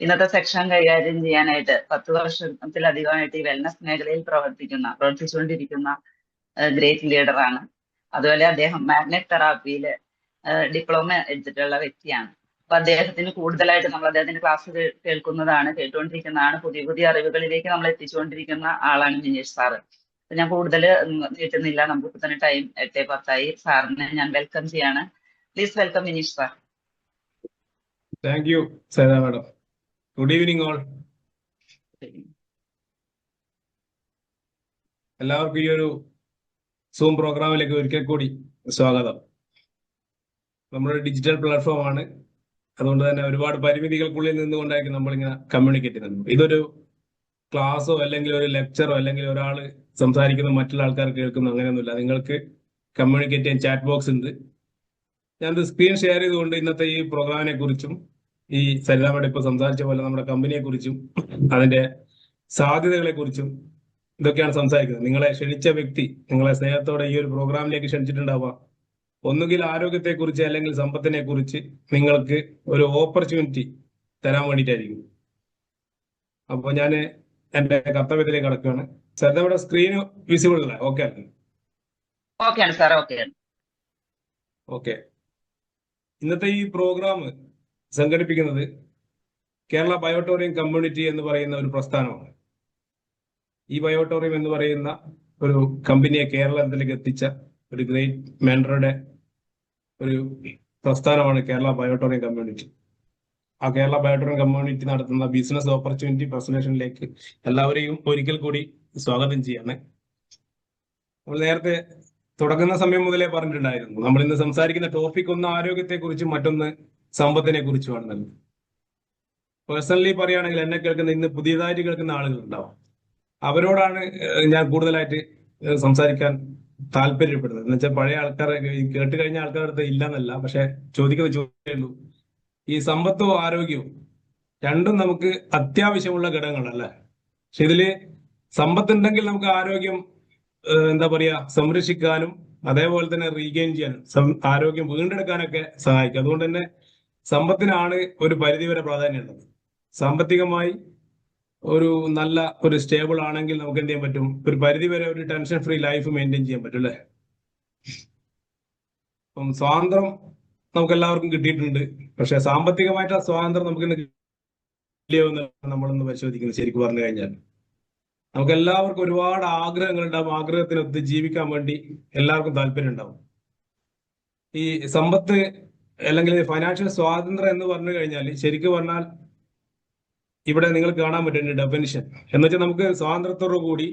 ഇന്നത്തെ സെക്ഷൻ കൈകാര്യം ചെയ്യാനായിട്ട് 10 വർഷത്തിലധികമായിട്ട് ഈ വെൽനസ് മേഖലയിൽ പ്രവർത്തിച്ചുകൊണ്ടിരിക്കുന്ന ഗ്രേറ്റ് ലീഡറാണ്. അതുപോലെ അദ്ദേഹം മാഗ്നറ്റ് തെറാപ്പിയിൽ ഡിപ്ലോമ എടുത്തിട്ടുള്ള വ്യക്തിയാണ്. അപ്പൊ അദ്ദേഹത്തിന് കൂടുതലായിട്ട് നമ്മൾ അദ്ദേഹത്തിന്റെ ക്ലാസ് കേട്ടുകൊണ്ടിരിക്കുന്നതാണ്. പുതിയ പുതിയ അറിവുകളിലേക്ക് നമ്മൾ എത്തിച്ചുകൊണ്ടിരിക്കുന്ന ആളാണ് വിനീഷ് സാറ്. അപ്പൊ ഞാൻ കൂടുതൽ നീട്ടുന്നില്ല, നമുക്ക് തന്നെ ടൈം 8:10 സാറിനെ ഞാൻ വെൽക്കം ചെയ്യാണ്. Please welcome Vineesh sir. Thank you Saritha madam. Good evening all. എല്ലാവർക്കും ഈ ഒരു സൂം പ്രോഗ്രാമിലേക്ക് ഒരിക്കൽ കൂടി സ്വാഗതം. നമ്മുടെ ഡിജിറ്റൽ പ്ലാറ്റ്ഫോം ആണ്, അതുകൊണ്ട് തന്നെ ഒരുപാട് പരിമിതികൾക്കുള്ളിൽ നിന്നുകൊണ്ടായിരിക്കും നമ്മളിങ്ങനെ കമ്മ്യൂണിക്കേറ്റ് ചെയ്യുന്നത്. ഇതൊരു ക്ലാസ്സോ അല്ലെങ്കിൽ ഒരു ലെക്ചറോ അല്ലെങ്കിൽ ഒരാൾ സംസാരിക്കുന്ന മറ്റുള്ള ആൾക്കാർ കേൾക്കുന്നു അങ്ങനെയൊന്നുമില്ല. നിങ്ങൾക്ക് കമ്മ്യൂണിക്കേറ്റ് ചെയ്യാൻ ചാറ്റ് ബോക്സ് ഉണ്ട്. ഞാനത് സ്ക്രീൻ ഷെയർ ചെയ്തുകൊണ്ട് ഇന്നത്തെ ഈ പ്രോഗ്രാമിനെ കുറിച്ചും ഈ സരിതാമയുടെ ഇപ്പൊ സംസാരിച്ച പോലെ നമ്മുടെ കമ്പനിയെ കുറിച്ചും അതിന്റെ സാധ്യതകളെ കുറിച്ചും ഇതൊക്കെയാണ് സംസാരിക്കുന്നത്. നിങ്ങളെ ക്ഷണിച്ച വ്യക്തി നിങ്ങളെ സ്നേഹത്തോടെ ഈ ഒരു പ്രോഗ്രാമിലേക്ക് ക്ഷണിച്ചിട്ടുണ്ടാവുക ഒന്നുകിൽ ആരോഗ്യത്തെക്കുറിച്ച് അല്ലെങ്കിൽ സമ്പത്തിനെ കുറിച്ച് നിങ്ങൾക്ക് ഒരു ഓപ്പർച്യൂണിറ്റി തരാൻ വേണ്ടിയിട്ടായിരിക്കും. അപ്പൊ ഞാൻ എന്റെ കർത്തവ്യത്തിലേക്ക് കടക്കുകയാണ്. സരിതാമയുടെ സ്ക്രീൻ വിസിബിൾ അല്ല? Okay okay. ഇന്നത്തെ ഈ പ്രോഗ്രാം സംഘടിപ്പിക്കുന്നത് കേരള ബയോട്ടോറിയം കമ്മ്യൂണിറ്റി എന്ന് പറയുന്ന ഒരു പ്രസ്ഥാനമാണ്. ഈ ബയോട്ടോറിയം എന്ന് പറയുന്ന ഒരു കമ്പനിയെ കേരളത്തിലേക്ക് എത്തിച്ച ഒരു ഗ്രേറ്റ് മെൻറ്ററുടെ ഒരു പ്രസ്ഥാനമാണ് കേരള ബയോട്ടോറിയം കമ്മ്യൂണിറ്റി. ആ കേരള ബയോട്ടോറിയം കമ്മ്യൂണിറ്റി നടത്തുന്ന ബിസിനസ് ഓപ്പർച്യൂണിറ്റി പ്രസന്റേഷനിലേക്ക് എല്ലാവരെയും ഒരിക്കൽ കൂടി സ്വാഗതം ചെയ്യാണ്. നമ്മൾ നേരത്തെ തുടങ്ങുന്ന സമയം മുതലേ പറഞ്ഞിട്ടുണ്ടായിരുന്നു, നമ്മൾ ഇന്ന് സംസാരിക്കുന്ന ടോപ്പിക് ഒന്ന് ആരോഗ്യത്തെ കുറിച്ചും മറ്റൊന്ന് സമ്പത്തിനെ കുറിച്ചുമാണ്. പേഴ്സണലി പറയുകയാണെങ്കിൽ എന്നെ കേൾക്കുന്ന ഇന്ന് പുതിയതായിട്ട് കേൾക്കുന്ന ആളുകൾ ഉണ്ടാവും. അവരോടാണ് ഞാൻ കൂടുതലായിട്ട് സംസാരിക്കാൻ താല്പര്യപ്പെടുന്നത്. എന്ന് വെച്ചാൽ പഴയ ആൾക്കാരെ കേട്ട് കഴിഞ്ഞ ആൾക്കാരുടെ അടുത്ത് ഇല്ലെന്നല്ല, പക്ഷെ ചോദിക്കുന്ന ചോദ്യമേ ഈ സമ്പത്തും ആരോഗ്യവും രണ്ടും നമുക്ക് അത്യാവശ്യമുള്ള ഘടകങ്ങളല്ലേ. പക്ഷെ ഇതില് സമ്പത്തുണ്ടെങ്കിൽ നമുക്ക് ആരോഗ്യം എന്താ പറയാ സംരക്ഷിക്കാനും അതേപോലെ തന്നെ റീഗെയിൻ ചെയ്യാനും ആരോഗ്യം വീണ്ടെടുക്കാനൊക്കെ സഹായിക്കും. അതുകൊണ്ട് തന്നെ സമ്പത്തിനാണ് ഒരു പരിധിവരെ പ്രാധാന്യമുള്ളത്. സാമ്പത്തികമായി ഒരു നല്ല ഒരു സ്റ്റേബിൾ ആണെങ്കിൽ നമുക്ക് എന്ത് ചെയ്യാൻ പറ്റും, ഒരു പരിധിവരെ ഒരു ടെൻഷൻ ഫ്രീ ലൈഫ് മെയിൻറ്റെയിൻ ചെയ്യാൻ പറ്റും അല്ലേ. അപ്പം സ്വാതന്ത്ര്യം നമുക്ക് എല്ലാവർക്കും കിട്ടിയിട്ടുണ്ട്, പക്ഷെ സാമ്പത്തികമായിട്ടുള്ള സ്വാതന്ത്ര്യം നമുക്ക് നമ്മളൊന്ന് പരിശോധിക്കുന്നത്. ശരിക്കും പറഞ്ഞു കഴിഞ്ഞാൽ നമുക്ക് എല്ലാവർക്കും ഒരുപാട് ആഗ്രഹങ്ങൾ ഉണ്ടാവും. ആഗ്രഹത്തിനൊത്ത് ജീവിക്കാൻ വേണ്ടി എല്ലാവർക്കും താല്പര്യം ഉണ്ടാവും. ഈ സമ്പത്ത് അല്ലെങ്കിൽ ഫൈനാൻഷ്യൽ സ്വാതന്ത്ര്യം എന്ന് പറഞ്ഞു കഴിഞ്ഞാൽ ശരിക്കും പറഞ്ഞാൽ ഇവിടെ നിങ്ങൾ കാണാൻ പറ്റുന്ന ഡെഫിനിഷൻ എന്ന് വെച്ചാൽ നമുക്ക് സ്വാതന്ത്ര്യത്തോടു കൂടി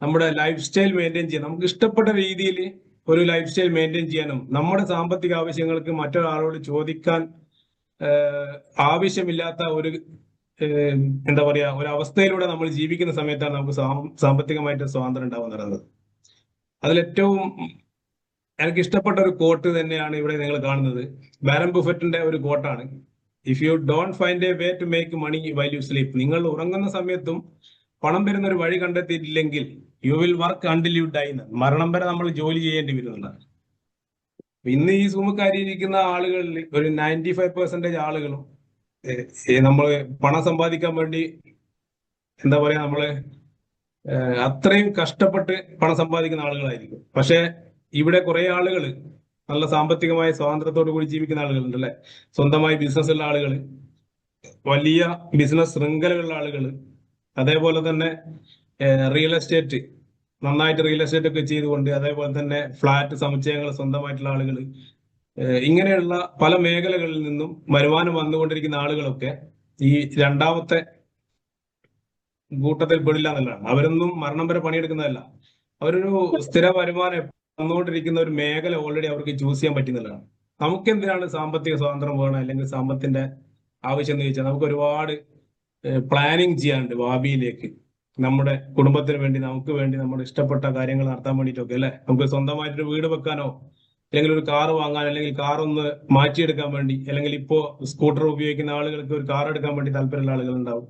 നമ്മുടെ ലൈഫ് സ്റ്റൈൽ മെയിൻറ്റെയിൻ ചെയ്യാൻ, നമുക്ക് ഇഷ്ടപ്പെട്ട രീതിയിൽ ഒരു ലൈഫ് സ്റ്റൈൽ മെയിൻറ്റെയിൻ ചെയ്യാനും നമ്മുടെ സാമ്പത്തിക ആവശ്യങ്ങൾക്ക് മറ്റൊരാളോട് ചോദിക്കാൻ ആവശ്യമില്ലാത്ത ഒരു എന്താ പറയാ ഒരു അവസ്ഥയിലൂടെ നമ്മൾ ജീവിക്കുന്ന സമയത്താണ് നമുക്ക് സാമ്പത്തികമായിട്ട് സ്വാതന്ത്ര്യം ഉണ്ടാവുന്നത്. അതിലേറ്റവും എനിക്ക് ഇഷ്ടപ്പെട്ട ഒരു കോട്ട് തന്നെയാണ് ഇവിടെ നിങ്ങൾ കാണുന്നത്. വാരൻ ബഫറ്റിന്റെ ഒരു കോട്ടാണ്. If you don't find a way to make money while you sleep, നിങ്ങൾ ഉറങ്ങുന്ന സമയത്തും പണം വരുന്ന ഒരു വഴി കണ്ടെത്തിയിട്ടില്ലെങ്കിൽ you will work until you die. മരണം വരെ നമ്മൾ ജോലി ചെയ്യേണ്ടി വരുന്നുണ്ട്. ഇന്ന് ഈ സൂമക്കാരിയിരിക്കുന്ന ആളുകളിൽ ഒരു 95% ആളുകളും നമ്മൾ പണം സമ്പാദിക്കാൻ വേണ്ടി എന്താ പറയാ നമ്മള് അത്രയും കഷ്ടപ്പെട്ട് പണം സമ്പാദിക്കുന്ന ആളുകളായിരിക്കും. പക്ഷെ ഇവിടെ കുറെ ആളുകൾ നല്ല സാമ്പത്തികമായ സ്വാതന്ത്ര്യത്തോടു കൂടി ജീവിക്കുന്ന ആളുകളുണ്ട് അല്ലെ. സ്വന്തമായി ബിസിനസ് ഉള്ള ആളുകൾ, വലിയ ബിസിനസ് ശൃംഖലകളുള്ള ആളുകൾ, അതേപോലെ തന്നെ റിയൽ എസ്റ്റേറ്റ് നന്നായിട്ട് റിയൽ എസ്റ്റേറ്റ് ഒക്കെ ചെയ്തുകൊണ്ട് അതേപോലെ തന്നെ ഫ്ലാറ്റ് സമുച്ചയങ്ങൾ സ്വന്തമായിട്ടുള്ള ആളുകൾ, ഇങ്ങനെയുള്ള പല മേഖലകളിൽ നിന്നും വരുമാനം വന്നുകൊണ്ടിരിക്കുന്ന ആളുകളൊക്കെ ഈ രണ്ടാമത്തെ കൂട്ടത്തിൽ പെടില്ല എന്നുള്ളതാണ്. അവരൊന്നും മരണം വരെ പണിയെടുക്കുന്നതല്ല, അവരൊരു സ്ഥിര വരുമാനം വന്നുകൊണ്ടിരിക്കുന്ന ഒരു മേഖല ഓൾറെഡി അവർക്ക് ചൂസ് ചെയ്യാൻ പറ്റുന്നതാണ്. നമുക്ക് എന്തിനാണ് സാമ്പത്തിക സ്വാതന്ത്ര്യം വേണം അല്ലെങ്കിൽ സമ്പത്തിന്റെ ആവശ്യം എന്ന് ചോദിച്ചാൽ നമുക്ക് ഒരുപാട് പ്ലാനിങ് ചെയ്യാനുണ്ട് ഭാവിയിലേക്ക്. നമ്മുടെ കുടുംബത്തിന് വേണ്ടി, നമുക്ക് വേണ്ടി, നമ്മുടെ ഇഷ്ടപ്പെട്ട കാര്യങ്ങൾ നടത്താൻ വേണ്ടിയിട്ടൊക്കെ അല്ലെ. നമുക്ക് സ്വന്തമായിട്ടൊരു വീട് വെക്കാനോ അല്ലെങ്കിൽ ഒരു കാർ വാങ്ങാൻ അല്ലെങ്കിൽ കാർ ഒന്ന് മാറ്റിയെടുക്കാൻ വേണ്ടി, അല്ലെങ്കിൽ ഇപ്പോ സ്കൂട്ടർ ഉപയോഗിക്കുന്ന ആളുകൾക്ക് ഒരു കാർ എടുക്കാൻ വേണ്ടി താല്പര്യമുള്ള ആളുകൾ ഉണ്ടാവും.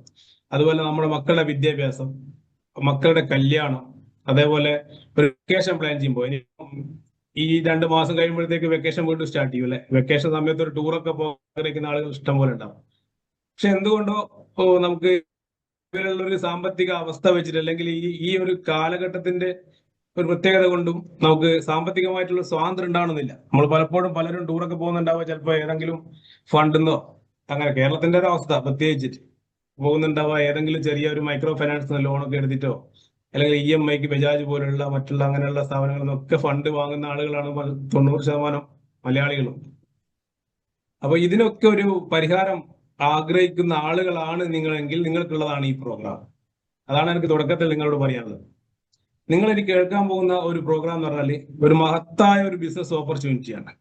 അതുപോലെ നമ്മുടെ മക്കളുടെ വിദ്യാഭ്യാസം, മക്കളുടെ കല്യാണം, അതേപോലെ ഒരു വെക്കേഷൻ പ്ലാൻ ചെയ്യുമ്പോൾ ഈ 2 മാസം കഴിയുമ്പോഴത്തേക്ക് വെക്കേഷൻ വീണ്ടും സ്റ്റാർട്ട് ചെയ്യും അല്ലെ. വെക്കേഷൻ സമയത്ത് ഒരു ടൂറൊക്കെ പോകാൻ ആഗ്രഹിക്കുന്ന ആളുകൾ ഇഷ്ടം പോലെ ഉണ്ടാവും. പക്ഷെ എന്തുകൊണ്ടോ നമുക്ക് ഒരു സാമ്പത്തിക അവസ്ഥ വെച്ചിട്ട് അല്ലെങ്കിൽ ഈ ഒരു കാലഘട്ടത്തിന്റെ ഒരു പ്രത്യേകത കൊണ്ടും നമുക്ക് സാമ്പത്തികമായിട്ടുള്ള സ്വാതന്ത്ര്യം ഉണ്ടാവണമെന്നില്ല. നമ്മൾ പലപ്പോഴും പലരും ടൂറൊക്കെ പോകുന്നുണ്ടാവുക ചിലപ്പോൾ ഏതെങ്കിലും ഫണ്ടിന്നോ, അങ്ങനെ കേരളത്തിന്റെ ഒരു അവസ്ഥ പ്രത്യേകിച്ചിട്ട് പോകുന്നുണ്ടാവുക ഏതെങ്കിലും ചെറിയ ഒരു മൈക്രോ ഫൈനാൻസ് ലോണൊക്കെ എടുത്തിട്ടോ അല്ലെങ്കിൽ EMIക്ക് ബജാജ് പോലുള്ള മറ്റുള്ള അങ്ങനെയുള്ള സ്ഥാപനങ്ങളിൽ നിന്നൊക്കെ ഫണ്ട് വാങ്ങുന്ന ആളുകളാണ് 90% മലയാളികളും. അപ്പൊ ഇതിനൊക്കെ ഒരു പരിഹാരം ആഗ്രഹിക്കുന്ന ആളുകളാണ് നിങ്ങളെങ്കിൽ നിങ്ങൾക്കുള്ളതാണ് ഈ പ്രോഗ്രാം. അതാണ് എനിക്ക് തുടക്കത്തിൽ നിങ്ങളോട് പറയാനുള്ളത്. നിങ്ങൾ എനിക്ക് കേൾക്കാൻ പോകുന്ന ഒരു പ്രോഗ്രാം എന്ന് പറഞ്ഞാൽ ഒരു മഹത്തായ ഒരു ബിസിനസ് ഓപ്പർച്യൂണിറ്റിയാണ്.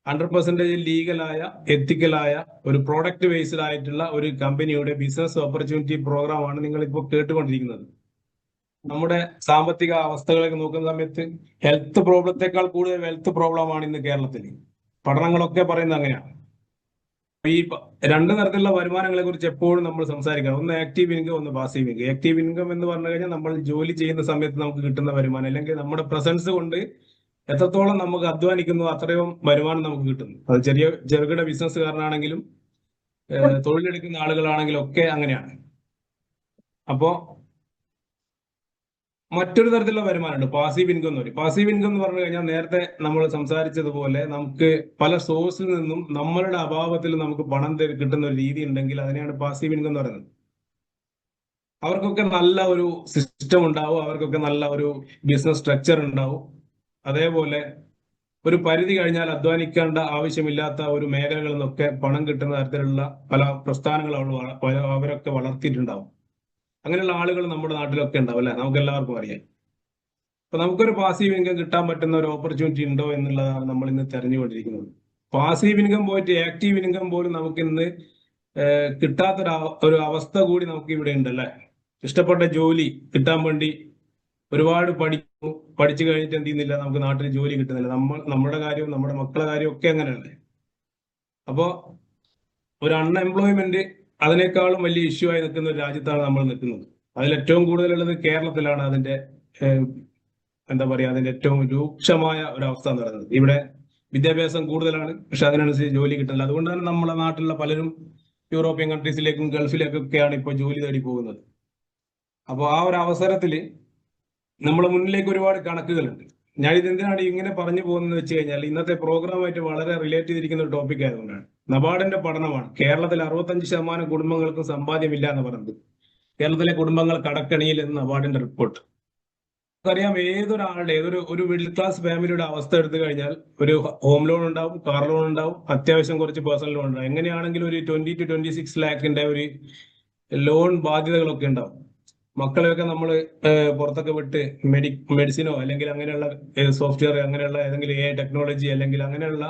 100% ലീഗലായ, എത്തിക്കലായ, ഒരു പ്രോഡക്റ്റ് ബേസ്ഡ് ആയിട്ടുള്ള ഒരു കമ്പനിയുടെ ബിസിനസ് ഓപ്പർച്യൂണിറ്റി പ്രോഗ്രാമാണ് നിങ്ങൾ ഇപ്പോൾ കേട്ടുകൊണ്ടിരിക്കുന്നത്. നമ്മുടെ സാമ്പത്തിക അവസ്ഥകളൊക്കെ നോക്കുന്ന സമയത്ത് ഹെൽത്ത് പ്രോബ്ലത്തെക്കാൾ കൂടുതൽ വെൽത്ത് പ്രോബ്ലമാണ് ഇന്ന് കേരളത്തിൽ. പഠനങ്ങളൊക്കെ പറയുന്നത് അങ്ങനെയാണ്. ഈ രണ്ട് തരത്തിലുള്ള വരുമാനങ്ങളെ കുറിച്ച് എപ്പോഴും നമ്മൾ സംസാരിക്കണം. ഒന്ന് ആക്റ്റീവ് ഇൻകം, ഒന്ന് പാസീവ് ഇൻകം. ആക്റ്റീവ് ഇൻകം എന്ന് പറഞ്ഞു കഴിഞ്ഞാൽ നമ്മൾ ജോലി ചെയ്യുന്ന സമയത്ത് നമുക്ക് കിട്ടുന്ന വരുമാനം, അല്ലെങ്കിൽ നമ്മുടെ പ്രസൻസ് കൊണ്ട് എത്രത്തോളം നമുക്ക് അധ്വാനിക്കുന്നു അത്രയും വരുമാനം നമുക്ക് കിട്ടുന്നു. അത് ചെറുകിട ബിസിനസ്സുകാരനാണെങ്കിലും തൊഴിലെടുക്കുന്ന ആളുകളാണെങ്കിലും ഒക്കെ അങ്ങനെയാണ്. അപ്പോ മറ്റൊരു തരത്തിലുള്ള വരുമാനമുണ്ട്, പാസീവ് ഇൻകം എന്ന് പറയും. പാസീവ് ഇൻകം എന്ന് പറഞ്ഞു കഴിഞ്ഞാൽ നേരത്തെ നമ്മൾ സംസാരിച്ചതുപോലെ നമുക്ക് പല സോഴ്സിൽ നിന്നും നമ്മളുടെ അഭാവത്തിൽ നമുക്ക് പണം കിട്ടുന്ന ഒരു രീതി ഉണ്ടെങ്കിൽ അതിനെയാണ് പാസീവ് ഇൻകം എന്ന് പറയുന്നത്. അവർക്കൊക്കെ നല്ല ഒരു സിസ്റ്റം ഉണ്ടാവും, അവർക്കൊക്കെ നല്ല ഒരു ബിസിനസ് സ്ട്രക്ചർ ഉണ്ടാവും. അതേപോലെ ഒരു പരിധി കഴിഞ്ഞാൽ അധ്വാനിക്കേണ്ട ആവശ്യമില്ലാത്ത ഒരു മേഖലകളിൽ നിന്നൊക്കെ പണം കിട്ടുന്ന തരത്തിലുള്ള പല പ്രസ്ഥാനങ്ങളും അവരൊക്കെ വളർത്തിയിട്ടുണ്ടാവും. അങ്ങനെയുള്ള ആളുകൾ നമ്മുടെ നാട്ടിലൊക്കെ ഉണ്ടാവും അല്ലെ, നമുക്ക് എല്ലാവർക്കും അറിയാം. അപ്പൊ നമുക്കൊരു പാസീവ് ഇൻകം കിട്ടാൻ പറ്റുന്ന ഒരു ഓപ്പർച്യൂണിറ്റി ഉണ്ടോ എന്നുള്ളതാണ് നമ്മൾ ഇന്ന് തെരഞ്ഞുകൊണ്ടിരിക്കുന്നത്. പാസീവ് ഇൻകം പോയിട്ട് ആക്റ്റീവ് ഇൻകം പോലും നമുക്ക് ഇന്ന് കിട്ടാത്തൊരു അവസ്ഥ കൂടി നമുക്ക് ഇവിടെ ഉണ്ട് അല്ലെ. ഇഷ്ടപ്പെട്ട ജോലി കിട്ടാൻ വേണ്ടി ഒരുപാട് പഠിച്ചു കഴിഞ്ഞിട്ട് എന്ത് ചെയ്യുന്നില്ല, നമുക്ക് നാട്ടിൽ ജോലി കിട്ടുന്നില്ല. നമ്മുടെ കാര്യവും നമ്മുടെ മക്കളുടെ കാര്യവും ഒക്കെ അങ്ങനെയല്ലേ. അപ്പോ ഒരു അൺഎംപ്ലോയ്മെന്റ് അതിനേക്കാളും വലിയ ഇഷ്യൂ ആയി നിൽക്കുന്ന ഒരു രാജ്യത്താണ് നമ്മൾ നിൽക്കുന്നത്. അതിൽ ഏറ്റവും കൂടുതലുള്ളത് കേരളത്തിലാണ്. അതിന്റെ എന്താ പറയാ, അതിന്റെ ഏറ്റവും രൂക്ഷമായ ഒരു അവസ്ഥ എന്ന് പറയുന്നത്. ഇവിടെ വിദ്യാഭ്യാസം കൂടുതലാണ്, പക്ഷെ അതിനനുസരിച്ച് ജോലി കിട്ടുന്നില്ല. അതുകൊണ്ടാണ് നമ്മുടെ നാട്ടിലുള്ള പലരും യൂറോപ്യൻ കൺട്രീസിലേക്കും ഗൾഫിലേക്കൊക്കെയാണ് ഇപ്പോൾ ജോലി തേടി പോകുന്നത്. അപ്പോൾ ആ ഒരു അവസരത്തിൽ നമ്മുടെ മുന്നിലേക്ക് ഒരുപാട് കണക്കുകളുണ്ട്. ഞാനിത് എന്തിനാണ് ഇങ്ങനെ പറഞ്ഞു പോകുന്നത് വെച്ച് കഴിഞ്ഞാൽ ഇന്നത്തെ പ്രോഗ്രാമായിട്ട് വളരെ റിലേറ്റ് ചെയ്തിരിക്കുന്ന ഒരു ടോപ്പിക് ആയതുകൊണ്ടാണ്. നബാർഡിന്റെ പഠനമാണ് കേരളത്തിൽ 65% കുടുംബങ്ങൾക്കും സമ്പാദ്യമില്ല എന്ന് പറയുന്നത്. കേരളത്തിലെ കുടുംബങ്ങൾ കടക്കണിയിൽ എന്ന് നബാർഡിന്റെ റിപ്പോർട്ട്. നമുക്കറിയാം, ഏതൊരാളുടെ ഒരു മിഡിൽ ക്ലാസ് ഫാമിലിയുടെ അവസ്ഥ എടുത്തു കഴിഞ്ഞാൽ ഒരു ഹോം ലോൺ ഉണ്ടാവും, കാർ ലോൺ ഉണ്ടാവും, അത്യാവശ്യം കുറച്ച് പേഴ്സണൽ ലോൺ ഉണ്ടാവും. എങ്ങനെയാണെങ്കിലും ഒരു 20 to 26 ലാഖിന്റെ ഒരു ലോൺ ബാധ്യതകളൊക്കെ ഉണ്ടാവും. മക്കളെയൊക്കെ നമ്മൾ പുറത്തൊക്കെ വിട്ട് മെഡിസിനോ അല്ലെങ്കിൽ അങ്ങനെയുള്ള സോഫ്റ്റ്വെയർ, അങ്ങനെയുള്ള ഏതെങ്കിലും AI ടെക്നോളജി അല്ലെങ്കിൽ അങ്ങനെയുള്ള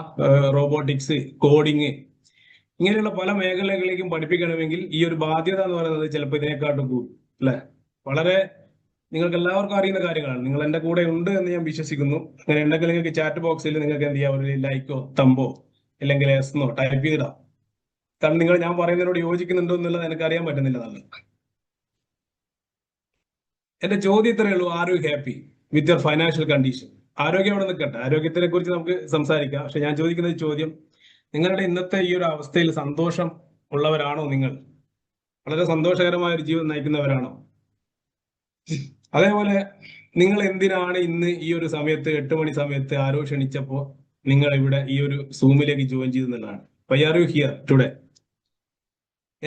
റോബോട്ടിക്സ്, കോഡിങ്, ഇങ്ങനെയുള്ള പല മേഖലകളിലേക്കും പഠിപ്പിക്കണമെങ്കിൽ ഈ ഒരു ബാധ്യത എന്ന് പറയുന്നത് ചിലപ്പോൾ ഇതിനെക്കാട്ടും കൂടും അല്ലെ. വളരെ നിങ്ങൾക്ക് എല്ലാവർക്കും അറിയുന്ന കാര്യങ്ങളാണ്. നിങ്ങൾ എന്റെ കൂടെ ഉണ്ട് എന്ന് ഞാൻ വിശ്വസിക്കുന്നു. അങ്ങനെ ഉണ്ടെങ്കിൽ നിങ്ങൾക്ക് ചാറ്റ് ബോക്സിൽ നിങ്ങൾക്ക് എന്ത് ചെയ്യാം, ഒരു ലൈക്കോ തമ്പോ അല്ലെങ്കിൽ എസ്ന്നോ ടൈപ്പ് ചെയ്തിടാം. കാരണം നിങ്ങൾ ഞാൻ പറയുന്നതിനോട് യോജിക്കുന്നുണ്ടോ എന്നുള്ളത് എനിക്ക് അറിയാൻ പറ്റുന്നില്ല. നല്ല എന്റെ ചോദ്യം ഇത്രയേ ഉള്ളൂ, are you happy with your financial condition? ആരോഗ്യം അവിടെ നിൽക്കട്ടെ, ആരോഗ്യത്തിനെ കുറിച്ച് നമുക്ക് സംസാരിക്കാം. പക്ഷെ ഞാൻ ചോദിക്കുന്ന ചോദ്യം, നിങ്ങളുടെ ഇന്നത്തെ ഈ ഒരു അവസ്ഥയിൽ സന്തോഷം ഉള്ളവരാണോ? നിങ്ങൾ വളരെ സന്തോഷകരമായ ഒരു ജീവിതം നയിക്കുന്നവരാണോ? അതേപോലെ നിങ്ങൾ എന്തിനാണ് ഇന്ന് ഈ ഒരു സമയത്ത് 8 മണി സമയത്ത് ആരോ ക്ഷണിച്ചപ്പോ നിങ്ങൾ ഇവിടെ ഈ ഒരു സൂമിലേക്ക് ജോയിൻ ചെയ്തെന്നുള്ളതാണ്. Why are you here today?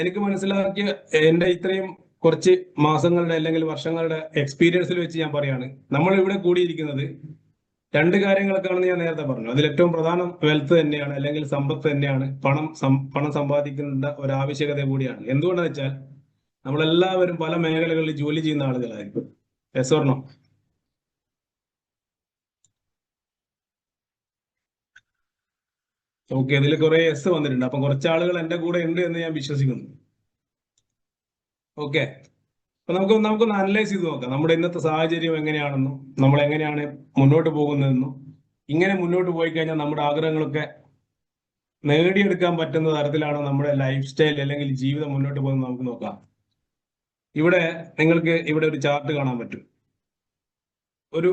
എനിക്ക് മനസ്സിലാക്കിയ എന്റെ ഇത്രയും കുറച്ച് മാസങ്ങളുടെ അല്ലെങ്കിൽ വർഷങ്ങളുടെ എക്സ്പീരിയൻസിൽ വെച്ച് ഞാൻ പറയാണ്, നമ്മൾ ഇവിടെ കൂടിയിരിക്കുന്നത് രണ്ട് കാര്യങ്ങൾക്കാണെന്ന് ഞാൻ നേരത്തെ പറഞ്ഞു. അതിൽ ഏറ്റവും പ്രധാനം വെൽത്ത് തന്നെയാണ്, അല്ലെങ്കിൽ സമ്പത്ത് തന്നെയാണ്. പണം സമ്പാദിക്കേണ്ട ഒരു ആവശ്യകത കൂടിയാണ്. എന്തുകൊണ്ടെന്ന് വെച്ചാൽ നമ്മളെല്ലാവരും പല മേഖലകളിൽ ജോലി ചെയ്യുന്ന ആളുകളായിരിക്കും. Yes or no? ഓക്കെ, ഇതിൽ കുറെ എസ് വന്നിട്ടുണ്ട്. അപ്പം കുറച്ച് ആളുകൾ എന്റെ കൂടെ ഉണ്ട് എന്ന് ഞാൻ വിശ്വസിക്കുന്നു. ഓക്കെ, അപ്പൊ നമുക്കൊന്ന് അനലൈസ് ചെയ്ത് നോക്കാം നമ്മുടെ ഇന്നത്തെ സാഹചര്യം എങ്ങനെയാണെന്നും നമ്മൾ എങ്ങനെയാണ് മുന്നോട്ട് പോകുന്നതെന്നും. ഇങ്ങനെ മുന്നോട്ട് പോയി കഴിഞ്ഞാൽ നമ്മുടെ ആഗ്രഹങ്ങളൊക്കെ നേടിയെടുക്കാൻ പറ്റുന്ന തരത്തിലാണ് നമ്മുടെ ലൈഫ് സ്റ്റൈൽ അല്ലെങ്കിൽ ജീവിതം മുന്നോട്ട് പോകുന്നത് നമുക്ക് നോക്കാം. ഇവിടെ നിങ്ങൾക്ക് ഇവിടെ ഒരു ചാർട്ട് കാണാൻ പറ്റും. ഒരു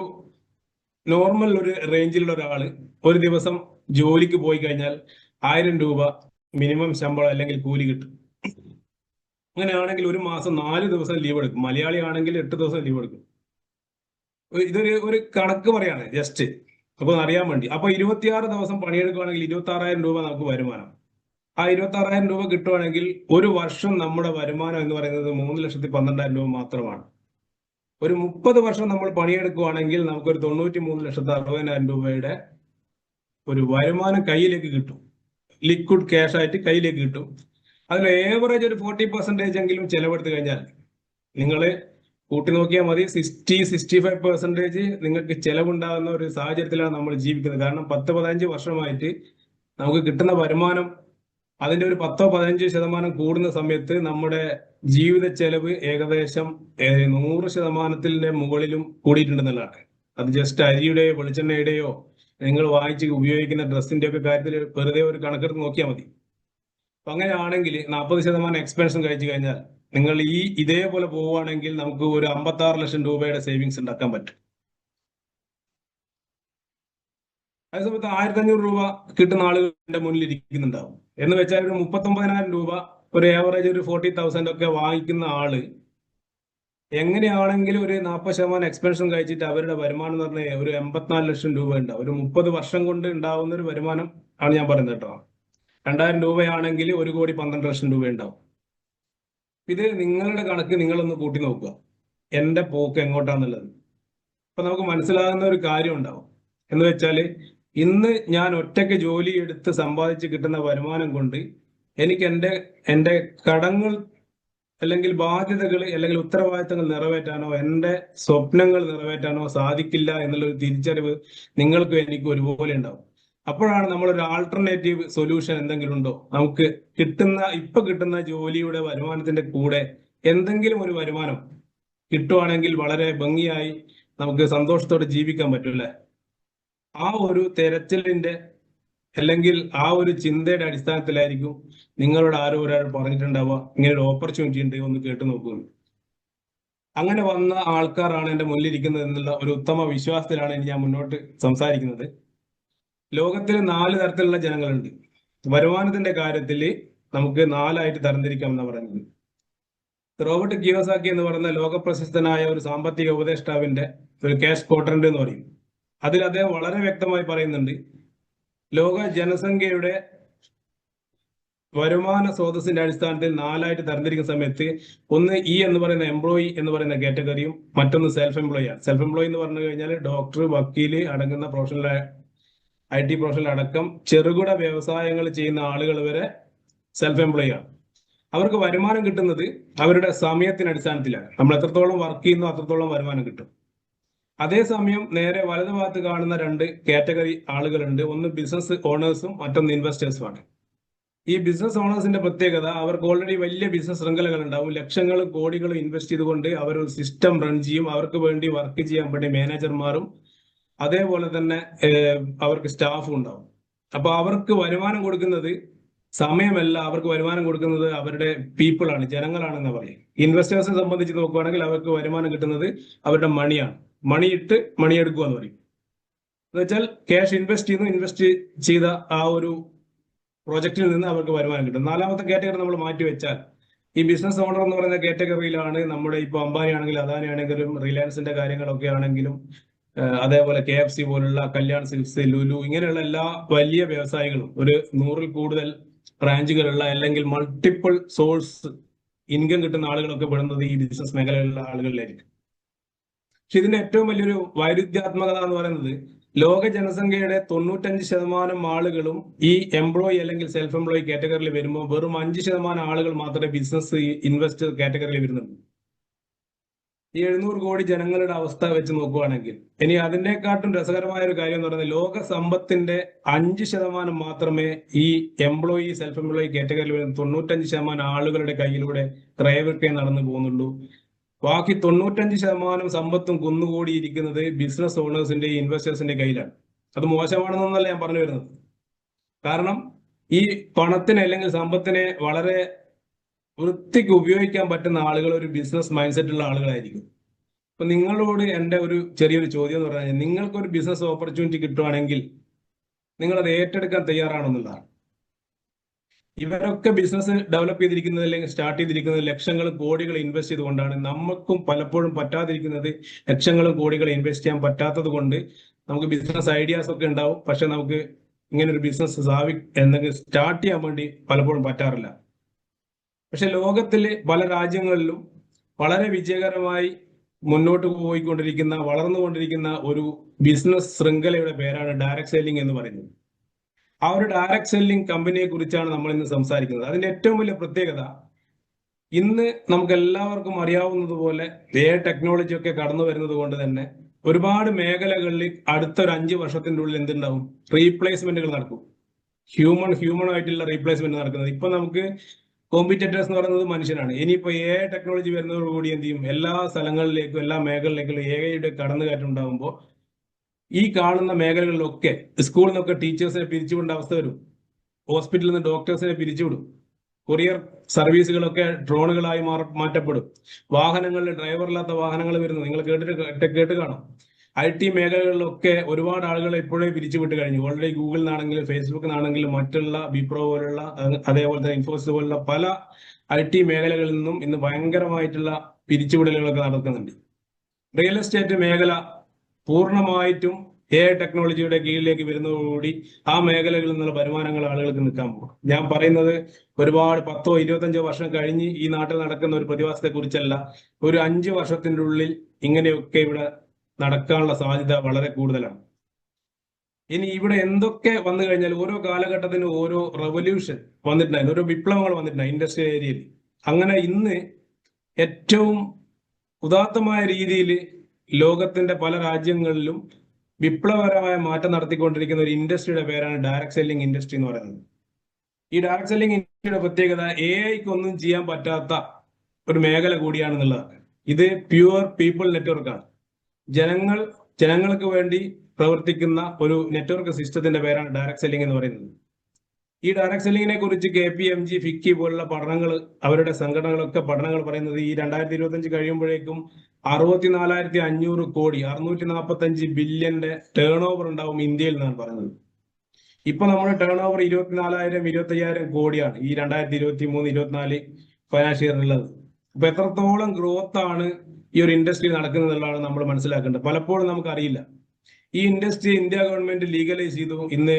നോർമൽ ഒരു റേഞ്ചിലുള്ള ഒരാള് ഒരു ദിവസം ജോലിക്ക് പോയി കഴിഞ്ഞാൽ 1000 രൂപ മിനിമം ശമ്പളം അല്ലെങ്കിൽ കൂലി കിട്ടും. അങ്ങനെയാണെങ്കിൽ ഒരു മാസം 4 ദിവസം ലീവ് എടുക്കും. മലയാളി ആണെങ്കിൽ 8 ദിവസം ലീവ് എടുക്കും. ഒരു കണക്ക് പറയാണ് ജസ്റ്റ് അപ്പൊ അറിയാൻ വേണ്ടി. അപ്പൊ 26 ദിവസം പണിയെടുക്കുകയാണെങ്കിൽ 26,000 രൂപ നമുക്ക് വരുമാനം. ആ 26,000 രൂപ കിട്ടുവാണെങ്കിൽ ഒരു വർഷം നമ്മുടെ വരുമാനം എന്ന് പറയുന്നത് 3,12,000 രൂപ മാത്രമാണ്. ഒരു 30 വർഷം നമ്മൾ പണിയെടുക്കുകയാണെങ്കിൽ നമുക്കൊരു 93,60,000 രൂപയുടെ ഒരു വരുമാനം കയ്യിലേക്ക് കിട്ടും. ലിക്വിഡ് ക്യാഷ് ആയിട്ട് കയ്യിലേക്ക് കിട്ടും. അതിൽ ഏവറേജ് ഒരു 40% എങ്കിലും ചെലവെടുത്ത് കഴിഞ്ഞാൽ നിങ്ങൾ കൂട്ടി നോക്കിയാൽ മതി. 60-65% നിങ്ങൾക്ക് ചെലവുണ്ടാകുന്ന ഒരു സാഹചര്യത്തിലാണ് നമ്മൾ ജീവിക്കുന്നത്. കാരണം 10-15 വർഷമായിട്ട് നമുക്ക് കിട്ടുന്ന വരുമാനം അതിന്റെ ഒരു 10-15% കൂടുന്ന സമയത്ത് നമ്മുടെ ജീവിത ചെലവ് ഏകദേശം 100%-ന്റെ മുകളിലും കൂടിയിട്ടുണ്ടെന്നുള്ളതാണ്. അത് ജസ്റ്റ് അരിയുടെയോ വെളിച്ചെണ്ണയുടെയോ നിങ്ങൾ വാങ്ങിച്ച് ഉപയോഗിക്കുന്ന ഡ്രസ്സിന്റെ ഒക്കെ കാര്യത്തിൽ വെറുതെ ഒരു കണക്കെടുത്ത് നോക്കിയാൽ മതി. അപ്പൊ അങ്ങനെയാണെങ്കിൽ 40% എക്സ്പെൻഷൻ കഴിച്ചു കഴിഞ്ഞാൽ നിങ്ങൾ ഇതേപോലെ പോവുകയാണെങ്കിൽ നമുക്ക് ഒരു 56 ലക്ഷം രൂപയുടെ സേവിങ്സ് ഉണ്ടാക്കാൻ പറ്റും. അതേസമയത്ത് 1,500 രൂപ കിട്ടുന്ന ആളുകളുടെ മുന്നിൽ ഇരിക്കുന്നുണ്ടാവും. എന്ന് വെച്ചാൽ ഒരു 39,000 രൂപ ഒരു ആവറേജ് ഒരു 40,000 ഒക്കെ വാങ്ങിക്കുന്ന ആള് എങ്ങനെയാണെങ്കിലും ഒരു 40% എക്സ്പെൻഷൻ കഴിച്ചിട്ട് അവരുടെ വരുമാനം എന്ന് പറഞ്ഞാൽ ഒരു 84 ലക്ഷം രൂപ ഉണ്ടാവും. ഒരു 30 വർഷം കൊണ്ട് ഉണ്ടാവുന്ന ഒരു വരുമാനം ആണ് ഞാൻ പറയുന്നത് കേട്ടോ. 2,000 രൂപയാണെങ്കിൽ 1,12 ലക്ഷം രൂപ ഉണ്ടാവും. ഇത് നിങ്ങളുടെ കണക്ക് നിങ്ങളൊന്ന് കൂട്ടി നോക്കുക, എന്റെ പോക്ക് എങ്ങോട്ടാന്നുള്ളത്. അപ്പൊ നമുക്ക് മനസ്സിലാകുന്ന ഒരു കാര്യം ഉണ്ടാവും. എന്ന് വെച്ചാൽ ഇന്ന് ഞാൻ ഒറ്റയ്ക്ക് ജോലി എടുത്ത് സമ്പാദിച്ച് കിട്ടുന്ന വരുമാനം കൊണ്ട് എനിക്ക് എൻ്റെ കടങ്ങൾ അല്ലെങ്കിൽ ബാധ്യതകൾ അല്ലെങ്കിൽ ഉത്തരവാദിത്തങ്ങൾ നിറവേറ്റാനോ എൻ്റെ സ്വപ്നങ്ങൾ നിറവേറ്റാനോ സാധിക്കില്ല എന്നുള്ളൊരു തിരിച്ചറിവ് നിങ്ങൾക്കും എനിക്കും ഒരുപോലെ ഉണ്ടാവും. അപ്പോഴാണ് നമ്മളൊരു ആൾട്ടർനേറ്റീവ് സൊല്യൂഷൻ എന്തെങ്കിലും ഉണ്ടോ, നമുക്ക് ഇപ്പൊ കിട്ടുന്ന ജോലിയുടെ വരുമാനത്തിന്റെ കൂടെ എന്തെങ്കിലും ഒരു വരുമാനം കിട്ടുവാണെങ്കിൽ വളരെ ഭംഗിയായി നമുക്ക് സന്തോഷത്തോടെ ജീവിക്കാൻ പറ്റൂല്ലേ. ആ ഒരു തെരച്ചിലിന്റെ അല്ലെങ്കിൽ ആ ഒരു ചിന്തയുടെ അടിസ്ഥാനത്തിലായിരിക്കും നിങ്ങളോട് ആരോ ഒരാൾ പറഞ്ഞിട്ടുണ്ടാവുക ഇങ്ങനെ ഒരു ഓപ്പർച്യൂണിറ്റി ഉണ്ട്, ഒന്ന് കേട്ടു നോക്കുന്നു. അങ്ങനെ വന്ന ആൾക്കാരാണ് എന്റെ മുന്നിലിരിക്കുന്നത് എന്നുള്ള ഒരു ഉത്തമ വിശ്വാസത്തിലാണ് ഇനി ഞാൻ മുന്നോട്ട് സംസാരിക്കുന്നത്. ലോകത്തിൽ 4 തരത്തിലുള്ള ജനങ്ങളുണ്ട്. വരുമാനത്തിന്റെ കാര്യത്തിൽ നമുക്ക് 4ആയിട്ട് തരംതിരിക്കാം എന്നാണ് പറയുന്നത്. റോബർട്ട് കിയോസാക്കി എന്ന് പറയുന്ന ലോകപ്രശസ്തനായ ഒരു സാമ്പത്തിക ഉപദേഷ്ടാവിന്റെ ഒരു ക്യാഷ് ക്വാഡ്രന്റ് എന്ന് പറയും. അതിൽ അദ്ദേഹം വളരെ വ്യക്തമായി പറയുന്നുണ്ട്, ലോക ജനസംഖ്യയുടെ വരുമാന സ്രോതസ്സിന്റെ അടിസ്ഥാനത്തിൽ 4ആയിട്ട് തരംതിരിക്കുന്ന സമയത്ത് ഒന്ന് എന്ന് പറയുന്ന എംപ്ലോയി എന്ന് പറയുന്ന കാറ്റഗറിയും മറ്റൊന്ന് സെൽഫ് എംപ്ലോയി ആണ്. സെൽഫ് എംപ്ലോയി എന്ന് പറഞ്ഞു കഴിഞ്ഞാൽ ഡോക്ടർ, വക്കീല് അടങ്ങുന്ന പ്രൊഫഷണൽ IT പ്രൊഫഷണൽ അടക്കം ചെറുകിട വ്യവസായങ്ങൾ ചെയ്യുന്ന ആളുകൾ വരെ സെൽഫ് എംപ്ലോയി ആണ്. അവർക്ക് വരുമാനം കിട്ടുന്നത് അവരുടെ സമയത്തിന് അടിസ്ഥാനത്തിലാണ്. നമ്മൾ എത്രത്തോളം വർക്ക് ചെയ്യുന്നോ അത്രത്തോളം വരുമാനം കിട്ടും. അതേസമയം നേരെ വലതുഭാഗത്ത് കാണുന്ന 2 കാറ്റഗറി ആളുകളുണ്ട്. ഒന്ന് ബിസിനസ് ഓണേഴ്സും മറ്റൊന്ന് ഇൻവെസ്റ്റേഴ്സുമാണ്. ഈ ബിസിനസ് ഓണേഴ്സിന്റെ പ്രത്യേകത, അവർക്ക് ഓൾറെഡി വലിയ ബിസിനസ് ശൃംഖലകൾ ഉണ്ടാവും. ലക്ഷങ്ങളും കോടികളും ഇൻവെസ്റ്റ് ചെയ്തുകൊണ്ട് അവർ ഒരു സിസ്റ്റം റൺ ചെയ്യും. അവർക്ക് വേണ്ടി വർക്ക് ചെയ്യാൻ വേണ്ടി മാനേജർമാരും അതേപോലെ തന്നെ അവർക്ക് സ്റ്റാഫും ഉണ്ടാവും. അപ്പൊ അവർക്ക് വരുമാനം കൊടുക്കുന്നത് സമയമല്ല, അവർക്ക് വരുമാനം കൊടുക്കുന്നത് അവരുടെ പീപ്പിൾ ആണ്, ജനങ്ങളാണെന്ന് പറയും. ഇൻവെസ്റ്റേഴ്സിനെ സംബന്ധിച്ച് നോക്കുകയാണെങ്കിൽ അവർക്ക് വരുമാനം കിട്ടുന്നത് അവരുടെ മണിയാണ്. മണിയിട്ട് മണിയെടുക്കുക എന്ന് പറയും. എന്ന് വെച്ചാൽ ക്യാഷ് ഇൻവെസ്റ്റ് ചെയ്ത ആ ഒരു പ്രോജക്റ്റിൽ നിന്ന് അവർക്ക് വരുമാനം കിട്ടും. 4ാമത്തെ കാറ്റഗറി നമ്മൾ മാറ്റി വെച്ചാൽ ഈ ബിസിനസ് ഓണർ എന്ന് പറയുന്ന കാറ്റഗറിയിലാണ് നമ്മുടെ ഇപ്പൊ അംബാനി ആണെങ്കിലും അദാനി ആണെങ്കിലും റിലയൻസിന്റെ കാര്യങ്ങളൊക്കെ ആണെങ്കിലും അതേപോലെ KFC പോലുള്ള, കല്യാൺ സിൽക്സ്, ലുലു ഇങ്ങനെയുള്ള എല്ലാ വലിയ വ്യവസായികളും ഒരു 100ൽ കൂടുതൽ ബ്രാഞ്ചുകളുള്ള അല്ലെങ്കിൽ മൾട്ടിപ്പിൾ സോഴ്സ് ഇൻകം കിട്ടുന്ന ആളുകളൊക്കെ പെടുന്നത് ഈ ബിസിനസ് മേഖലയിലുള്ള ആളുകളിലായിരിക്കും. പക്ഷെ ഇതിന്റെ ഏറ്റവും വലിയൊരു വൈരുദ്ധ്യാത്മകത എന്ന് പറയുന്നത് ലോക ജനസംഖ്യയുടെ 95% ആളുകളും ഈ എംപ്ലോയി അല്ലെങ്കിൽ സെൽഫ് എംപ്ലോയി കാറ്റഗറിയിൽ വരുമ്പോൾ വെറും 5% ആളുകൾ മാത്രമേ ബിസിനസ് ഇൻവെസ്റ്റർ കാറ്റഗറിയിൽ വരുന്നുള്ളൂ. ഈ 700 കോടി ജനങ്ങളുടെ അവസ്ഥ വെച്ച് നോക്കുകയാണെങ്കിൽ ഇനി അതിനെക്കാട്ടും രസകരമായ ഒരു കാര്യം എന്ന് പറയുന്നത് ലോക സമ്പത്തിന്റെ 5% മാത്രമേ ഈ എംപ്ലോയി സെൽഫ് എംപ്ലോയി കാറ്റഗറിയിൽ വരുന്ന 95% ആളുകളുടെ കയ്യിലൂടെ ക്രയവിക്രയം നടന്നു പോകുന്നുള്ളൂ. ബാക്കി 95% സമ്പത്തും കുന്നുകൂടിയിരിക്കുന്നത് ബിസിനസ് ഓണേഴ്സിന്റെ ഇൻവെസ്റ്റേഴ്സിന്റെ കയ്യിലാണ്. അത് മോശമാണെന്നല്ല ഞാൻ പറഞ്ഞു വരുന്നത്. കാരണം ഈ പണത്തിനെ അല്ലെങ്കിൽ സമ്പത്തിനെ വളരെ വൃത്തിക്ക് ഉപയോഗിക്കാൻ പറ്റുന്ന ആളുകൾ ഒരു ബിസിനസ് മൈൻഡ് സെറ്റ് ഉള്ള ആളുകളായിരിക്കും. അപ്പൊ നിങ്ങളോട് എൻ്റെ ഒരു ചെറിയൊരു ചോദ്യം എന്ന് പറഞ്ഞാൽ, നിങ്ങൾക്കൊരു ബിസിനസ് ഓപ്പർച്യൂണിറ്റി കിട്ടുവാണെങ്കിൽ നിങ്ങൾ അത് ഏറ്റെടുക്കാൻ തയ്യാറാണെന്നുള്ളതാണ്. ഇവരൊക്കെ ബിസിനസ് ഡെവലപ്പ് ചെയ്തിരിക്കുന്നത് അല്ലെങ്കിൽ സ്റ്റാർട്ട് ചെയ്തിരിക്കുന്നത് ലക്ഷങ്ങളും കോടികൾ ഇൻവെസ്റ്റ് ചെയ്തുകൊണ്ടാണ്. നമുക്കും പലപ്പോഴും പറ്റാതിരിക്കുന്നത് ലക്ഷങ്ങളും കോടികൾ ഇൻവെസ്റ്റ് ചെയ്യാൻ പറ്റാത്തത് കൊണ്ട് നമുക്ക് ബിസിനസ് ഐഡിയാസ് ഒക്കെ ഉണ്ടാവും, പക്ഷെ നമുക്ക് ഇങ്ങനെ ഒരു ബിസിനസ് എന്തെങ്കിലും സ്റ്റാർട്ട് ചെയ്യാൻ വേണ്ടി പലപ്പോഴും പറ്റാറില്ല. പക്ഷെ ലോകത്തിലെ പല രാജ്യങ്ങളിലും വളരെ വിജയകരമായി മുന്നോട്ട് പോയിക്കൊണ്ടിരിക്കുന്ന വളർന്നുകൊണ്ടിരിക്കുന്ന ഒരു ബിസിനസ് ശൃംഖലയുടെ പേരാണ് ഡയറക്ട് സെല്ലിംഗ് എന്ന് പറയുന്നത്. ആ ഒരു ഡയറക്ട് സെല്ലിംഗ് കമ്പനിയെ കുറിച്ചാണ് നമ്മൾ ഇന്ന് സംസാരിക്കുന്നത്. അതിന്റെ ഏറ്റവും വലിയ പ്രത്യേകത, ഇന്ന് നമുക്ക് എല്ലാവർക്കും അറിയാവുന്നതുപോലെ ടെക്നോളജി ഒക്കെ കടന്നു വരുന്നത് കൊണ്ട് തന്നെ ഒരുപാട് മേഖലകളിൽ അടുത്തൊരു 5 വർഷത്തിന്റെ ഉള്ളിൽ എന്തുണ്ടാവും? റീപ്ലേസ്മെന്റുകൾ നടക്കും. ഹ്യൂമൺ ആയിട്ടുള്ള റീപ്ലേസ്മെന്റ് നടക്കുന്നത്. ഇപ്പൊ നമുക്ക് കോമ്പറ്റേറ്റേഴ്സ് എന്ന് പറയുന്നത് മനുഷ്യനാണ്. ഇനിയിപ്പോ ടെക്നോളജി വരുന്നതോടുകൂടി എന്ത് ചെയ്യും? എല്ലാ സ്ഥലങ്ങളിലേക്കും എല്ലാ മേഖലകളിലേക്കും യുടെ കടന്നുകയറ്റം ഉണ്ടാകുമ്പോൾ ഈ കാണുന്ന മേഖലകളിലൊക്കെ സ്കൂളിൽ നിന്നൊക്കെ ടീച്ചേഴ്സിനെ പിരിച്ചുവിടേണ്ട അവസ്ഥ വരും. ഹോസ്പിറ്റലിൽ നിന്ന് ഡോക്ടേഴ്സിനെ പിരിച്ചുവിടും. കൊറിയർ സർവീസുകളൊക്കെ ഡ്രോണുകളായി മാറ്റപ്പെടും. വാഹനങ്ങളിൽ ഡ്രൈവറില്ലാത്ത വാഹനങ്ങൾ വരുന്നു. നിങ്ങൾ കേട്ട് കാണും. IT മേഖലകളിലൊക്കെ ഒരുപാട് ആളുകളെ ഇപ്പോഴേ പിരിച്ചുവിട്ട് കഴിഞ്ഞു. ഓൾറെഡി ഗൂഗിളിൽ നിന്നാണെങ്കിലും ഫേസ്ബുക്കിൽ നിന്നാണെങ്കിലും മറ്റുള്ള വിപ്രോ പോലുള്ള അതേപോലെ തന്നെ ഇൻഫോസിസ് പോലുള്ള പല IT മേഖലകളിൽ നിന്നും ഇന്ന് ഭയങ്കരമായിട്ടുള്ള പിരിച്ചുവിടലുകളൊക്കെ നടക്കുന്നുണ്ട്. റിയൽ എസ്റ്റേറ്റ് മേഖല പൂർണ്ണമായിട്ടും ടെക്നോളജിയുടെ കീഴിലേക്ക് വരുന്നതോടുകൂടി ആ മേഖലകളിൽ നിന്നുള്ള വരുമാനങ്ങൾ ആളുകൾക്ക് നിൽക്കാൻ പോകും. ഞാൻ പറയുന്നത് ഒരുപാട് 10-25 വർഷം കഴിഞ്ഞ് ഈ നാട്ടിൽ നടക്കുന്ന ഒരു പ്രതിഭാസത്തെ കുറിച്ചല്ല. ഒരു 5 വർഷത്തിന്റെ ഉള്ളിൽ ഇങ്ങനെയൊക്കെ ഇവിടെ നടക്കാനുള്ള സാധ്യത വളരെ കൂടുതലാണ്. ഇനി ഇവിടെ എന്തൊക്കെ വന്നു കഴിഞ്ഞാൽ ഓരോ കാലഘട്ടത്തിനും ഓരോ റെവല്യൂഷൻ വന്നിട്ടുണ്ടായിരുന്നു, ഓരോ വിപ്ലവങ്ങൾ വന്നിട്ടുണ്ടായി ഇൻഡസ്ട്രിയൽ ഏരിയയിൽ. അങ്ങനെ ഇന്ന് ഏറ്റവും ഉദാത്തമായ രീതിയിൽ ലോകത്തിന്റെ പല രാജ്യങ്ങളിലും വിപ്ലവകരമായ മാറ്റം നടത്തിക്കൊണ്ടിരിക്കുന്ന ഒരു ഇൻഡസ്ട്രിയുടെ പേരാണ് ഡയറക്ട് സെല്ലിംഗ് ഇൻഡസ്ട്രി എന്ന് പറയുന്നത്. ഈ ഡയറക്ട് സെല്ലിംഗ് ഇൻഡസ്ട്രിയുടെ പ്രത്യേകത AIക്ക് ഒന്നും ചെയ്യാൻ പറ്റാത്ത ഒരു മേഖല കൂടിയാണെന്നുള്ളതാണ്. ഇത് പ്യുവർ പീപ്പിൾ നെറ്റ്വർക്കാണ്. ജനങ്ങൾക്ക് വേണ്ടി പ്രവർത്തിക്കുന്ന ഒരു നെറ്റ്വർക്ക് സിസ്റ്റത്തിന്റെ പേരാണ് ഡയറക്ട് സെല്ലിംഗ് എന്ന് പറയുന്നത്. ഈ ഡയറക്ട് സെല്ലിങ്ങിനെ കുറിച്ച് KPMG, FICCI പോലുള്ള പഠനങ്ങൾ, അവരുടെ സംഘടനകളൊക്കെ പഠനങ്ങൾ പറയുന്നത് ഈ 2025 കഴിയുമ്പോഴേക്കും 64,500 കോടി 645 ബില്യന്റെ ടേൺ ഓവർ ഉണ്ടാവും ഇന്ത്യയിൽ എന്നാണ് പറയുന്നത്. ഇപ്പൊ നമ്മുടെ ടേൺ ഓവർ 24,000-25,000 കോടിയാണ് ഈ 2023-24 ഫൈനാൻഷ്യൽ ഇയറിലുള്ളത്. അപ്പൊ എത്രത്തോളം ഗ്രോത്ത് ആണ് ഈ ഒരു ഇൻഡസ്ട്രി നടക്കുന്നത് എന്നുള്ളതാണ് നമ്മൾ മനസ്സിലാക്കേണ്ടത്. പലപ്പോഴും നമുക്കറിയില്ല. ഈ ഇൻഡസ്ട്രി ഇന്ത്യ ഗവൺമെന്റ് ലീഗലൈസ് ചെയ്തു. ഇന്ന്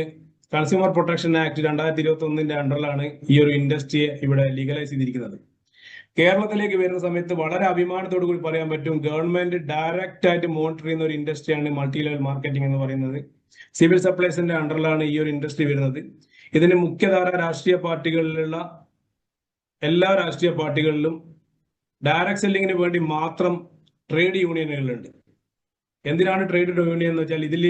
കൺസ്യൂമർ പ്രൊട്ടക്ഷൻ ആക്ട് 2021 അണ്ടറിലാണ് ഈ ഒരു ഇൻഡസ്ട്രിയെ ഇവിടെ ലീഗലൈസ് ചെയ്തിരിക്കുന്നത്. കേരളത്തിലേക്ക് വരുന്ന സമയത്ത് വളരെ അഭിമാനത്തോടു കൂടി പറയാൻ പറ്റും, ഗവൺമെന്റ് ഡയറക്റ്റ് ആയിട്ട് മോണിറ്റർ ചെയ്യുന്ന ഒരു ഇൻഡസ്ട്രിയാണ് മൾട്ടി ലെവൽ മാർക്കറ്റിംഗ് എന്ന് പറയുന്നത്. സിവിൽ സപ്ലൈസിന്റെ അണ്ടറിലാണ് ഈ ഒരു ഇൻഡസ്ട്രി വരുന്നത്. ഇതിന് മുഖ്യധാര രാഷ്ട്രീയ പാർട്ടികളിലുള്ള എല്ലാ രാഷ്ട്രീയ പാർട്ടികളിലും ഡയറക്ട് സെല്ലിങ്ങിന് വേണ്ടി മാത്രം ട്രേഡ് യൂണിയനുകളുണ്ട്. എന്തിനാണ് ട്രേഡ് യൂണിയൻ എന്ന് വെച്ചാൽ ഇതിൽ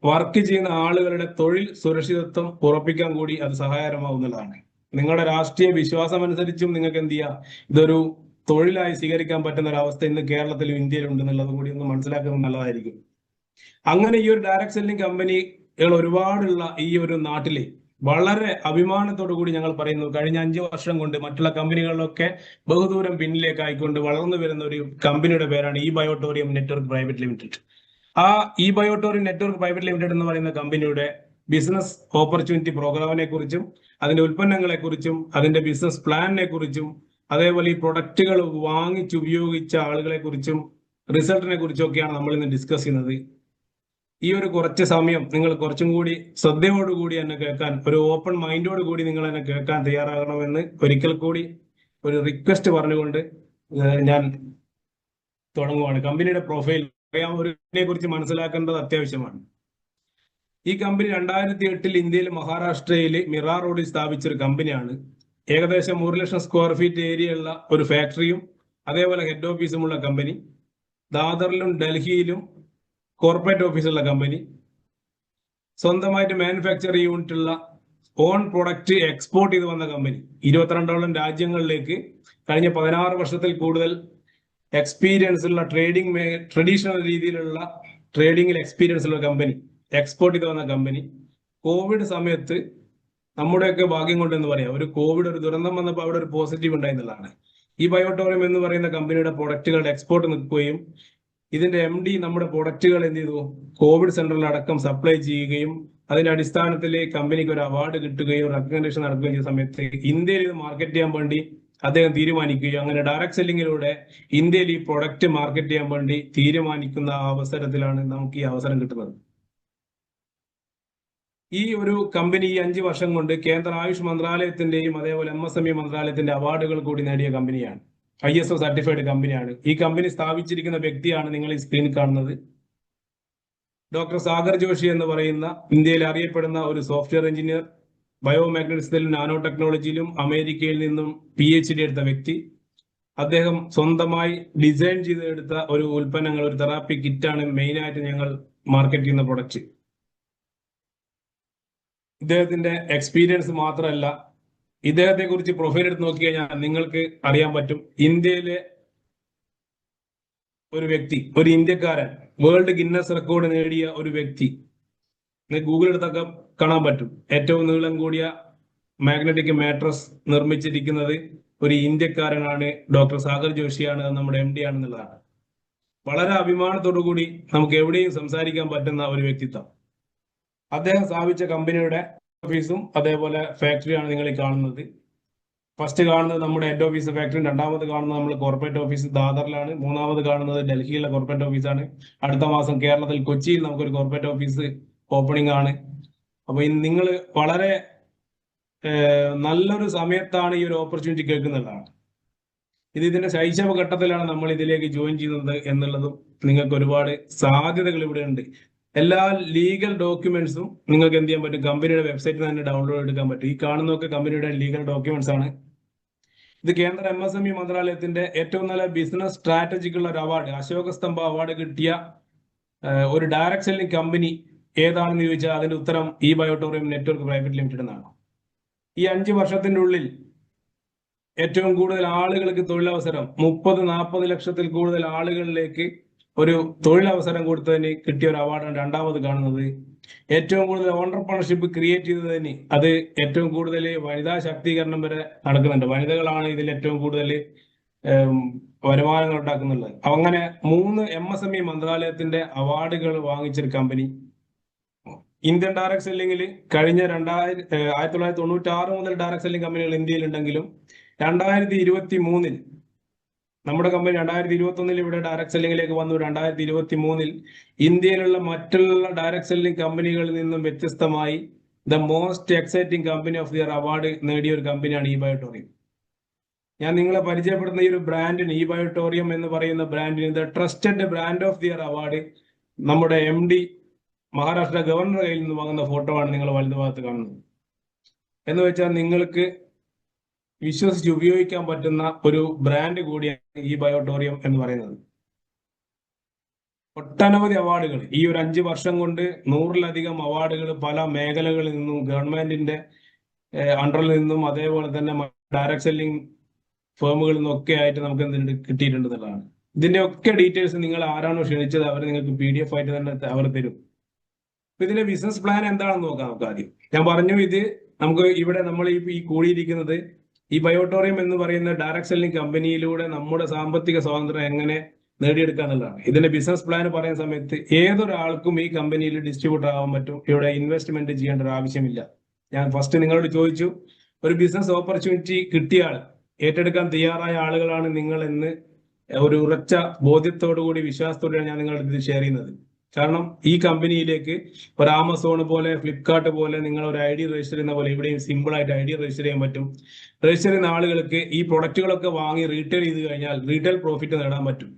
വർക്ക് ചെയ്യുന്ന ആളുകളുടെ തൊഴിൽ സുരക്ഷിതത്വം ഉറപ്പിക്കാൻ കൂടി അത് സഹായകരമാവുന്നതാണ്. നിങ്ങളുടെ രാഷ്ട്രീയ വിശ്വാസം അനുസരിച്ചും നിങ്ങൾക്ക് എന്ത് ചെയ്യാം, ഇതൊരു തൊഴിലായി സ്വീകരിക്കാൻ പറ്റുന്ന ഒരു അവസ്ഥ ഇന്ന് കേരളത്തിലും ഇന്ത്യയിലും ഉണ്ടെന്നുള്ളത് കൂടി ഒന്ന് മനസ്സിലാക്കുന്നത് നല്ലതായിരിക്കും. അങ്ങനെ ഈ ഒരു ഡയറക്ട് സെല്ലിംഗ് കമ്പനികൾ ഒരുപാടുള്ള ഈ ഒരു നാട്ടിലെ വളരെ അഭിമാനത്തോടു കൂടി ഞങ്ങൾ പറയുന്നു, കഴിഞ്ഞ 5 വർഷം കൊണ്ട് മറ്റുള്ള കമ്പനികളിലൊക്കെ ബഹുദൂരം പിന്നിലേക്ക് ആയിക്കൊണ്ട് വളർന്നു വരുന്ന ഒരു കമ്പനിയുടെ പേരാണ് ഇ-ബയോട്ടോറിയം നെറ്റ്വർക്ക് പ്രൈവറ്റ് ലിമിറ്റഡ്. ആ ഇ-ബയോട്ടോറിയം നെറ്റ്വർക്ക് പ്രൈവറ്റ് ലിമിറ്റഡ് എന്ന് പറയുന്ന കമ്പനിയുടെ ബിസിനസ് ഓപ്പർച്യൂണിറ്റി പ്രോഗ്രാമിനെ കുറിച്ചും അതിന്റെ ഉൽപ്പന്നങ്ങളെ കുറിച്ചും അതിന്റെ ബിസിനസ് പ്ലാനിനെ കുറിച്ചും അതേപോലെ ഈ പ്രൊഡക്റ്റുകൾ വാങ്ങിച്ചുപയോഗിച്ച ആളുകളെ കുറിച്ചും റിസൾട്ടിനെ കുറിച്ചും ഒക്കെയാണ് നമ്മൾ ഇന്ന് ഡിസ്കസ് ചെയ്യുന്നത്. ഈ ഒരു കുറച്ച് സമയം നിങ്ങൾ കുറച്ചും കൂടി ശ്രദ്ധയോടുകൂടി എന്നെ കേൾക്കാൻ, ഒരു ഓപ്പൺ മൈൻഡോട് കൂടി നിങ്ങൾ എന്നെ കേൾക്കാൻ തയ്യാറാകണമെന്ന് ഒരിക്കൽ കൂടി ഒരു റിക്വസ്റ്റ് പറഞ്ഞുകൊണ്ട് ഞാൻ തുടങ്ങുവാണ്. കമ്പനിയുടെ പ്രൊഫൈൽ അറിയാവുന്നതിനെ കുറിച്ച് മനസ്സിലാക്കേണ്ടത് അത്യാവശ്യമാണ്. ഈ കമ്പനി 2008 ഇന്ത്യയിൽ മഹാരാഷ്ട്രയിൽ മിറാ റോഡിൽ സ്ഥാപിച്ച ഒരു കമ്പനിയാണ്. ഏകദേശം 1 ലക്ഷം സ്ക്വയർ ഫീറ്റ് ഏരിയ ഉള്ള ഒരു ഫാക്ടറിയും അതേപോലെ ഹെഡ് ഓഫീസുമുള്ള കമ്പനി. ദാദറിലും ഡൽഹിയിലും കോർപ്പറേറ്റ് ഓഫീസുള്ള കമ്പനി. സ്വന്തമായിട്ട് മാനുഫാക്ചർ യൂണിറ്റ് ഉള്ള ഓൺ പ്രൊഡക്റ്റ് എക്സ്പോർട്ട് ചെയ്ത് വന്ന കമ്പനി. 22ഓളം രാജ്യങ്ങളിലേക്ക് കഴിഞ്ഞ 16 വർഷത്തിൽ കൂടുതൽ എക്സ്പീരിയൻസ് ഉള്ള ട്രഡീഷണൽ രീതിയിലുള്ള ട്രേഡിംഗിൽ എക്സ്പീരിയൻസ് ഉള്ള കമ്പനി, എക്സ്പോർട്ട് ചെയ്ത് വന്ന കമ്പനി. കോവിഡ് സമയത്ത് നമ്മുടെയൊക്കെ ഭാഗ്യം കൊണ്ടെന്ന് പറയാം, ഒരു കോവിഡ് ഒരു ദുരന്തം വന്നപ്പോൾ അവിടെ ഒരു പോസിറ്റീവ് ഉണ്ടായിരുന്നതാണ്. ഈ ബയോട്ടോറിയം എന്ന് പറയുന്ന കമ്പനിയുടെ പ്രൊഡക്റ്റുകളുടെ എക്സ്പോർട്ട് നിൽക്കുകയും ഇതിന്റെ MD നമ്മുടെ പ്രൊഡക്റ്റുകൾ എന്ത് ചെയ്തു, കോവിഡ് സെന്ററിൽ അടക്കം സപ്ലൈ ചെയ്യുകയും അതിന്റെ അടിസ്ഥാനത്തിൽ കമ്പനിക്ക് ഒരു അവാർഡ് കിട്ടുകയും റെക്കഗ്നേഷൻ നടക്കുകയും ചെയ്ത സമയത്ത് ഇന്ത്യയിൽ ഇത് മാർക്കറ്റ് ചെയ്യാൻ വേണ്ടി അദ്ദേഹം തീരുമാനിക്കുകയും അങ്ങനെ ഡയറക്ട് സെല്ലിങ്ങിലൂടെ ഇന്ത്യയിൽ ഈ പ്രൊഡക്റ്റ് മാർക്കറ്റ് ചെയ്യാൻ വേണ്ടി തീരുമാനിക്കുന്ന അവസരത്തിലാണ് നമുക്ക് ഈ അവസരം കിട്ടുന്നത്. ഈ ഒരു കമ്പനി ഈ 5 വർഷം കൊണ്ട് കേന്ദ്ര ആയുഷ് മന്ത്രാലയത്തിന്റെയും അതേപോലെ MSME മന്ത്രാലയത്തിന്റെ അവാർഡുകൾ കൂടി നേടിയ കമ്പനിയാണ്. ISO സർട്ടിഫൈഡ് കമ്പനിയാണ്. ഈ കമ്പനി സ്ഥാപിച്ചിരിക്കുന്ന വ്യക്തിയാണ് നിങ്ങൾ ഈ സ്ക്രീനിൽ കാണുന്നത്. ഡോക്ടർ സാഗർ ജോഷി എന്ന് പറയുന്ന ഇന്ത്യയിൽ അറിയപ്പെടുന്ന ഒരു സോഫ്റ്റ്വെയർ എഞ്ചിനീയർ, ബയോമാഗ്നറ്റിക്സിലും നാനോ ടെക്നോളജിയിലും അമേരിക്കയിൽ നിന്നും PhD എടുത്ത വ്യക്തി. അദ്ദേഹം സ്വന്തമായി ഡിസൈൻ ചെയ്തെടുത്ത ഒരു ഉൽപ്പന്നങ്ങൾ, ഒരു തെറാപ്പി കിറ്റാണ് മെയിനായിട്ട് ഞങ്ങൾ മാർക്കറ്റ് ചെയ്യുന്ന പ്രൊഡക്റ്റ്. ഇദ്ദേഹത്തിന്റെ എക്സ്പീരിയൻസ് മാത്രമല്ല, ഇദ്ദേഹത്തെ കുറിച്ച് പ്രൊഫൈൽ എടുത്ത് നോക്കി കഴിഞ്ഞാൽ നിങ്ങൾക്ക് അറിയാൻ പറ്റും. ഇന്ത്യയിലെ ഒരു വ്യക്തി, ഒരു ഇന്ത്യക്കാരൻ, വേൾഡ് ഗിന്നസ് റെക്കോർഡ് നേടിയ ഒരു വ്യക്തി. ഗൂഗിൾ എടുത്തൊക്കെ കാണാൻ പറ്റും. ഏറ്റവും നീളം കൂടിയ മാഗ്നറ്റിക് മാട്രസ് നിർമ്മിച്ചിരിക്കുന്നത് ഒരു ഇന്ത്യക്കാരനാണ്, ഡോക്ടർ സാഗർ ജോഷിയാണ്, നമ്മുടെ MD ആണെന്നുള്ളതാണ്. വളരെ അഭിമാനത്തോടു കൂടി നമുക്ക് എവിടെയും സംസാരിക്കാൻ പറ്റുന്ന ഒരു വ്യക്തിത്വം. അദ്ദേഹം സ്ഥാപിച്ച കമ്പനിയുടെ ഓഫീസും അതേപോലെ ഫാക്ടറിയാണ് നിങ്ങൾ ഈ കാണുന്നത്. ഫസ്റ്റ് കാണുന്നത് നമ്മുടെ ഹെഡ് ഓഫീസ് ഫാക്ടറി, രണ്ടാമത് കാണുന്നത് നമ്മൾ കോർപ്പറേറ്റ് ഓഫീസ് ദാദറിലാണ്, മൂന്നാമത് കാണുന്നത് ഡൽഹിയിലെ കോർപ്പറേറ്റ് ഓഫീസാണ്. അടുത്ത മാസം കേരളത്തിൽ കൊച്ചിയിൽ നമുക്കൊരു കോർപ്പറേറ്റ് ഓഫീസ് ഓപ്പണിംഗ് ആണ്. അപ്പൊ നിങ്ങൾ വളരെ നല്ലൊരു സമയത്താണ് ഈ ഒരു ഓപ്പർച്യൂണിറ്റി കേൾക്കുന്നതാണ്. ഇതിന്റെ ശൈശവ ഘട്ടത്തിലാണ് നമ്മൾ ഇതിലേക്ക് ജോയിൻ ചെയ്യുന്നത് എന്നുള്ളതും നിങ്ങൾക്ക് ഒരുപാട് സാധ്യതകൾ ഇവിടെ ഉണ്ട്. എല്ലാ ലീഗൽ ഡോക്യുമെന്റ്സും നിങ്ങൾക്ക് എന്ത് ചെയ്യാൻ പറ്റും, കമ്പനിയുടെ വെബ്സൈറ്റിൽ തന്നെ ഡൗൺലോഡ് എടുക്കാൻ പറ്റും. ഈ കാണുന്നതൊക്കെ കമ്പനിയുടെ ലീഗൽ ഡോക്യുമെന്റ്സ് ആണ്. ഇത് കേന്ദ്ര MSME മന്ത്രാലയത്തിന്റെ ഏറ്റവും നല്ല ബിസിനസ് സ്ട്രാറ്റജിക്കുള്ള ഒരു അവാർഡ്, അശോക സ്തംഭ അവാർഡ് കിട്ടിയ ഒരു ഡയറക്ട് സെല്ലിംഗ് കമ്പനി ഏതാണെന്ന് ചോദിച്ചാൽ അതിന്റെ ഉത്തരം ഈ ബയോട്ടോറിയം നെറ്റ്വർക്ക് പ്രൈവറ്റ് ലിമിറ്റഡ് എന്നാണ്. ഈ 5 വർഷത്തിന്റെ ഉള്ളിൽ ഏറ്റവും കൂടുതൽ ആളുകൾക്ക് തൊഴിലവസരം, 30-40 ലക്ഷത്തിൽ കൂടുതൽ ആളുകളിലേക്ക് ഒരു തൊഴിലവസരം കൊടുത്തതിന് കിട്ടിയ ഒരു അവാർഡാണ് രണ്ടാമത് കാണുന്നത്. ഏറ്റവും കൂടുതൽ ഓണ്ടർപ്രണർഷിപ്പ് ക്രിയേറ്റ് ചെയ്തതിന്, അത് ഏറ്റവും കൂടുതൽ വനിതാ ശാക്തീകരണം വരെ നടക്കുന്നുണ്ട്. വനിതകളാണ് ഇതിൽ ഏറ്റവും കൂടുതൽ വരുമാനങ്ങൾ ഉണ്ടാക്കുന്നുള്ളത്. അങ്ങനെ 3 MSME മന്ത്രാലയത്തിന്റെ അവാർഡുകൾ വാങ്ങിച്ചൊരു കമ്പനി. ഇന്ത്യൻ ഡയറക്ട് സെല്ലിംഗിൽ കഴിഞ്ഞ 1996 മുതൽ ഡയറക്ട് സെല്ലിംഗ് കമ്പനികൾ ഇന്ത്യയിൽ ഉണ്ടെങ്കിലും 2023 നമ്മുടെ കമ്പനി 2021 ഇവിടെ ഡയറക്ട് സെല്ലിംഗിലേക്ക് വന്നു. 2023 ഇന്ത്യയിലുള്ള മറ്റുള്ള ഡയറക്ട് സെല്ലിംഗ് കമ്പനികളിൽ നിന്നും വ്യത്യസ്തമായി the most exciting company of the year award നേടിയ ഒരു കമ്പനിയാണ് ഈ ബയോട്ടോറിയം. ഞാൻ നിങ്ങളെ പരിചയപ്പെടുന്ന ഈ ഒരു ബ്രാൻഡിന്, ഈ ബയോട്ടോറിയം എന്ന് പറയുന്ന ബ്രാൻഡിന് the trusted brand of the year award നമ്മുടെ MD മഹാരാഷ്ട്ര ഗവർണറുടെ കയ്യിൽ നിന്ന് വാങ്ങുന്ന ഫോട്ടോ ആണ് നിങ്ങൾ വലതുഭാഗത്ത് കാണുന്നത്. എന്ന് വെച്ചാൽ നിങ്ങൾക്ക് വിശ്വസിച്ച് ഉപയോഗിക്കാൻ പറ്റുന്ന ഒരു ബ്രാൻഡ് കൂടിയാണ് ഈ ബയോട്ടോറിയം എന്ന് പറയുന്നത്. ഒട്ടനവധി അവാർഡുകൾ ഈ ഒരു 5 വർഷം കൊണ്ട് 100-ലധികം അവാർഡുകൾ പല മേഖലകളിൽ നിന്നും, ഗവൺമെന്റിന്റെ അണ്ടറിൽ നിന്നും അതേപോലെ തന്നെ ഡയറക്ട് സെല്ലിംഗ് ഫേമുകളിൽ നിന്നൊക്കെ ആയിട്ട് നമുക്ക് എന്തുണ്ട് കിട്ടിയിട്ടുണ്ടെന്നുള്ളതാണ്. ഇതിന്റെ ഒക്കെ ഡീറ്റെയിൽസ് നിങ്ങൾ ആരാണോ ക്ഷണിച്ചത് അവർ നിങ്ങൾക്ക് PDF ആയിട്ട് തന്നെ അവർ തരും. ഇതിന്റെ ബിസിനസ് പ്ലാൻ എന്താണെന്ന് നോക്കാം നമുക്ക് ആദ്യം. ഞാൻ പറഞ്ഞു, ഇത് നമുക്ക് ഇവിടെ നമ്മൾ ഈ കൂടിയിരിക്കുന്നത് ഈ ബയോട്ടോറിയം എന്ന് പറയുന്ന ഡയറക്ട് സെല്ലിംഗ് കമ്പനിയിലൂടെ നമ്മുടെ സാമ്പത്തിക സ്വാതന്ത്ര്യം എങ്ങനെ നേടിയെടുക്കുക എന്നുള്ളതാണ്. ഇതിന്റെ ബിസിനസ് പ്ലാൻ പറയുന്ന സമയത്ത് ഏതൊരാൾക്കും ഈ കമ്പനിയിൽ ഡിസ്ട്രിബ്യൂട്ടർ ആവാൻ പറ്റും. ഇവിടെ ഇൻവെസ്റ്റ്മെന്റ് ചെയ്യേണ്ട ഒരു ആവശ്യമില്ല. ഞാൻ ഫസ്റ്റ് നിങ്ങളോട് ചോദിച്ചു, ഒരു ബിസിനസ് ഓപ്പർച്യൂണിറ്റി കിട്ടിയാൽ ഏറ്റെടുക്കാൻ തയ്യാറായ ആളുകളാണ് നിങ്ങൾ എന്ന് ഒരു ഉറച്ച ബോധ്യത്തോടുകൂടി വിശ്വാസത്തോടെയാണ് ഞാൻ നിങ്ങളുടെ ഇത് ഷെയർ ചെയ്യുന്നത്. കാരണം ഈ കമ്പനിയിലേക്ക് ഒരു ആമസോൺ പോലെ, ഫ്ലിപ്കാർട്ട് പോലെ നിങ്ങൾ ഒരു ID രജിസ്റ്റർ ചെയ്യുന്ന പോലെ ഇവിടെയും സിമ്പിൾ ആയിട്ട് ID രജിസ്റ്റർ ചെയ്യാൻ പറ്റും. രജിസ്റ്റർ ചെയ്യുന്ന ആളുകൾക്ക് ഈ പ്രൊഡക്റ്റുകളൊക്കെ വാങ്ങി റീറ്റെയിൽ ചെയ്ത് കഴിഞ്ഞാൽ റീറ്റെയിൽ പ്രോഫിറ്റ് നേടാൻ പറ്റും.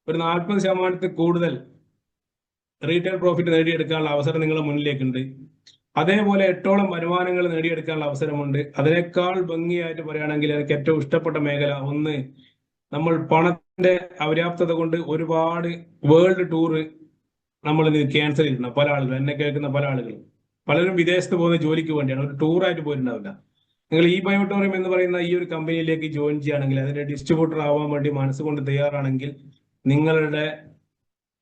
ഒരു 40% കൂടുതൽ റീറ്റെയിൽ പ്രോഫിറ്റ് നേടിയെടുക്കാനുള്ള അവസരം നിങ്ങളുടെ മുന്നിലേക്കുണ്ട്. അതേപോലെ 8ഓളം വരുമാനങ്ങൾ നേടിയെടുക്കാനുള്ള അവസരമുണ്ട്. അതിനേക്കാൾ ഭംഗിയായിട്ട് പറയുകയാണെങ്കിൽ എനിക്ക് ഏറ്റവും ഇഷ്ടപ്പെട്ട മേഖല ഒന്ന്, നമ്മൾ പണത്തിന്റെ അപര്യാപ്തത കൊണ്ട് ഒരുപാട് വേൾഡ് ടൂർ നമ്മൾ ക്യാൻസൽ ചെയ്തിട്ടുണ്ട്. പല ആളുകളും, എന്നെ കേൾക്കുന്ന പല ആളുകളും, പലരും വിദേശത്ത് പോകുന്ന ജോലിക്ക് വേണ്ടിയാണ്, ഒരു ടൂറായിട്ട് പോയിട്ടുണ്ടാവില്ല. നിങ്ങൾ ഈ ബയോട്ടോറിയം എന്ന് പറയുന്ന ഈ ഒരു കമ്പനിയിലേക്ക് ജോയിൻ ചെയ്യുകയാണെങ്കിൽ, അതിന്റെ ഡിസ്ട്രിബ്യൂട്ടർ ആവാൻ വേണ്ടി മനസ്സുകൊണ്ട് തയ്യാറാണെങ്കിൽ നിങ്ങളുടെ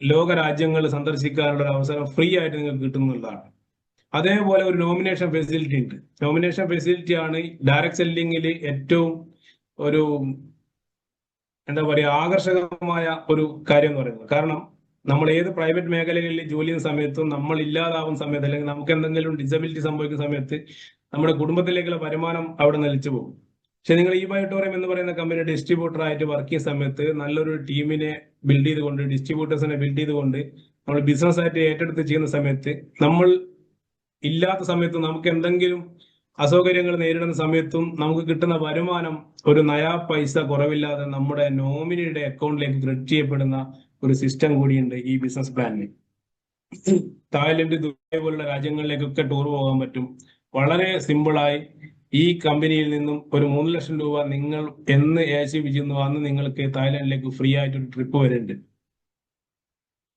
ലോക രാജ്യങ്ങൾ സന്ദർശിക്കാനുള്ള ഒരു അവസരം ഫ്രീ ആയിട്ട് നിങ്ങൾക്ക് കിട്ടുന്നതാണ്. അതേപോലെ ഒരു നോമിനേഷൻ ഫെസിലിറ്റി ഉണ്ട്. നോമിനേഷൻ ഫെസിലിറ്റി ആണ് ഡയറക്ട് സെല്ലിംഗിൽ ഏറ്റവും ഒരു എന്താ പറയുക ആകർഷകമായ ഒരു കാര്യം എന്ന് പറയുന്നത്. കാരണം നമ്മൾ ഏത് പ്രൈവറ്റ് മേഖലകളിൽ ജോലി ചെയ്യുന്ന സമയത്തും നമ്മൾ ഇല്ലാതാവുന്ന സമയത്ത് അല്ലെങ്കിൽ നമുക്ക് എന്തെങ്കിലും ഡിസബിലിറ്റി സംഭവിക്കുന്ന സമയത്ത് നമ്മുടെ കുടുംബത്തിലേക്കുള്ള വരുമാനം അവിടെ നിലച്ചു പോകും. പക്ഷെ നിങ്ങൾ ഈ ബയോട്ടോറിയം എന്ന് പറയുന്ന കമ്പനി ഡിസ്ട്രിബ്യൂട്ടർ ആയിട്ട് വർക്ക് ചെയ്യുന്ന സമയത്ത് നല്ലൊരു ടീമിനെ ബിൽഡ് ചെയ്തുകൊണ്ട് ഡിസ്ട്രിബ്യൂട്ടേഴ്സിനെ ബിൽഡ് ചെയ്തുകൊണ്ട് നമ്മൾ ബിസിനസ് ആയിട്ട് ഏറ്റെടുത്ത് ചെയ്യുന്ന സമയത്ത് നമ്മൾ ഇല്ലാത്ത സമയത്തും നമുക്ക് എന്തെങ്കിലും അസൗകര്യങ്ങൾ നേരിടുന്ന സമയത്തും നമുക്ക് കിട്ടുന്ന വരുമാനം ഒരു നയാ പൈസ കുറവില്ലാതെ നമ്മുടെ നോമിനിയുടെ അക്കൗണ്ടിലേക്ക് ക്രെഡിറ്റ് ചെയ്യപ്പെടുന്ന ഒരു സിസ്റ്റം കൂടിയുണ്ട് ഈ ബിസിനസ് പ്ലാനിന്. തായ്ലൻഡ്, ദുബായ് പോലുള്ള രാജ്യങ്ങളിലേക്കൊക്കെ ടൂർ പോകാൻ പറ്റും. വളരെ സിമ്പിളായി ഈ കമ്പനിയിൽ നിന്നും ഒരു 3 ലക്ഷം രൂപ നിങ്ങൾ എന്ന് അച്ചീവ് ചെയ്യുന്നു അന്ന് നിങ്ങൾക്ക് തായ്ലാൻഡിലേക്ക് ഫ്രീ ആയിട്ട് ഒരു ട്രിപ്പ് വരുന്നുണ്ട്.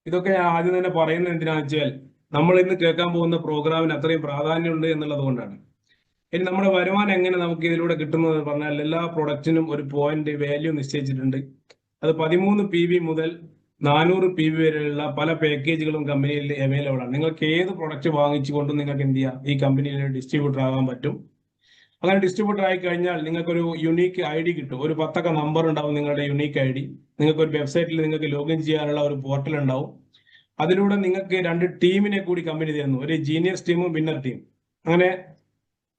ഇതൊക്കെ ഞാൻ ആദ്യം തന്നെ പറയുന്നത് എന്തിനാണെന്ന് വെച്ചാൽ നമ്മൾ ഇന്ന് കേൾക്കാൻ പോകുന്ന പ്രോഗ്രാമിന് അത്രയും പ്രാധാന്യമുണ്ട് എന്നുള്ളത് കൊണ്ടാണ്. ഇനി നമ്മുടെ വരുമാനം എങ്ങനെ നമുക്ക് ഇതിലൂടെ കിട്ടുന്നത് പറഞ്ഞാൽ എല്ലാ പ്രൊഡക്റ്റിനും ഒരു പോയിന്റ് വാല്യൂ നിശ്ചയിച്ചിട്ടുണ്ട്. അത് 13 PV മുതൽ 400 PV വരെയുള്ള പല പാക്കേജുകളും കമ്പനിയിൽ അവൈലബിൾ ആണ്. നിങ്ങൾക്ക് ഏത് പ്രൊഡക്റ്റ് വാങ്ങിച്ചുകൊണ്ടും നിങ്ങൾക്ക് എന്ത് ചെയ്യാം, ഈ കമ്പനിയിൽ ഡിസ്ട്രിബ്യൂട്ടർ ആകാൻ പറ്റും. അങ്ങനെ ഡിസ്ട്രിബ്യൂട്ടർ ആയി കഴിഞ്ഞാൽ നിങ്ങൾക്കൊരു യുണീക്ക് ID കിട്ടും. ഒരു 10 നമ്പർ ഉണ്ടാവും നിങ്ങളുടെ യുണീക്ക് ID. നിങ്ങൾക്ക് ഒരു വെബ്സൈറ്റിൽ നിങ്ങൾക്ക് ലോഗിൻ ചെയ്യാനുള്ള ഒരു പോർട്ടൽ ഉണ്ടാവും. അതിലൂടെ നിങ്ങൾക്ക് 2 ടീമിനെ കൂടി കമ്പനി തരുന്നു, ഒരു ജീനിയസ് ടീമും വിന്നർ ടീം. അങ്ങനെ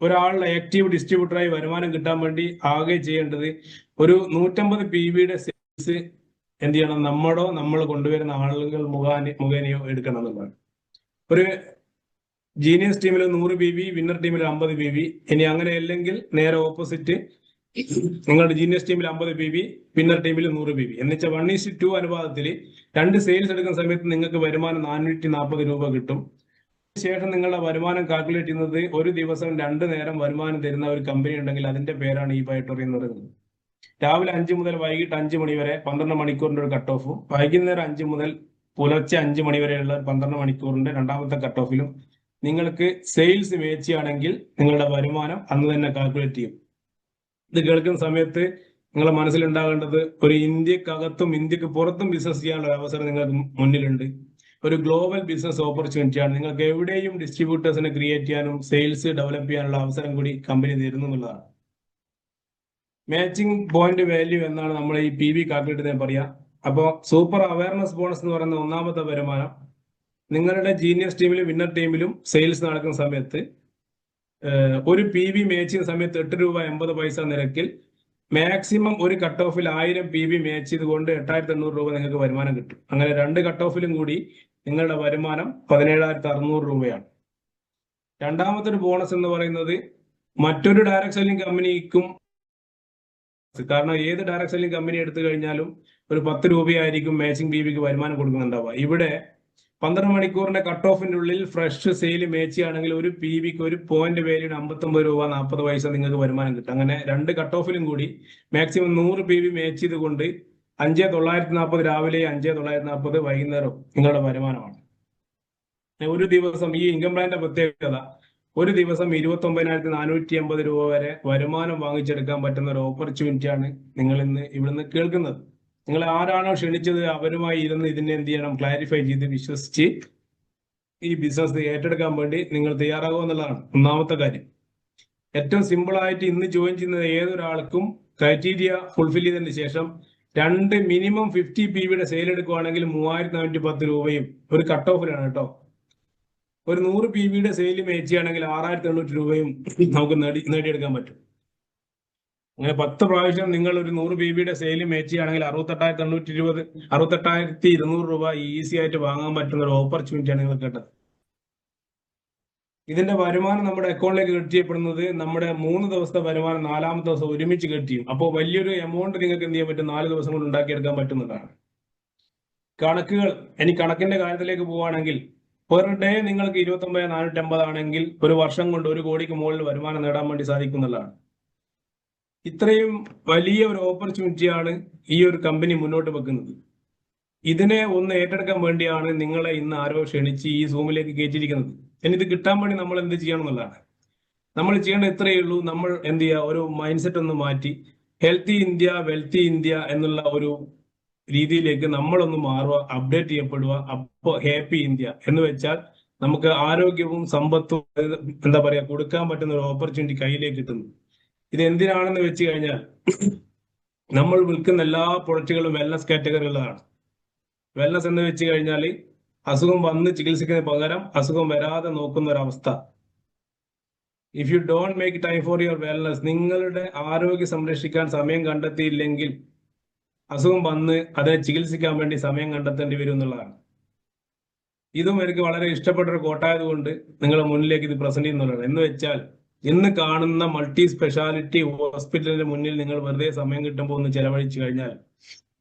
ഒരാളുടെ ആക്റ്റീവ് ഡിസ്ട്രിബ്യൂട്ടറായി വരുമാനം കിട്ടാൻ വേണ്ടി ആകെ ചെയ്യേണ്ടത് ഒരു 150 PVയുടെ സെയിൽസ് എന്ത് ചെയ്യണം, നമ്മൾ കൊണ്ടുവരുന്ന ആളുകൾ മുഖേനയോ എടുക്കണം എന്നുള്ളതാണ്. ഒരു ജീനിയസ് ടീമിൽ 100 PV, വിന്നർ ടീമിൽ 50 PV. ഇനി അങ്ങനെ അല്ലെങ്കിൽ നേരെ ഓപ്പോസിറ്റ്, നിങ്ങളുടെ ജീനിയസ് ടീമിൽ 50 PV, വിന്നർ ടീമിൽ 100 PV എന്നുവെച്ചാൽ 1:2 അനുപാതത്തിൽ 2 സെയിൽസ് എടുക്കുന്ന സമയത്ത് നിങ്ങൾക്ക് വരുമാനം 440 രൂപ കിട്ടും. ശേഷം നിങ്ങളുടെ വരുമാനം കാൽക്കുലേറ്റ് ചെയ്യുന്നത് ഒരു ദിവസം 2 നേരം വരുമാനം തരുന്ന ഒരു കമ്പനി ഉണ്ടെങ്കിൽ അതിന്റെ പേരാണ് ഈ ബയോട്ടോറിയം എന്ന് പറയുന്നത്. രാവിലെ 5 മുതൽ വൈകിട്ട് 5 മണി വരെ 12 മണിക്കൂറിന്റെ ഒരു കട്ട് ഓഫും, വൈകുന്നേരം 5 മുതൽ പുലർച്ചെ 5 മണി വരെയുള്ള 12 മണിക്കൂറിന്റെ രണ്ടാമത്തെ കട്ട് ഓഫിലും നിങ്ങൾക്ക് സെയിൽസ് മേച്ചാണെങ്കിൽ നിങ്ങളുടെ വരുമാനം അന്ന് തന്നെ കാൽക്കുലേറ്റ് ചെയ്യും. ഇത് കേൾക്കുന്ന സമയത്ത് നിങ്ങളുടെ മനസ്സിലുണ്ടാകേണ്ടത് ഒരു ഇന്ത്യക്കകത്തും ഇന്ത്യക്ക് പുറത്തും ബിസിനസ് ചെയ്യാനുള്ള അവസരം നിങ്ങൾക്ക് മുന്നിലുണ്ട്. ഒരു ഗ്ലോബൽ ബിസിനസ് ഓപ്പർച്യൂണിറ്റിയാണ്. നിങ്ങൾക്ക് എവിടെയും ഡിസ്ട്രിബ്യൂട്ടേഴ്സിനെ ക്രിയേറ്റ് ചെയ്യാനും സെയിൽസ് ഡെവലപ്പ് ചെയ്യാനുള്ള അവസരം കൂടി കമ്പനി തരുന്നു എന്നുള്ളതാണ്. മാച്ചിങ് പോയിന്റ് വാല്യൂ എന്നാണ് നമ്മൾ ഈ PV കാൽക്കുലേറ്റ് പറയാ. അപ്പോൾ സൂപ്പർ അവയർനെസ് ബോണസ് എന്ന് പറയുന്ന ഒന്നാമത്തെ വരുമാനം നിങ്ങളുടെ ജീനിയസ് ടീമിലും വിന്നർ ടീമിലും സെയിൽസ് നടക്കുന്ന സമയത്ത് ഒരു PV മാച്ച് ചെയ്യുന്ന സമയത്ത് 8 രൂപ 80 പൈസ നിരക്കിൽ മാക്സിമം ഒരു കട്ട് ഓഫിൽ 1000 PV മാച്ച് ചെയ്തുകൊണ്ട് 8800 രൂപ നിങ്ങൾക്ക് വരുമാനം കിട്ടും. അങ്ങനെ 2 കട്ട് ഓഫിലും കൂടി നിങ്ങളുടെ വരുമാനം 17600 രൂപയാണ്. രണ്ടാമത്തെ ഒരു ബോണസ് എന്ന് പറയുന്നത് മറ്റൊരു ഡയറക്ട് സെല്ലിംഗ് കമ്പനിക്കും, കാരണം ഏത് ഡയറക്ട് സെല്ലിംഗ് കമ്പനി എടുത്തു കഴിഞ്ഞാലും ഒരു 10 രൂപയായിരിക്കും മാച്ചിങ് PVക്ക് വരുമാനം കൊടുക്കുന്നുണ്ടാവുക. ഇവിടെ 12 മണിക്കൂറിന്റെ കട്ട് ഓഫിന്റെ ഉള്ളിൽ ഫ്രഷ് സെയിൽ മേച്ച് ആണെങ്കിൽ ഒരു PVക്ക് ഒരു പോയിന്റ് വാല്യൂ 59 രൂപ 40 പൈസ നിങ്ങൾക്ക് വരുമാനം കിട്ടും. അങ്ങനെ 2 കട്ട് ഓഫിലും കൂടി മാക്സിമം 100 PV മേച്ച് ചെയ്തുകൊണ്ട് 5940 രാവിലെ 5940 വൈകുന്നേരം നിങ്ങളുടെ വരുമാനമാണ്. ഒരു ദിവസം ഈ ഇൻകം പ്ലാന്റെ പ്രത്യേകത, ഒരു ദിവസം 29,480 രൂപ വരെ വരുമാനം വാങ്ങിച്ചെടുക്കാൻ പറ്റുന്ന ഒരു ഓപ്പർച്യൂണിറ്റിയാണ് നിങ്ങൾ ഇന്ന് ഇവിടുന്ന് കേൾക്കുന്നത്. നിങ്ങൾ ആരാണോ ക്ഷണിച്ചത് അവരുമായി ഇരുന്ന് ഇതിനെ എന്ത് ചെയ്യണം, ക്ലാരിഫൈ ചെയ്ത് വിശ്വസിച്ച് ഈ ബിസിനസ് ഏറ്റെടുക്കാൻ വേണ്ടി നിങ്ങൾ തയ്യാറാകുക എന്നുള്ളതാണ് ഒന്നാമത്തെ കാര്യം. ഏറ്റവും സിമ്പിൾ ആയിട്ട് ഇന്ന് ജോയിൻ ചെയ്യുന്ന ഏതൊരാൾക്കും ക്രൈറ്റീരിയ ഫുൾഫിൽ ചെയ്തതിന് ശേഷം 2 മിനിമം 50 PVയുടെ സെയിൽ എടുക്കുവാണെങ്കിൽ 3410 രൂപയും ഒരു കട്ട് ഓഫിലാണ് കേട്ടോ. ഒരു 100 PVയുടെ സെയിൽ മേച്ച് ചെയ്യുകയാണെങ്കിൽ 6800 രൂപയും നമുക്ക് നേടിയെടുക്കാൻ പറ്റും. അങ്ങനെ 10 പ്രാവശ്യം നിങ്ങൾ ഒരു 100 PVയുടെ സെയിൽ മേച്ച് ചെയ്യുകയാണെങ്കിൽ 68,200 രൂപ ഈസി ആയിട്ട് വാങ്ങാൻ പറ്റുന്ന ഒരു ഓപ്പർച്യൂണിറ്റിയാണ് നിങ്ങൾ കേട്ടത്. ഇതിന്റെ വരുമാനം നമ്മുടെ അക്കൗണ്ടിലേക്ക് ക്രെഡിറ്റ് ചെയ്യപ്പെടുന്നത് നമ്മുടെ 3 ദിവസത്തെ വരുമാനം 4ാമത്തെ ദിവസം ഒരുമിച്ച് ക്രെഡിറ്റ് ചെയ്യും. അപ്പോൾ വലിയൊരു എമൗണ്ട് നിങ്ങൾക്ക് എന്ത് ചെയ്യാൻ പറ്റും, 4 ദിവസം കൊണ്ട് ഉണ്ടാക്കിയെടുക്കാൻ പറ്റുന്നതാണ്. കണക്കിന്റെ കാര്യത്തിലേക്ക് പോവുകയാണെങ്കിൽ പെർ ഡേ നിങ്ങൾക്ക് 29,450 ആണെങ്കിൽ ഒരു വർഷം കൊണ്ട് 1 കോടിക്ക് മുകളിൽ വരുമാനം നേടാൻ വേണ്ടി സാധിക്കുന്നതാണ്. ഇത്രയും വലിയ ഒരു ഓപ്പർച്യൂണിറ്റിയാണ് ഈ ഒരു കമ്പനി മുന്നോട്ട് വെക്കുന്നത്. ഇതിനെ ഒന്ന് ഏറ്റെടുക്കാൻ വേണ്ടിയാണ് നിങ്ങളെ ഇന്ന് ആരോ ക്ഷണിച്ച് ഈ സൂമിലേക്ക് കയറ്റിയിരിക്കുന്നത്. ഇനി ഇത് കിട്ടാൻ വേണ്ടി നമ്മൾ എന്ത് ചെയ്യണം എന്നുള്ളതാണ്. നമ്മൾ ചെയ്യേണ്ട ഇത്രയേ ഉള്ളൂ. നമ്മൾ എന്ത് ചെയ്യുക, ഒരു മൈൻഡ് സെറ്റ് ഒന്ന് മാറ്റി ഹെൽത്തി ഇന്ത്യ വെൽത്തി ഇന്ത്യ എന്നുള്ള ഒരു രീതിയിലേക്ക് നമ്മളൊന്ന് മാറുക, അപ്ഡേറ്റ് ചെയ്യപ്പെടുക. അപ്പോൾ ഹാപ്പി ഇന്ത്യ എന്ന് വെച്ചാൽ നമുക്ക് ആരോഗ്യവും സമ്പത്തും എന്താ പറയാ കൊടുക്കാൻ പറ്റുന്ന ഒരു ഓപ്പർച്യൂണിറ്റി കയ്യിലേക്ക് കിട്ടുന്നു. ഇത് എന്തിനാണെന്ന് വെച്ച് കഴിഞ്ഞാൽ നമ്മൾ വിൽക്കുന്ന എല്ലാ പ്രൊഡക്റ്റുകളും വെൽനസ് കാറ്റഗറികളാണ്. വെൽനസ് എന്ന് വെച്ച് കഴിഞ്ഞാൽ അസുഖം വന്ന് ചികിത്സിക്കുന്നതിന് പകരം അസുഖം വരാതെ നോക്കുന്ന ഒരവസ്ഥ. If you don't make time for your wellness, നിങ്ങളുടെ ആരോഗ്യം സംരക്ഷിക്കാൻ സമയം കണ്ടെത്തിയില്ലെങ്കിൽ അസുഖം വന്ന് അതിനെ ചികിത്സിക്കാൻ വേണ്ടി സമയം കണ്ടെത്തേണ്ടി വരും എന്നുള്ളതാണ്. ഇതും എനിക്ക് വളരെ ഇഷ്ടപ്പെട്ട ഒരു കോട്ടായതുകൊണ്ട് നിങ്ങളുടെ മുന്നിലേക്ക് ഇത് പ്രസന്റ് ചെയ്യുന്നുള്ളതാണ്. എന്ന് വെച്ചാൽ ഇന്ന് കാണുന്ന മൾട്ടി സ്പെഷ്യാലിറ്റി ഹോസ്പിറ്റലിന്റെ മുന്നിൽ നിങ്ങൾ വെറുതെ സമയം കിട്ടുമ്പോൾ ഒന്ന് ചെലവഴിച്ചു കഴിഞ്ഞാൽ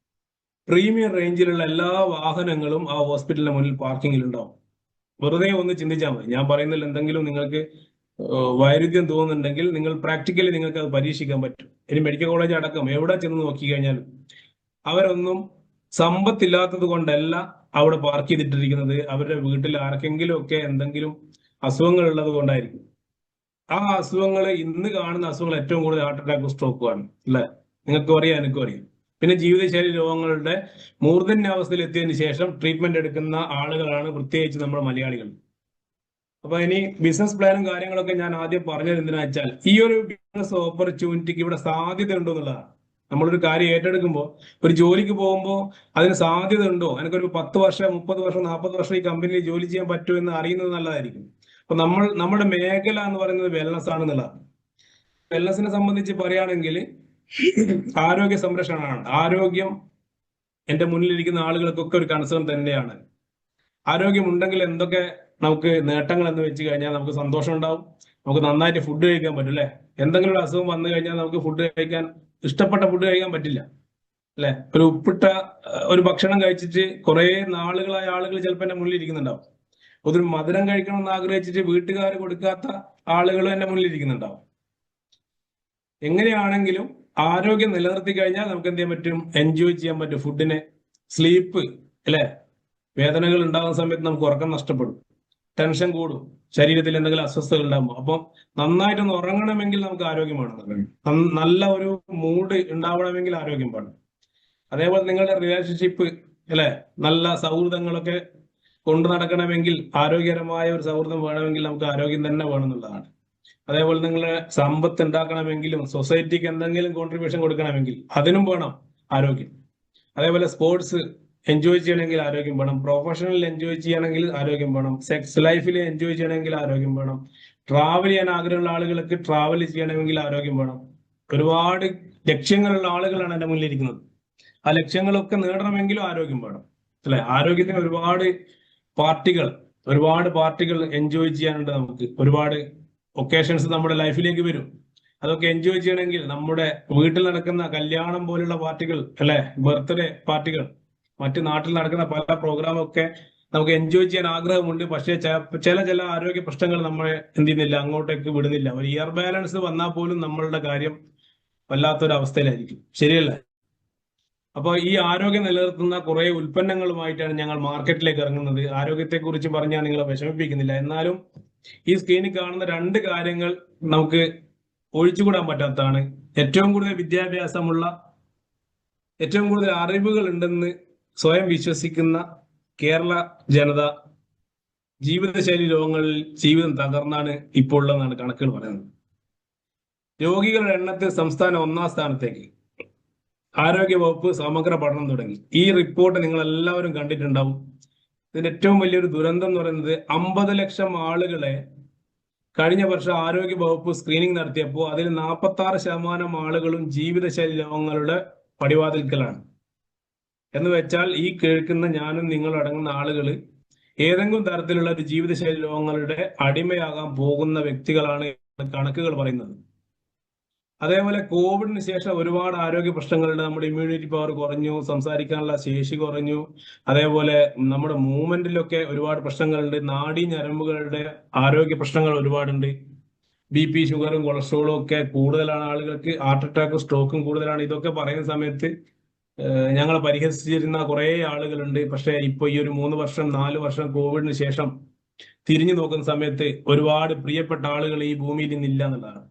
പ്രീമിയം റേഞ്ചിലുള്ള എല്ലാ വാഹനങ്ങളും ആ ഹോസ്പിറ്റലിന്റെ മുന്നിൽ പാർക്കിങ്ങിൽ ഉണ്ടാവും. വെറുതെ ഒന്ന് ചിന്തിച്ചാൽ മതി. ഞാൻ പറയുന്നതിൽ എന്തെങ്കിലും നിങ്ങൾക്ക് വൈരുദ്ധ്യം തോന്നുന്നുണ്ടെങ്കിൽ നിങ്ങൾ പ്രാക്ടിക്കലി നിങ്ങൾക്ക് അത് പരീക്ഷിക്കാൻ പറ്റും. ഇനി മെഡിക്കൽ കോളേജ് അടക്കം എവിടെ ചെന്ന് നോക്കി കഴിഞ്ഞാലും അവരൊന്നും സമ്പത്തില്ലാത്തത് കൊണ്ടല്ല അവിടെ പാർക്ക് ചെയ്തിട്ടിരിക്കുന്നത്. അവരുടെ വീട്ടിൽ ആർക്കെങ്കിലും ഒക്കെ എന്തെങ്കിലും അസുഖങ്ങൾ ഉള്ളത് കൊണ്ടായിരിക്കും. ആ അസുഖങ്ങൾ, ഇന്ന് കാണുന്ന അസുഖങ്ങൾ ഏറ്റവും കൂടുതൽ ഹാർട്ട് അറ്റാക്ക്, സ്ട്രോക്കുമാണ് അല്ലെ? നിങ്ങൾക്കും അറിയാം, എനിക്കും അറിയാം. പിന്നെ ജീവിതശൈലി രോഗങ്ങളുടെ മൂർധന്യാവസ്ഥയിൽ എത്തിയതിനു ശേഷം ട്രീറ്റ്മെന്റ് എടുക്കുന്ന ആളുകളാണ് പ്രത്യേകിച്ച് നമ്മുടെ മലയാളികൾ. അപ്പൊ ഇനി ബിസിനസ് പ്ലാനും കാര്യങ്ങളൊക്കെ ഞാൻ ആദ്യം പറഞ്ഞത് എന്തിനാ വെച്ചാൽ ഈ ഒരു ബിസിനസ് ഓപ്പർച്യൂണിറ്റിക്ക് ഇവിടെ സാധ്യത ഉണ്ടോ എന്നുള്ളതാണ്. നമ്മളൊരു കാര്യം ഏറ്റെടുക്കുമ്പോൾ, ഒരു ജോലിക്ക് പോകുമ്പോൾ അതിന് സാധ്യത ഉണ്ടോ, എനിക്കൊരു 10 വർഷം 30 വർഷം 40 വർഷം ഈ കമ്പനിയിൽ ജോലി ചെയ്യാൻ പറ്റുമോ എന്ന് അറിയുന്നത് നല്ലതായിരിക്കും. അപ്പൊ നമ്മുടെ മേഖല എന്ന് പറയുന്നത് വെൽനസ് ആണെന്നുള്ളതാണ്. വെൽനസിനെ സംബന്ധിച്ച് പറയുകയാണെങ്കിൽ ആരോഗ്യ സംരക്ഷണമാണ്. ആരോഗ്യം എന്റെ മുന്നിലിരിക്കുന്ന ആളുകൾക്കൊക്കെ ഒരു കൺസേൺ തന്നെയാണ്. ആരോഗ്യം ഉണ്ടെങ്കിൽ എന്തൊക്കെ നമുക്ക് നേട്ടങ്ങൾ എന്ന് വെച്ച് കഴിഞ്ഞാൽ നമുക്ക് സന്തോഷം ഉണ്ടാവും, നമുക്ക് നന്നായിട്ട് ഫുഡ് കഴിക്കാൻ പറ്റും അല്ലെ? എന്തെങ്കിലും ഒരു അസുഖം വന്നു കഴിഞ്ഞാൽ നമുക്ക് ഫുഡ് കഴിക്കാൻ, ഇഷ്ടപ്പെട്ട ഫുഡ് കഴിക്കാൻ പറ്റില്ല അല്ലെ? ഒരു ഉപ്പിട്ട ഒരു ഭക്ഷണം കഴിച്ചിട്ട് കുറെ നാളുകളായ ആളുകൾ ചിലപ്പോൾ എന്റെ മുന്നിൽ ഇരിക്കുന്നുണ്ടാവും. ഒരു മധുരം കഴിക്കണം എന്ന് ആഗ്രഹിച്ചിട്ട് വീട്ടുകാർ കൊടുക്കാത്ത ആളുകൾ എന്റെ മുന്നിൽ ഇരിക്കുന്നുണ്ടാവും. എങ്ങനെയാണെങ്കിലും ആരോഗ്യം നിലനിർത്തി കഴിഞ്ഞാൽ നമുക്ക് എന്ത് ചെയ്യാൻ പറ്റും? എൻജോയ് ചെയ്യാൻ പറ്റും ഫുഡിനെ. സ്ലീപ്പ് അല്ലെ? വേദനകൾ ഉണ്ടാകുന്ന സമയത്ത് നമുക്ക് ഉറക്കം നഷ്ടപ്പെടും, ടെൻഷൻ കൂടും, ശരീരത്തിൽ എന്തെങ്കിലും അസ്വസ്ഥതകൾ ഉണ്ടാകുമ്പോൾ. അപ്പം നന്നായിട്ടൊന്ന് ഉറങ്ങണമെങ്കിൽ നമുക്ക് ആരോഗ്യം വേണം. നല്ല ഒരു മൂഡ് ഉണ്ടാവണമെങ്കിൽ ആരോഗ്യം വേണം. അതേപോലെ നിങ്ങളുടെ റിലേഷൻഷിപ്പ് അല്ലെ, നല്ല സൗഹൃദങ്ങളൊക്കെ കൊണ്ടു നടക്കണമെങ്കിൽ, ആരോഗ്യകരമായ ഒരു സൗഹൃദം വേണമെങ്കിൽ നമുക്ക് ആരോഗ്യം തന്നെ വേണമെന്നുള്ളതാണ്. അതേപോലെ നിങ്ങളെ സമ്പത്ത് ഉണ്ടാക്കണമെങ്കിലും സൊസൈറ്റിക്ക് എന്തെങ്കിലും കോൺട്രിബ്യൂഷൻ കൊടുക്കണമെങ്കിൽ അതിനും വേണം ആരോഗ്യം. അതേപോലെ സ്പോർട്സ് എൻജോയ് ചെയ്യണമെങ്കിൽ ആരോഗ്യം വേണം, പ്രൊഫഷണൽ എൻജോയ് ചെയ്യണമെങ്കിൽ ആരോഗ്യം വേണം, സെക്സ് ലൈഫിൽ എൻജോയ് ചെയ്യണമെങ്കിൽ ആരോഗ്യം വേണം, ട്രാവൽ ചെയ്യാൻ ആഗ്രഹമുള്ള ആളുകൾക്ക് ട്രാവൽ ചെയ്യണമെങ്കിൽ ആരോഗ്യം വേണം. ഒരുപാട് ലക്ഷ്യങ്ങളുള്ള ആളുകളാണ് എന്റെ മുന്നിലിരിക്കുന്നത്. ആ ലക്ഷ്യങ്ങളൊക്കെ നേടണമെങ്കിലും ആരോഗ്യം വേണം അല്ലെ? ആരോഗ്യത്തിന് ഒരുപാട് പാർട്ടികൾ എൻജോയ് ചെയ്യാനുണ്ട്. നമുക്ക് ഒരുപാട് ഒക്കേഷൻസ് നമ്മുടെ ലൈഫിലേക്ക് വരും. അതൊക്കെ എൻജോയ് ചെയ്യണമെങ്കിൽ നമ്മുടെ വീട്ടിൽ നടക്കുന്ന കല്യാണം പോലുള്ള പാർട്ടികൾ അല്ലെ, ബർത്ത്ഡേ പാർട്ടികൾ, മറ്റു നാട്ടിൽ നടക്കുന്ന പല പ്രോഗ്രാമൊക്കെ നമുക്ക് എൻജോയ് ചെയ്യാൻ ആഗ്രഹമുണ്ട്. പക്ഷേ ചില ആരോഗ്യ പ്രശ്നങ്ങൾ നമ്മളെ എന്ത് ചെയ്യുന്നില്ല, അങ്ങോട്ടേക്ക് വിടുന്നില്ല. ഒരു ഇയർ ബാലൻസ് വന്നാൽ പോലും നമ്മളുടെ കാര്യം വല്ലാത്തൊരു അവസ്ഥയിലായിരിക്കും. ശരിയല്ലേ? അപ്പോൾ ഈ ആരോഗ്യം നിലനിർത്തുന്ന കുറെ ഉൽപ്പന്നങ്ങളുമായിട്ടാണ് ഞങ്ങൾ മാർക്കറ്റിലേക്ക് ഇറങ്ങുന്നത്. ആരോഗ്യത്തെ കുറിച്ച് പറഞ്ഞാൽ നിങ്ങളെ വിഷമിപ്പിക്കുന്നില്ല. എന്നാലും ഈ സ്ക്രീനിൽ കാണുന്ന 2 കാര്യങ്ങൾ നമുക്ക് ഒഴിച്ചുകൂടാൻ പറ്റാത്തതാണ്. ഏറ്റവും കൂടുതൽ വിദ്യാഭ്യാസമുള്ള, ഏറ്റവും കൂടുതൽ അറിവുകൾ ഉണ്ടെന്ന് സ്വയം വിശ്വസിക്കുന്ന കേരള ജനത ജീവിതശൈലി രോഗങ്ങളിൽ ജീവിതം തകർന്നാണ് ഇപ്പോൾ ഉള്ളതെന്നാണ് കണക്കുകൾ പറയുന്നത്. രോഗികളുടെ എണ്ണത്തിൽ സംസ്ഥാനം 1ാം സ്ഥാനത്തേക്ക്. ആരോഗ്യ വകുപ്പ് സമഗ്ര പഠനം തുടങ്ങി. ഈ റിപ്പോർട്ട് നിങ്ങൾ എല്ലാവരും കണ്ടിട്ടുണ്ടാവും. ഇതിന്റെ ഏറ്റവും വലിയൊരു ദുരന്തം എന്ന് പറയുന്നത് 50 ലക്ഷം ആളുകളെ കഴിഞ്ഞ വർഷം ആരോഗ്യ വകുപ്പ് സ്ക്രീനിങ് നടത്തിയപ്പോൾ അതിൽ 46% ആളുകളും ജീവിതശൈലി രോഗങ്ങളുടെ പടിവാതിൽക്കലാണ്. എന്ന് വെച്ചാൽ ഈ കേൾക്കുന്ന ഞാനും നിങ്ങളും അടങ്ങുന്ന ആളുകൾ ഏതെങ്കിലും തരത്തിലുള്ള ഒരു ജീവിതശൈലി രോഗങ്ങളുടെ അടിമയാകാൻ പോകുന്ന വ്യക്തികളാണ് കണക്കുകൾ പറയുന്നത്. അതേപോലെ കോവിഡിന് ശേഷം ഒരുപാട് ആരോഗ്യ പ്രശ്നങ്ങളുണ്ട്. നമ്മുടെ ഇമ്മ്യൂണിറ്റി പവർ കുറഞ്ഞു, സംസാരിക്കാനുള്ള ശേഷി കുറഞ്ഞു, അതേപോലെ നമ്മുടെ മൂവ്മെന്റിലൊക്കെ ഒരുപാട് പ്രശ്നങ്ങളുണ്ട്, നാഡീ ഞരമ്പുകളുടെ ആരോഗ്യ പ്രശ്നങ്ങൾ ഒരുപാടുണ്ട്, BP, ഷുഗറും കൊളസ്ട്രോളും ഒക്കെ കൂടുതലാണ് ആളുകൾക്ക്, ഹാർട്ട് അറ്റാക്കും സ്ട്രോക്കും കൂടുതലാണ്. ഇതൊക്കെ പറയുന്ന സമയത്ത് ഞങ്ങളെ പരിഹസിച്ചിരുന്ന കുറെ ആളുകളുണ്ട്. പക്ഷെ ഇപ്പൊ ഈ ഒരു 3 വർഷം 4 വർഷം കോവിഡിന് ശേഷം തിരിഞ്ഞു നോക്കുന്ന സമയത്ത് ഒരുപാട് പ്രിയപ്പെട്ട ആളുകൾ ഈ ഭൂമിയിൽ ഇന്നില്ല എന്നുള്ളതാണ്.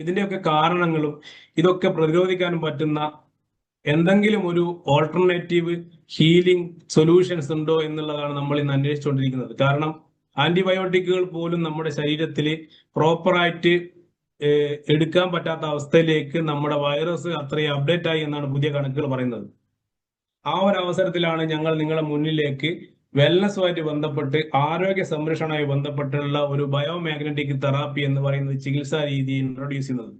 ഇതിന്റെയൊക്കെ കാരണങ്ങളും ഇതൊക്കെ പ്രതിരോധിക്കാനും പറ്റുന്ന എന്തെങ്കിലും ഒരു ഓൾട്ടർനേറ്റീവ് ഹീലിംഗ് സൊല്യൂഷൻസ് ഉണ്ടോ എന്നുള്ളതാണ് നമ്മൾ ഇന്ന് അന്വേഷിച്ചുകൊണ്ടിരിക്കുന്നത്. കാരണം ആന്റിബയോട്ടിക്കുകൾ പോലും നമ്മുടെ ശരീരത്തിൽ പ്രോപ്പറായിട്ട് എടുക്കാൻ പറ്റാത്ത അവസ്ഥയിലേക്ക് നമ്മുടെ വൈറസ് അത്രയും അപ്ഡേറ്റ് ആയി എന്നാണ് പുതിയ കണക്കുകൾ പറയുന്നത്. ആ ഒരു അവസരത്തിലാണ് ഞങ്ങൾ നിങ്ങളുടെ മുന്നിലേക്ക് വെൽനസുമായിട്ട് ബന്ധപ്പെട്ട് ആരോഗ്യ സംരക്ഷണവുമായി ബന്ധപ്പെട്ടുള്ള ഒരു ബയോമാഗ്നറ്റിക് തെറാപ്പി എന്ന് പറയുന്ന ചികിത്സാ രീതി ഇൻട്രൊഡ്യൂസ് ചെയ്യുന്നത്.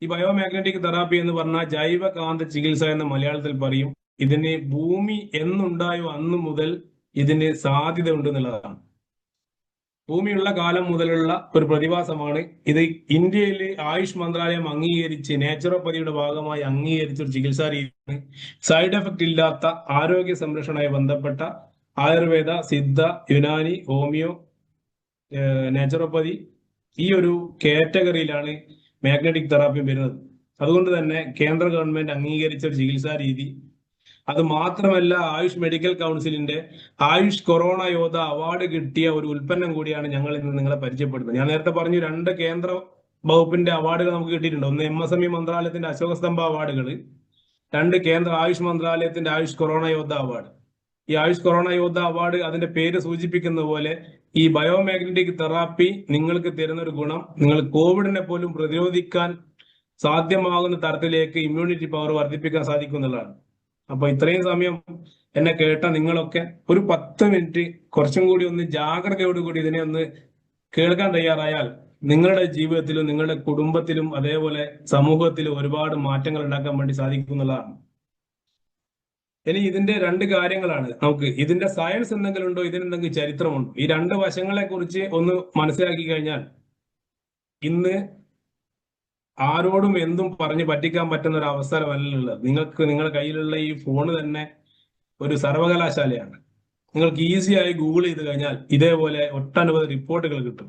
ഈ ബയോമാഗ്നറ്റിക് തെറാപ്പി എന്ന് പറഞ്ഞാൽ ജൈവകാന്ത ചികിത്സ എന്ന് മലയാളത്തിൽ പറയും. ഇതിന് ഭൂമി എന്നുണ്ടായോ അന്ന് മുതൽ ഇതിന് സാധ്യത ഉണ്ട് എന്നുള്ളതാണ്. ഭൂമിയുള്ള കാലം മുതലുള്ള ഒരു പ്രതിഭാസമാണ് ഇത്. ഇന്ത്യയിൽ ആയുഷ് മന്ത്രാലയം അംഗീകരിച്ച് നേച്ചുറോപ്പതിയുടെ ഭാഗമായി അംഗീകരിച്ച ഒരു ചികിത്സാ രീതിയാണ്. സൈഡ് എഫക്റ്റ് ഇല്ലാത്ത ആരോഗ്യ സംരക്ഷണവുമായി ബന്ധപ്പെട്ട ആയുർവേദ, സിദ്ധ, യുനാനി, ഹോമിയോ, നേച്ചുറോപ്പതി ഈ ഒരു കാറ്റഗറിയിലാണ് മാഗ്നറ്റിക് തെറാപ്പി വരുന്നത്. അതുകൊണ്ട് തന്നെ കേന്ദ്ര ഗവൺമെന്റ് അംഗീകരിച്ച ഒരു ചികിത്സാ രീതി. അത് മാത്രമല്ല, ആയുഷ് മെഡിക്കൽ കൗൺസിലിന്റെ ആയുഷ് കൊറോണ യോദ്ധ അവാർഡ് കിട്ടിയ ഒരു ഉൽപ്പന്നം കൂടിയാണ് ഞങ്ങൾ ഇന്ന് നിങ്ങളെ പരിചയപ്പെടുന്നത്. ഞാൻ നേരത്തെ പറഞ്ഞു, 2 കേന്ദ്ര വകുപ്പിന്റെ അവാർഡുകൾ നമുക്ക് കിട്ടിയിട്ടുണ്ട്. ഒന്ന് MSME മന്ത്രാലയത്തിന്റെ അശോകസ്തംഭ അവാർഡുകൾ, 2 കേന്ദ്ര ആയുഷ് മന്ത്രാലയത്തിന്റെ ആയുഷ് കൊറോണ യോദ്ധ അവാർഡ്. ഈ ആയുഷ് കൊറോണ യോദ്ധ അവാർഡ് അതിന്റെ പേര് സൂചിപ്പിക്കുന്ന പോലെ ഈ ബയോമാഗ്നറ്റിക് തെറാപ്പി നിങ്ങൾക്ക് തരുന്ന ഒരു ഗുണം, നിങ്ങൾ കോവിഡിനെ പോലും പ്രതിരോധിക്കാൻ സാധ്യമാകുന്ന തരത്തിലേക്ക് ഇമ്മ്യൂണിറ്റി പവർ വർദ്ധിപ്പിക്കാൻ സാധിക്കും എന്നുള്ളതാണ്. അപ്പൊ ഇത്രയും സമയം എന്നെ കേട്ട നിങ്ങളൊക്കെ ഒരു 10 മിനിറ്റ് കുറച്ചും കൂടി ഒന്ന് ജാഗ്രതയോടുകൂടി ഇതിനെ ഒന്ന് കേൾക്കാൻ തയ്യാറായാൽ നിങ്ങളുടെ ജീവിതത്തിലും നിങ്ങളുടെ കുടുംബത്തിലും അതേപോലെ സമൂഹത്തിലും ഒരുപാട് മാറ്റങ്ങൾ ഉണ്ടാക്കാൻ വേണ്ടി സാധിക്കും എന്നുള്ളതാണ്. ഇനി ഇതിന്റെ 2 കാര്യങ്ങളാണ്. നമുക്ക് ഇതിന്റെ സയൻസ് എന്തെങ്കിലും ഉണ്ടോ, ഇതിനെന്തെങ്കിലും ചരിത്രമുണ്ടോ, ഈ 2 വശങ്ങളെ കുറിച്ച് ഒന്ന് മനസ്സിലാക്കി കഴിഞ്ഞാൽ ഇന്ന് ആരോടും എന്തും പറഞ്ഞ് പറ്റിക്കാൻ പറ്റുന്ന ഒരു അവസരമല്ലുള്ളത്. നിങ്ങൾക്ക് നിങ്ങളുടെ കയ്യിലുള്ള ഈ ഫോണ് തന്നെ ഒരു സർവകലാശാലയാണ്. നിങ്ങൾക്ക് ഈസിയായി ഗൂഗിൾ ചെയ്ത് കഴിഞ്ഞാൽ ഇതേപോലെ ഒട്ടനവധി റിപ്പോർട്ടുകൾ കിട്ടും.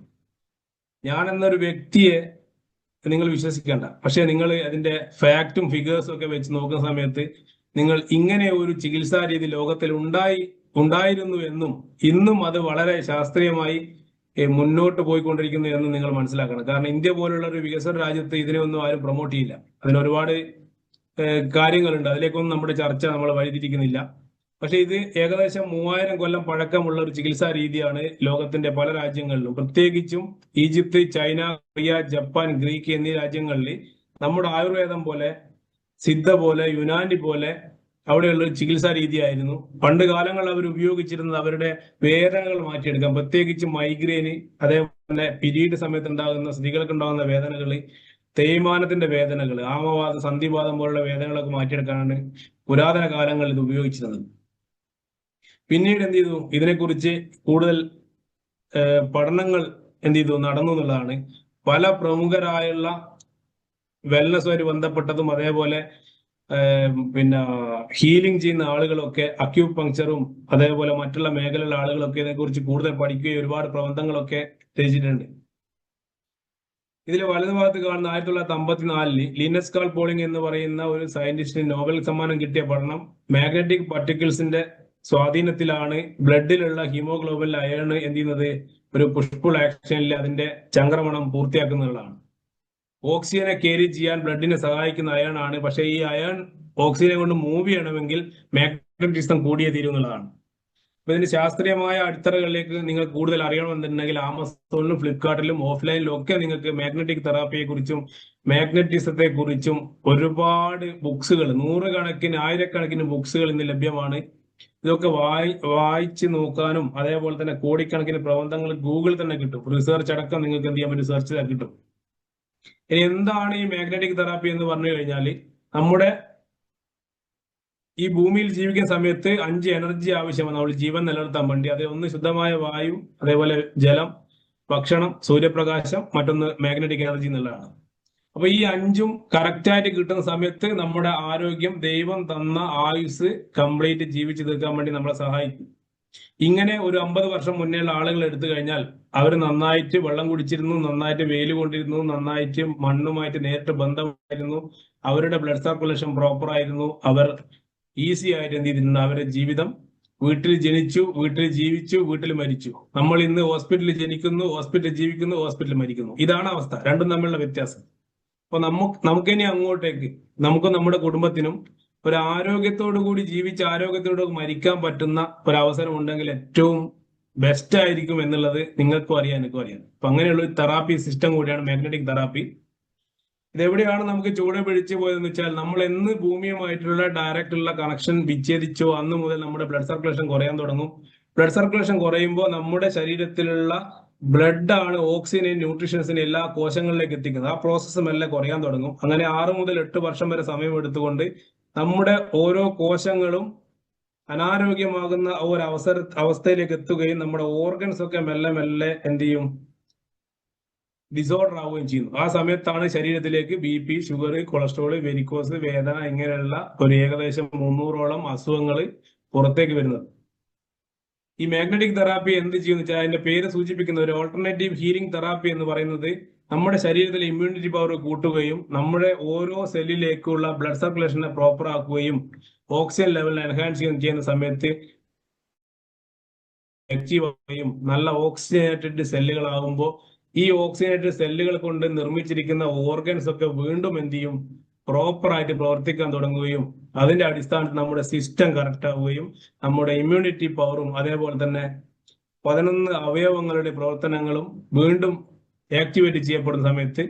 ഞാൻ എന്നൊരു വ്യക്തിയെ നിങ്ങൾ വിശ്വസിക്കേണ്ട, പക്ഷെ നിങ്ങൾ അതിന്റെ ഫാക്റ്റും ഫിഗേഴ്സും ഒക്കെ വെച്ച് നോക്കുന്ന സമയത്ത് നിങ്ങൾ ഇങ്ങനെ ഒരു ചികിത്സാ രീതി ലോകത്തിൽ ഉണ്ടായിരുന്നു എന്നും ഇന്നും അത് വളരെ ശാസ്ത്രീയമായി മുന്നോട്ട് പോയിക്കൊണ്ടിരിക്കുന്നു എന്ന് നിങ്ങൾ മനസ്സിലാക്കണം. കാരണം ഇന്ത്യ പോലുള്ള ഒരു വികസന രാജ്യത്ത് ഇതിനെ ഒന്നും ആരും പ്രൊമോട്ട് ചെയ്യില്ല. അതിന് ഒരുപാട് കാര്യങ്ങളുണ്ട്, അതിലേക്കൊന്നും നമ്മുടെ ചർച്ച നമ്മൾ വഴിതിരിക്കുന്നില്ല. പക്ഷെ ഇത് ഏകദേശം 3000 കൊല്ലം പഴക്കമുള്ള ഒരു ചികിത്സാ രീതിയാണ് ലോകത്തിന്റെ പല രാജ്യങ്ങളിലും, പ്രത്യേകിച്ചും Egypt, China, Korea, Japan, Greek എന്നീ രാജ്യങ്ങളിൽ നമ്മുടെ ആയുർവേദം പോലെ, സിദ്ധ പോലെ, യുനാനി പോലെ അവിടെയുള്ള ഒരു ചികിത്സാ രീതിയായിരുന്നു. പണ്ട് കാലങ്ങളിൽ അവർ ഉപയോഗിച്ചിരുന്നത് അവരുടെ വേദനകൾ മാറ്റിയെടുക്കാം, പ്രത്യേകിച്ച് മൈഗ്രെയിന്, അതേപോലെ പീരീഡ് സമയത്ത് ഉണ്ടാകുന്ന സ്ത്രീകൾക്ക് ഉണ്ടാകുന്ന വേദനകൾ, തേയ്മാനത്തിന്റെ വേദനകൾ, ആമവാദം, സന്ധിവാദം പോലുള്ള വേദനകളൊക്കെ മാറ്റിയെടുക്കാനാണ് പുരാതന കാലങ്ങളിൽ ഇത് ഉപയോഗിച്ചിരുന്നത്. പിന്നീട് എന്ത് ചെയ്തു, ഇതിനെക്കുറിച്ച് കൂടുതൽ പഠനങ്ങൾ എന്ത് ചെയ്തു നടന്നു എന്നുള്ളതാണ്. പല പ്രമുഖരായുള്ള വെൽനസുമായി ബന്ധപ്പെട്ടതും അതേപോലെ പിന്നെ ഹീലിംഗ് ചെയ്യുന്ന ആളുകളൊക്കെ, അക്യൂപങ്ക്ചറും അതേപോലെ മറ്റുള്ള മേഖലയിലുള്ള ആളുകളൊക്കെ ഇതിനെക്കുറിച്ച് കൂടുതൽ പഠിക്കുകയും ഒരുപാട് പ്രബന്ധങ്ങളൊക്കെ രചിച്ചിട്ടുണ്ട്. ഇതിൽ വലതുഭാഗത്ത് കാണുന്ന 1954 ലിനസ് കാൾ പോളിംഗ് എന്ന് പറയുന്ന ഒരു സയന്റിസ്റ്റിന് നോബൽ സമ്മാനം കിട്ടിയ പഠനം മാഗ്നറ്റിക് പാർട്ടിക്കിൾസിന്റെ സ്വാധീനത്തിലാണ് ബ്ലഡിലുള്ള ഹീമോഗ്ലോബിൻ അയൺ എന്ത് ചെയ്യുന്നത്, ഒരു പുഷ്പുൾ ആക്ഷനിൽ അതിന്റെ ചംക്രമണം പൂർത്തിയാക്കുന്നതാണ്. ഓക്സിജനെ ക്യാരി ചെയ്യാൻ ബ്ലഡിനെ സഹായിക്കുന്ന അയൺ ആണ്. പക്ഷെ ഈ അയൺ ഓക്സിജനെ കൊണ്ട് മൂവ് ചെയ്യണമെങ്കിൽ മാഗ്നറ്റിസം കൂടിയേ തീരുന്നതാണ്. അപ്പൊ ഇതിന്റെ ശാസ്ത്രീയമായ അടിത്തറകളിലേക്ക് നിങ്ങൾ കൂടുതൽ അറിയണമെന്നുണ്ടെങ്കിൽ ആമസോണിലും ഫ്ലിപ്കാർട്ടിലും ഓഫ്ലൈനിലും ഒക്കെ നിങ്ങൾക്ക് മാഗ്നറ്റിക് തെറാപ്പിയെ കുറിച്ചും മാഗ്നറ്റിസത്തെ കുറിച്ചും ഒരുപാട് ബുക്സുകൾ, 100 കണക്കിന് 1000 ബുക്സുകൾ ഇന്ന് ലഭ്യമാണ്. ഇതൊക്കെ വായിച്ച് നോക്കാനും അതേപോലെ തന്നെ കോടിക്കണക്കിന് പ്രബന്ധങ്ങൾ ഗൂഗിൾ തന്നെ കിട്ടും. റിസർച്ച് അടക്കം നിങ്ങൾക്ക് എന്ത് ചെയ്യാൻ പറ്റും, സെർച്ച് ചെയ്താൽ കിട്ടും. ഇനി എന്താണ് ഈ മാഗ്നറ്റിക് തെറാപ്പി എന്ന് പറഞ്ഞു കഴിഞ്ഞാൽ, നമ്മുടെ ഈ ഭൂമിയിൽ ജീവിക്കുന്ന സമയത്ത് 5 എനർജി ആവശ്യമാണ് നമ്മൾ ജീവൻ നിലനിർത്താൻ വേണ്ടി. അത് ഒന്ന് ശുദ്ധമായ വായു, അതേപോലെ ജലം, ഭക്ഷണം, സൂര്യപ്രകാശം, മറ്റൊന്ന് മാഗ്നറ്റിക് എനർജി എന്നുള്ളതാണ്. അപ്പൊ ഈ 5ഉം കറക്റ്റായിട്ട് കിട്ടുന്ന സമയത്ത് നമ്മുടെ ആരോഗ്യം, ദൈവം തന്ന ആയുസ് കംപ്ലീറ്റ് ജീവിച്ചു തീർക്കാൻ വേണ്ടി നമ്മളെ സഹായിക്കും. ഇങ്ങനെ ഒരു 50 വർഷം മുന്നേയുള്ള ആളുകൾ എടുത്തു കഴിഞ്ഞാൽ അവർ നന്നായിട്ട് വെള്ളം കുടിച്ചിരുന്നു, നന്നായിട്ട് വെയിൽ കൊണ്ടിരുന്നു, നന്നായിട്ട് മണ്ണുമായിട്ട് നേരിട്ട് ബന്ധമായിരുന്നു, അവരുടെ ബ്ലഡ് സർക്കുലേഷൻ പ്രോപ്പർ ആയിരുന്നു, അവർ ഈസി ആയിട്ട് എന്ത് ചെയ്തിട്ടുണ്ട്, അവരുടെ ജീവിതം, വീട്ടിൽ ജനിച്ചു, വീട്ടിൽ ജീവിച്ചു, വീട്ടിൽ മരിച്ചു. നമ്മൾ ഇന്ന് ഹോസ്പിറ്റലിൽ ജനിക്കുന്നു, ഹോസ്പിറ്റലിൽ ജീവിക്കുന്നു, ഹോസ്പിറ്റലിൽ മരിക്കുന്നു. ഇതാണ് അവസ്ഥ, രണ്ടും തമ്മിലുള്ള വ്യത്യാസം. അപ്പൊ നമുക്കിനി അങ്ങോട്ടേക്ക് നമുക്കും നമ്മുടെ കുടുംബത്തിനും ഒരു ആരോഗ്യത്തോടു കൂടി ജീവിച്ച് ആരോഗ്യത്തോടു മരിക്കാൻ പറ്റുന്ന ഒരു അവസരം ഉണ്ടെങ്കിൽ ഏറ്റവും ബെസ്റ്റ് ആയിരിക്കും എന്നുള്ളത് നിങ്ങൾക്കും അറിയാം, എനിക്കും അറിയാം. അപ്പൊ അങ്ങനെയുള്ള ഒരു തെറാപ്പി സിസ്റ്റം കൂടിയാണ് മാഗ്നറ്റിക് തെറാപ്പി. ഇതെവിടെയാണ് നമുക്ക് ചൂട് പിടിച്ചു പോയതെന്ന് വെച്ചാൽ നമ്മൾ എന്ന് ഭൂമിയുമായിട്ടുള്ള ഡയറക്റ്റ് ഉള്ള കണക്ഷൻ വിച്ഛേദിച്ചോ അന്ന് മുതൽ നമ്മുടെ ബ്ലഡ് സർക്കുലേഷൻ കുറയാൻ തുടങ്ങും. ബ്ലഡ് സർക്കുലേഷൻ കുറയുമ്പോൾ നമ്മുടെ ശരീരത്തിലുള്ള ബ്ലഡ് ആണ് ഓക്സിജനെയും ന്യൂട്രീഷൻസിനെയും എല്ലാ കോശങ്ങളിലേക്ക് എത്തിക്കുന്നത്. ആ പ്രോസസ്സ് മെല്ലെ കുറയാൻ തുടങ്ങും. അങ്ങനെ 6 മുതൽ 8 വർഷം വരെ സമയം എടുത്തുകൊണ്ട് നമ്മുടെ ഓരോ കോശങ്ങളും അനാരോഗ്യമാകുന്ന ഒരു അവസ്ഥയിലേക്ക് എത്തുകയും നമ്മുടെ ഓർഗൻസ് ഒക്കെ മെല്ലെ മെല്ലെ എന്ത് ചെയ്യും, ഡിസോർഡർ ആവുകയും ചെയ്യുന്നു. ആ സമയത്താണ് ശരീരത്തിലേക്ക് BP, ഷുഗർ, കൊളസ്ട്രോൾ, വെരിക്കോസ്, വേദന ഇങ്ങനെയുള്ള ഒരു ഏകദേശം 300ഓളം അസുഖങ്ങൾ പുറത്തേക്ക് വരുന്നത്. ഈ മാഗ്നറ്റിക് തെറാപ്പി എന്ത് ചെയ്യുന്ന വെച്ചാൽ അതിന്റെ പേര് സൂചിപ്പിക്കുന്ന ഒരു ഓൾട്ടർനേറ്റീവ് ഹീലിംഗ് തെറാപ്പി എന്ന് പറയുന്നത് നമ്മുടെ ശരീരത്തിലെ ഇമ്മ്യൂണിറ്റി പവർ കൂട്ടുകയും നമ്മുടെ ഓരോ സെല്ലിലേക്കുള്ള ബ്ലഡ് സർക്കുലേഷനെ പ്രോപ്പർ ആക്കുകയും ഓക്സിജൻ ലെവൽ എൻഹാൻസ് ചെയ്യുന്ന സമയത്ത് ആക്റ്റീവ് ആവുകയും നല്ല ഓക്സിജനേറ്റഡ് സെല്ലുകളാകുമ്പോൾ ഈ ഓക്സിജനേറ്റഡ് സെല്ലുകൾ കൊണ്ട് നിർമ്മിച്ചിരിക്കുന്ന ഓർഗൻസ് ഒക്കെ വീണ്ടും എന്ത് ചെയ്യും, പ്രോപ്പർ ആയിട്ട് പ്രവർത്തിക്കാൻ തുടങ്ങുകയും അതിന്റെ അടിസ്ഥാനത്തിൽ നമ്മുടെ സിസ്റ്റം കറക്റ്റ് ആവുകയും നമ്മുടെ ഇമ്മ്യൂണിറ്റി പവറും അതേപോലെ തന്നെ 11 അവയവങ്ങളുടെ പ്രവർത്തനങ്ങളും വീണ്ടും ആക്ടിവേറ്റ് ചെയ്യപ്പെടുന്ന സമയത്ത്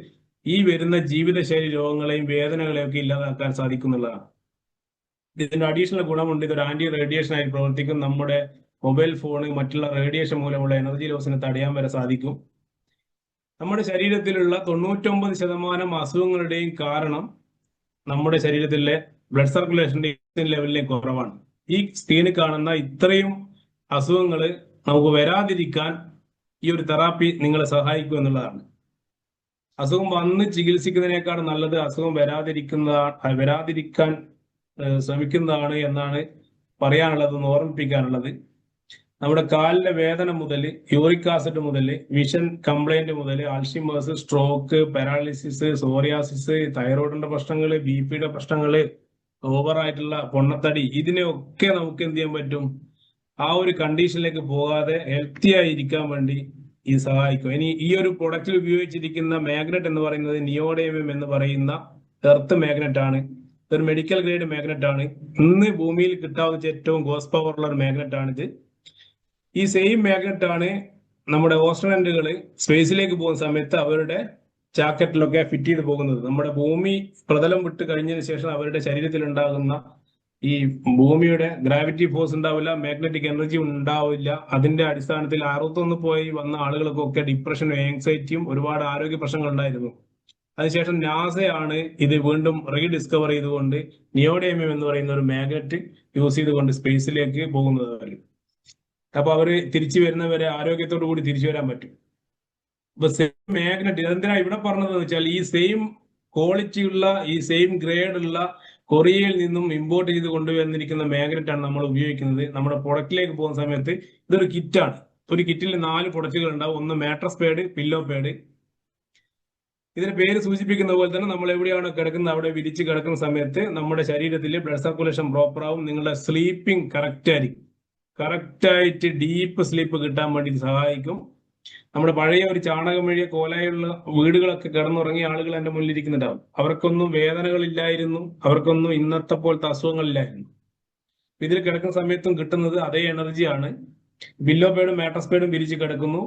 ഈ വരുന്ന ജീവിതശൈലി രോഗങ്ങളെയും വേദനകളെയും ഒക്കെ ഇല്ലാതാക്കാൻ സാധിക്കുന്നുള്ളതാണ്. ഇതിന്റെ അഡീഷണൽ ഗുണമുണ്ട്. ഇതൊരു ആന്റി റേഡിയേഷൻ ആയി പ്രവർത്തിക്കും. നമ്മുടെ മൊബൈൽ ഫോണ് മറ്റുള്ള റേഡിയേഷൻ മൂലമുള്ള എനർജി ലോസിനെ തടയാൻ വരെ സാധിക്കും. നമ്മുടെ ശരീരത്തിലുള്ള 99% അസുഖങ്ങളുടെയും കാരണം നമ്മുടെ ശരീരത്തിലെ ബ്ലഡ് സർക്കുലേഷന്റെ ലെവലിലെ കുറവാണ്. ഈ സ്ക്രീനിൽ കാണുന്ന ഇത്രയും അസുഖങ്ങൾ നമുക്ക് വരാതിരിക്കാൻ ഈ ഒരു തെറാപ്പി നിങ്ങളെ സഹായിക്കും എന്നുള്ളതാണ്. അസുഖം വന്ന് ചികിത്സിക്കുന്നതിനേക്കാൾ നല്ലത് അസുഖം വരാതിരിക്കാൻ ശ്രമിക്കുന്നതാണ് എന്നാണ് പറയാനുള്ളത്, ഓർമ്മിപ്പിക്കാനുള്ളത്. നമ്മുടെ കാലിലെ വേദന മുതൽ യൂറിക് ആസിഡ് മുതൽ വിഷൻ കംപ്ലൈന്റ് മുതൽ അൾഷിമേഴ്സ്, സ്ട്രോക്ക്, പാരാലിസിസ്, സോറിയാസിസ്, തൈറോയിഡിന്റെ പ്രശ്നങ്ങൾ, BP-യുടെ പ്രശ്നങ്ങൾ, ഓവറായിട്ടുള്ള പൊണ്ണത്തടി, ഇതിനെയൊക്കെ നമുക്ക് എന്ത് ചെയ്യാൻ പറ്റും, ആ ഒരു കണ്ടീഷനിലേക്ക് പോകാതെ ഹെൽത്തി ആയിരിക്കാൻ വേണ്ടി ഇത് സഹായിക്കും. ഇനി ഈ ഒരു പ്രൊഡക്റ്റിൽ ഉപയോഗിച്ചിരിക്കുന്ന മാഗ്നറ്റ് എന്ന് പറയുന്നത് നിയോഡേമിയം എന്ന് പറയുന്ന എർത്ത് മാഗ്നറ്റ് ആണ്. ഇതൊരു മെഡിക്കൽ ഗ്രേഡ് മാഗ്നറ്റ് ആണ്. ഇന്ന് ഭൂമിയിൽ കിട്ടാവുന്ന ഏറ്റവും ഗോസ് പവർ ഉള്ള ഒരു മാഗ്നറ്റ് ആണിത്. ഈ സെയിം മാഗ്നറ്റ് ആണ് നമ്മുടെ ഓസ്ട്രോനറ്റുകൾ സ്പേസിലേക്ക് പോകുന്ന സമയത്ത് അവരുടെ ജാക്കറ്റിലൊക്കെ ഫിറ്റ് ചെയ്ത് പോകുന്നത്. നമ്മുടെ ഭൂമി പ്രതലം വിട്ട് കഴിഞ്ഞതിന് ശേഷം അവരുടെ ശരീരത്തിൽ ഉണ്ടാകുന്ന ഈ ഭൂമിയുടെ ഗ്രാവിറ്റി ഫോഴ്സ് ഉണ്ടാവില്ല, മാഗ്നറ്റിക് എനർജി ഉണ്ടാവില്ല. അതിന്റെ അടിസ്ഥാനത്തിൽ 61 പോയി വന്ന ആളുകൾക്കൊക്കെ ഡിപ്രഷനും ആങ്സൈറ്റിയും ഒരുപാട് ആരോഗ്യ പ്രശ്നങ്ങൾ ഉണ്ടായിരുന്നു. അതിനുശേഷം നാസയാണ് ഇത് വീണ്ടും റീഡിസ്കവർ ചെയ്തുകൊണ്ട് നിയോഡേമിയം എന്ന് പറയുന്ന ഒരു മാഗ്നറ്റ് യൂസ് ചെയ്തുകൊണ്ട് സ്പേസിലേക്ക് പോകുന്നത്. അപ്പൊ അവര് തിരിച്ചു വരുന്നവരെ ആരോഗ്യത്തോടു കൂടി തിരിച്ചു വരാൻ പറ്റും. ഇപ്പൊ സെയിം മാഗ്നറ്റ് എന്തിനാ ഇവിടെ പറഞ്ഞതെന്ന് വെച്ചാൽ ഈ സെയിം ക്വാളിറ്റി ഉള്ള ഈ സെയിം ഗ്രേഡ് ഉള്ള കൊറിയയിൽ നിന്നും ഇമ്പോർട്ട് ചെയ്ത് കൊണ്ടുവന്നിരിക്കുന്ന മാഗ്നറ്റ് ആണ് നമ്മൾ ഉപയോഗിക്കുന്നത്. നമ്മുടെ പ്രൊഡക്റ്റിലേക്ക് പോകുന്ന സമയത്ത് ഇതൊരു കിറ്റാണ്. ഒരു കിറ്റിൽ 4 പ്രൊഡക്റ്റുകൾ ഉണ്ടാവും. ഒന്ന് മാട്രസ് പാഡ്, പില്ലോ പാഡ്. ഇതിന്റെ പേര് സൂചിപ്പിക്കുന്ന പോലെ തന്നെ നമ്മൾ എവിടെയാണോ കിടക്കുന്നത് അവിടെ വിരിച്ച് കിടക്കുന്ന സമയത്ത് നമ്മുടെ ശരീരത്തിൽ ബ്ലഡ് സർക്കുലേഷൻ പ്രോപ്പർ ആവും. നിങ്ങളുടെ സ്ലീപ്പിംഗ് കറക്റ്റ് ആയിരിക്കും. കറക്റ്റായിട്ട് ഡീപ്പ് സ്ലീപ്പ് കിട്ടാൻ വേണ്ടി സഹായിക്കും. നമ്മുടെ പഴയ ഒരു ചാണകം മെഴിയ കോലായുള്ള വീടുകളൊക്കെ കിടന്നുറങ്ങിയ ആളുകൾ എന്റെ മുന്നിൽ ഇരിക്കുന്നുണ്ടാവും. അവർക്കൊന്നും വേദനകളില്ലായിരുന്നു, അവർക്കൊന്നും ഇന്നത്തെ പോലത്തെ അസുഖങ്ങളില്ലായിരുന്നു. ഇതിൽ കിടക്കുന്ന സമയത്തും കിട്ടുന്നത് അതേ എനർജിയാണ്. പില്ലോ പേഡും മാട്രസ് പേഡും വിരിച്ച് കിടക്കുന്നു.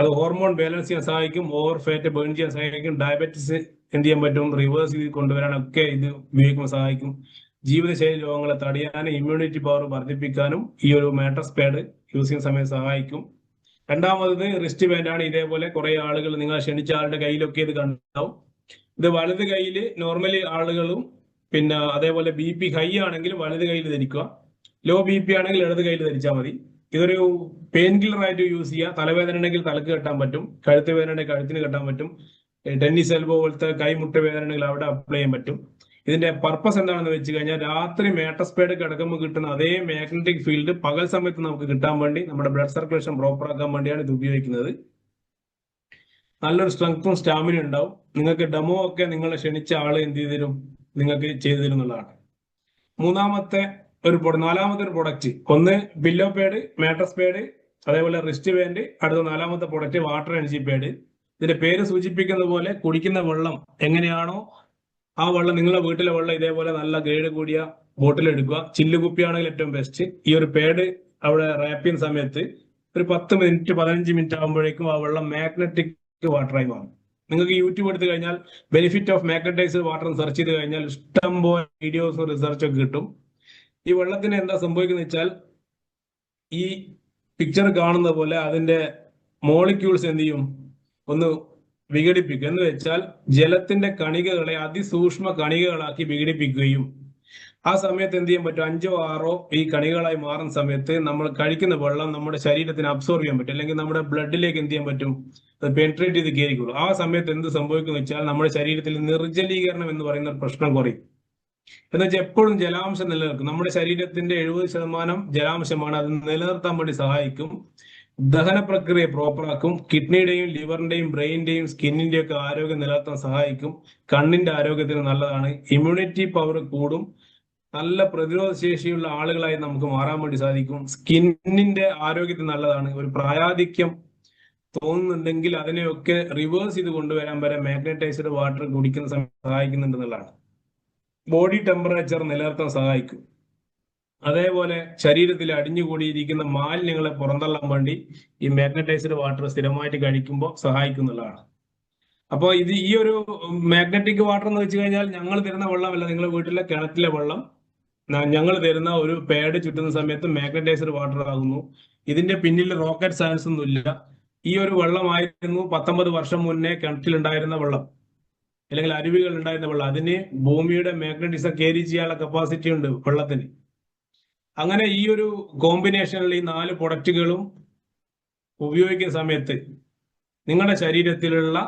അത് ഹോർമോൺ ബാലൻസ് ചെയ്യാൻ സഹായിക്കും, ഓവർ ഫാറ്റ് ബേൺ ചെയ്യാൻ സഹായിക്കും, ഡയബറ്റിസ് എന്ത് ചെയ്യാൻ പറ്റും, റിവേഴ്സ് ചെയ്ത് കൊണ്ടുവരാനൊക്കെ ഇത് ഉപയോഗിക്കുമ്പോൾ സഹായിക്കും. ജീവിതശൈലി രോഗങ്ങളെ തടയാനും ഇമ്മ്യൂണിറ്റി പവർ വർദ്ധിപ്പിക്കാനും ഈ ഒരു മാട്രസ് പാഡ് യൂസ് ചെയ്യുന്ന സമയത്ത് സഹായിക്കും. രണ്ടാമത് റിസ്റ്റ് ബാൻഡ് ആണ്. ഇതേപോലെ കുറെ ആളുകൾ നിങ്ങൾ ക്ഷണിച്ച ആളുടെ കയ്യിലൊക്കെ ഇത് കണ്ടാവും. ഇത് വലത് കയ്യിൽ നോർമലി ആളുകളും പിന്നെ അതേപോലെ BP ഹൈ ആണെങ്കിൽ വലത് കയ്യിൽ ധരിക്കുക, ലോ BP ആണെങ്കിൽ ഇടത് കയ്യിൽ ധരിച്ചാൽ മതി. ഇതൊരു പെയിൻ കില്ലർ ആയിട്ട് യൂസ് ചെയ്യുക. തലവേദന ഉണ്ടെങ്കിൽ തലക്ക് കെട്ടാൻ പറ്റും, കഴുത്ത് വേദന ഉണ്ടെങ്കിൽ കഴുത്തിന് കെട്ടാൻ പറ്റും, ടെന്നീസ് എൽബോ പോലത്തെ കൈമുട്ട വേദന ഉണ്ടെങ്കിൽ അവിടെ അപ്ലൈ ചെയ്യാൻ പറ്റും. ഇതിന്റെ പർപ്പസ് എന്താണെന്ന് വെച്ച് കഴിഞ്ഞാൽ രാത്രി മാട്രസ് പാഡ് കിടക്കുമ്പോൾ കിട്ടുന്ന അതേ മാഗ്നറ്റിക് ഫീൽഡ് പകൽ സമയത്ത് നമുക്ക് കിട്ടാൻ വേണ്ടി നമ്മുടെ ബ്ലഡ് സർക്കുലേഷൻ പ്രോപ്പർ ആക്കാൻ വേണ്ടിയാണ് ഇത് ഉപയോഗിക്കുന്നത്. നല്ലൊരു സ്ട്രെങ്ത്തും സ്റ്റാമിന ഉണ്ടാവും. നിങ്ങൾക്ക് ഡെമോ ഒക്കെ നിങ്ങളെ ക്ഷണിച്ച ആള് എന്ത് ചെയ്തു തരും, നിങ്ങൾക്ക് ചെയ്തു തരും എന്നുള്ളതാണ്. നാലാമത്തെ ഒരു പ്രൊഡക്റ്റ്, ഒന്ന് പില്ലോ പാഡ്, മാട്രസ് പാഡ്, അതേപോലെ റിസ്റ്റ് ബാൻഡ്. അടുത്ത 4ാമത്തെ പ്രൊഡക്റ്റ് വാട്ടർ എനർജി പാഡ്. ഇതിന്റെ പേര് സൂചിപ്പിക്കുന്ന പോലെ കുടിക്കുന്ന വെള്ളം എങ്ങനെയാണോ ആ വെള്ളം, നിങ്ങളുടെ വീട്ടിലെ വെള്ളം ഇതേപോലെ നല്ല ഗ്രേഡ് കൂടിയ ബോട്ടിൽ എടുക്കുക. ചില്ല് കുപ്പിയാണെങ്കിൽ ഏറ്റവും ബെസ്റ്റ്. ഈ ഒരു പാഡ് അവിടെ റാപ്പ് ചെയ്യുന്ന സമയത്ത് ഒരു 10 മിനിറ്റ് 15 മിനിറ്റ് ആകുമ്പോഴേക്കും ആ വെള്ളം മാഗ്നറ്റിക് വാട്ടറായി മാറും. നിങ്ങൾക്ക് യൂട്യൂബ് എടുത്തു കഴിഞ്ഞാൽ benefit of magnetised water search ചെയ്ത് കഴിഞ്ഞാൽ ഇഷ്ടംപോലെ വീഡിയോസും റിസർച്ചൊക്കെ കിട്ടും. ഈ വെള്ളത്തിന് എന്താ സംഭവിക്കുന്നത് വെച്ചാൽ ഈ പിക്ചർ കാണുന്ന പോലെ അതിന്റെ മോളിക്യൂൾസ് എന്ത് ചെയ്യും, ഒന്ന് വിഘടിപ്പിക്കും. എന്ന് വെച്ചാൽ ജലത്തിന്റെ കണികകളെ അതിസൂക്ഷ്മ കണികകളാക്കി വിഘടിപ്പിക്കുകയും ആ സമയത്ത് എന്ത് ചെയ്യാൻ പറ്റും, 5 or 6 ഈ കണികളായി മാറുന്ന സമയത്ത് നമ്മൾ കഴിക്കുന്ന വെള്ളം നമ്മുടെ ശരീരത്തിന് അബ്സോർവ് ചെയ്യാൻ പറ്റും, അല്ലെങ്കിൽ നമ്മുടെ ബ്ലഡിലേക്ക് എന്ത് ചെയ്യാൻ പറ്റും, അത് പെനിട്രേറ്റ് ചെയ്ത് കയറിക്കുള്ളൂ. ആ സമയത്ത് എന്ത് സംഭവിക്കുന്നു വെച്ചാൽ നമ്മുടെ ശരീരത്തിൽ നിർജ്ജലീകരണം എന്ന് പറയുന്ന ഒരു പ്രശ്നം കുറയും. എന്ന് വെച്ചാൽ എപ്പോഴും ജലാംശം നിലനിൽക്കും. നമ്മുടെ ശരീരത്തിന്റെ 70% ജലാംശമാണ്. അത് നിലനിർത്താൻ വേണ്ടി സഹായിക്കും. ദഹന പ്രക്രിയ പ്രോപ്പറാക്കും. കിഡ്നിയുടെയും ലിവറിന്റെയും ബ്രെയിനിന്റെയും സ്കിന്നിന്റെയും ഒക്കെ ആരോഗ്യം നിലനിർത്താൻ സഹായിക്കും. കണ്ണിന്റെ ആരോഗ്യത്തിന് നല്ലതാണ്. ഇമ്മ്യൂണിറ്റി പവർ കൂടും. നല്ല പ്രതിരോധ ശേഷിയുള്ള ആളുകളായി നമുക്ക് മാറാൻ വേണ്ടി സാധിക്കും. സ്കിന്നിന്റെ ആരോഗ്യത്തിന് നല്ലതാണ്. ഒരു പ്രായാധിക്യം തോന്നുന്നുണ്ടെങ്കിൽ അതിനെയൊക്കെ റിവേഴ്സ് ചെയ്ത് കൊണ്ടുവരാൻ വരെ മാഗ്നറ്റൈസ്ഡ് വാട്ടർ കുടിക്കുന്ന സമയത്ത് സഹായിക്കുന്നുണ്ടെന്നുള്ളതാണ്. ബോഡി ടെമ്പറേച്ചർ നിലനിർത്താൻ സഹായിക്കും. അതേപോലെ ശരീരത്തിൽ അടിഞ്ഞുകൂടിയിരിക്കുന്ന മാലിന്യങ്ങളെ പുറന്തള്ളാൻ വേണ്ടി ഈ മാഗ്നറ്റൈസ്ഡ് വാട്ടർ സ്ഥിരമായിട്ട് കഴിക്കുമ്പോൾ സഹായിക്കുന്നുള്ളതാണ്. അപ്പോൾ ഈ ഒരു മാഗ്നറ്റിക് വാട്ടർ എന്ന് വെച്ച് കഴിഞ്ഞാൽ ഞങ്ങൾ തരുന്ന വെള്ളമല്ല, നിങ്ങളുടെ വീട്ടിലെ കിണറ്റിലെ വെള്ളം ഞങ്ങൾ തരുന്ന ഒരു പാഡ് ചുറ്റുന്ന സമയത്ത് മാഗ്നറ്റൈസ്ഡ് വാട്ടർ ആകുന്നു. ഇതിന്റെ പിന്നിൽ റോക്കറ്റ് സയൻസ് ഒന്നുമില്ല. ഈ ഒരു വെള്ളമായിരുന്നു 19 വർഷം മുന്നേ കിണറ്റിലുണ്ടായിരുന്ന വെള്ളം, അല്ലെങ്കിൽ അരുവികൾ ഉണ്ടായിരുന്ന വെള്ളം. അതിന് ഭൂമിയുടെ മാഗ്നറ്റിസം ക്യാരി ചെയ്യാനുള്ള കപ്പാസിറ്റി ഉണ്ട് വെള്ളത്തിന്. അങ്ങനെ ഈ ഒരു കോമ്പിനേഷനിൽ ഈ 4 പ്രൊഡക്റ്റുകളും ഉപയോഗിക്കുന്ന സമയത്ത് നിങ്ങളുടെ ശരീരത്തിലുള്ള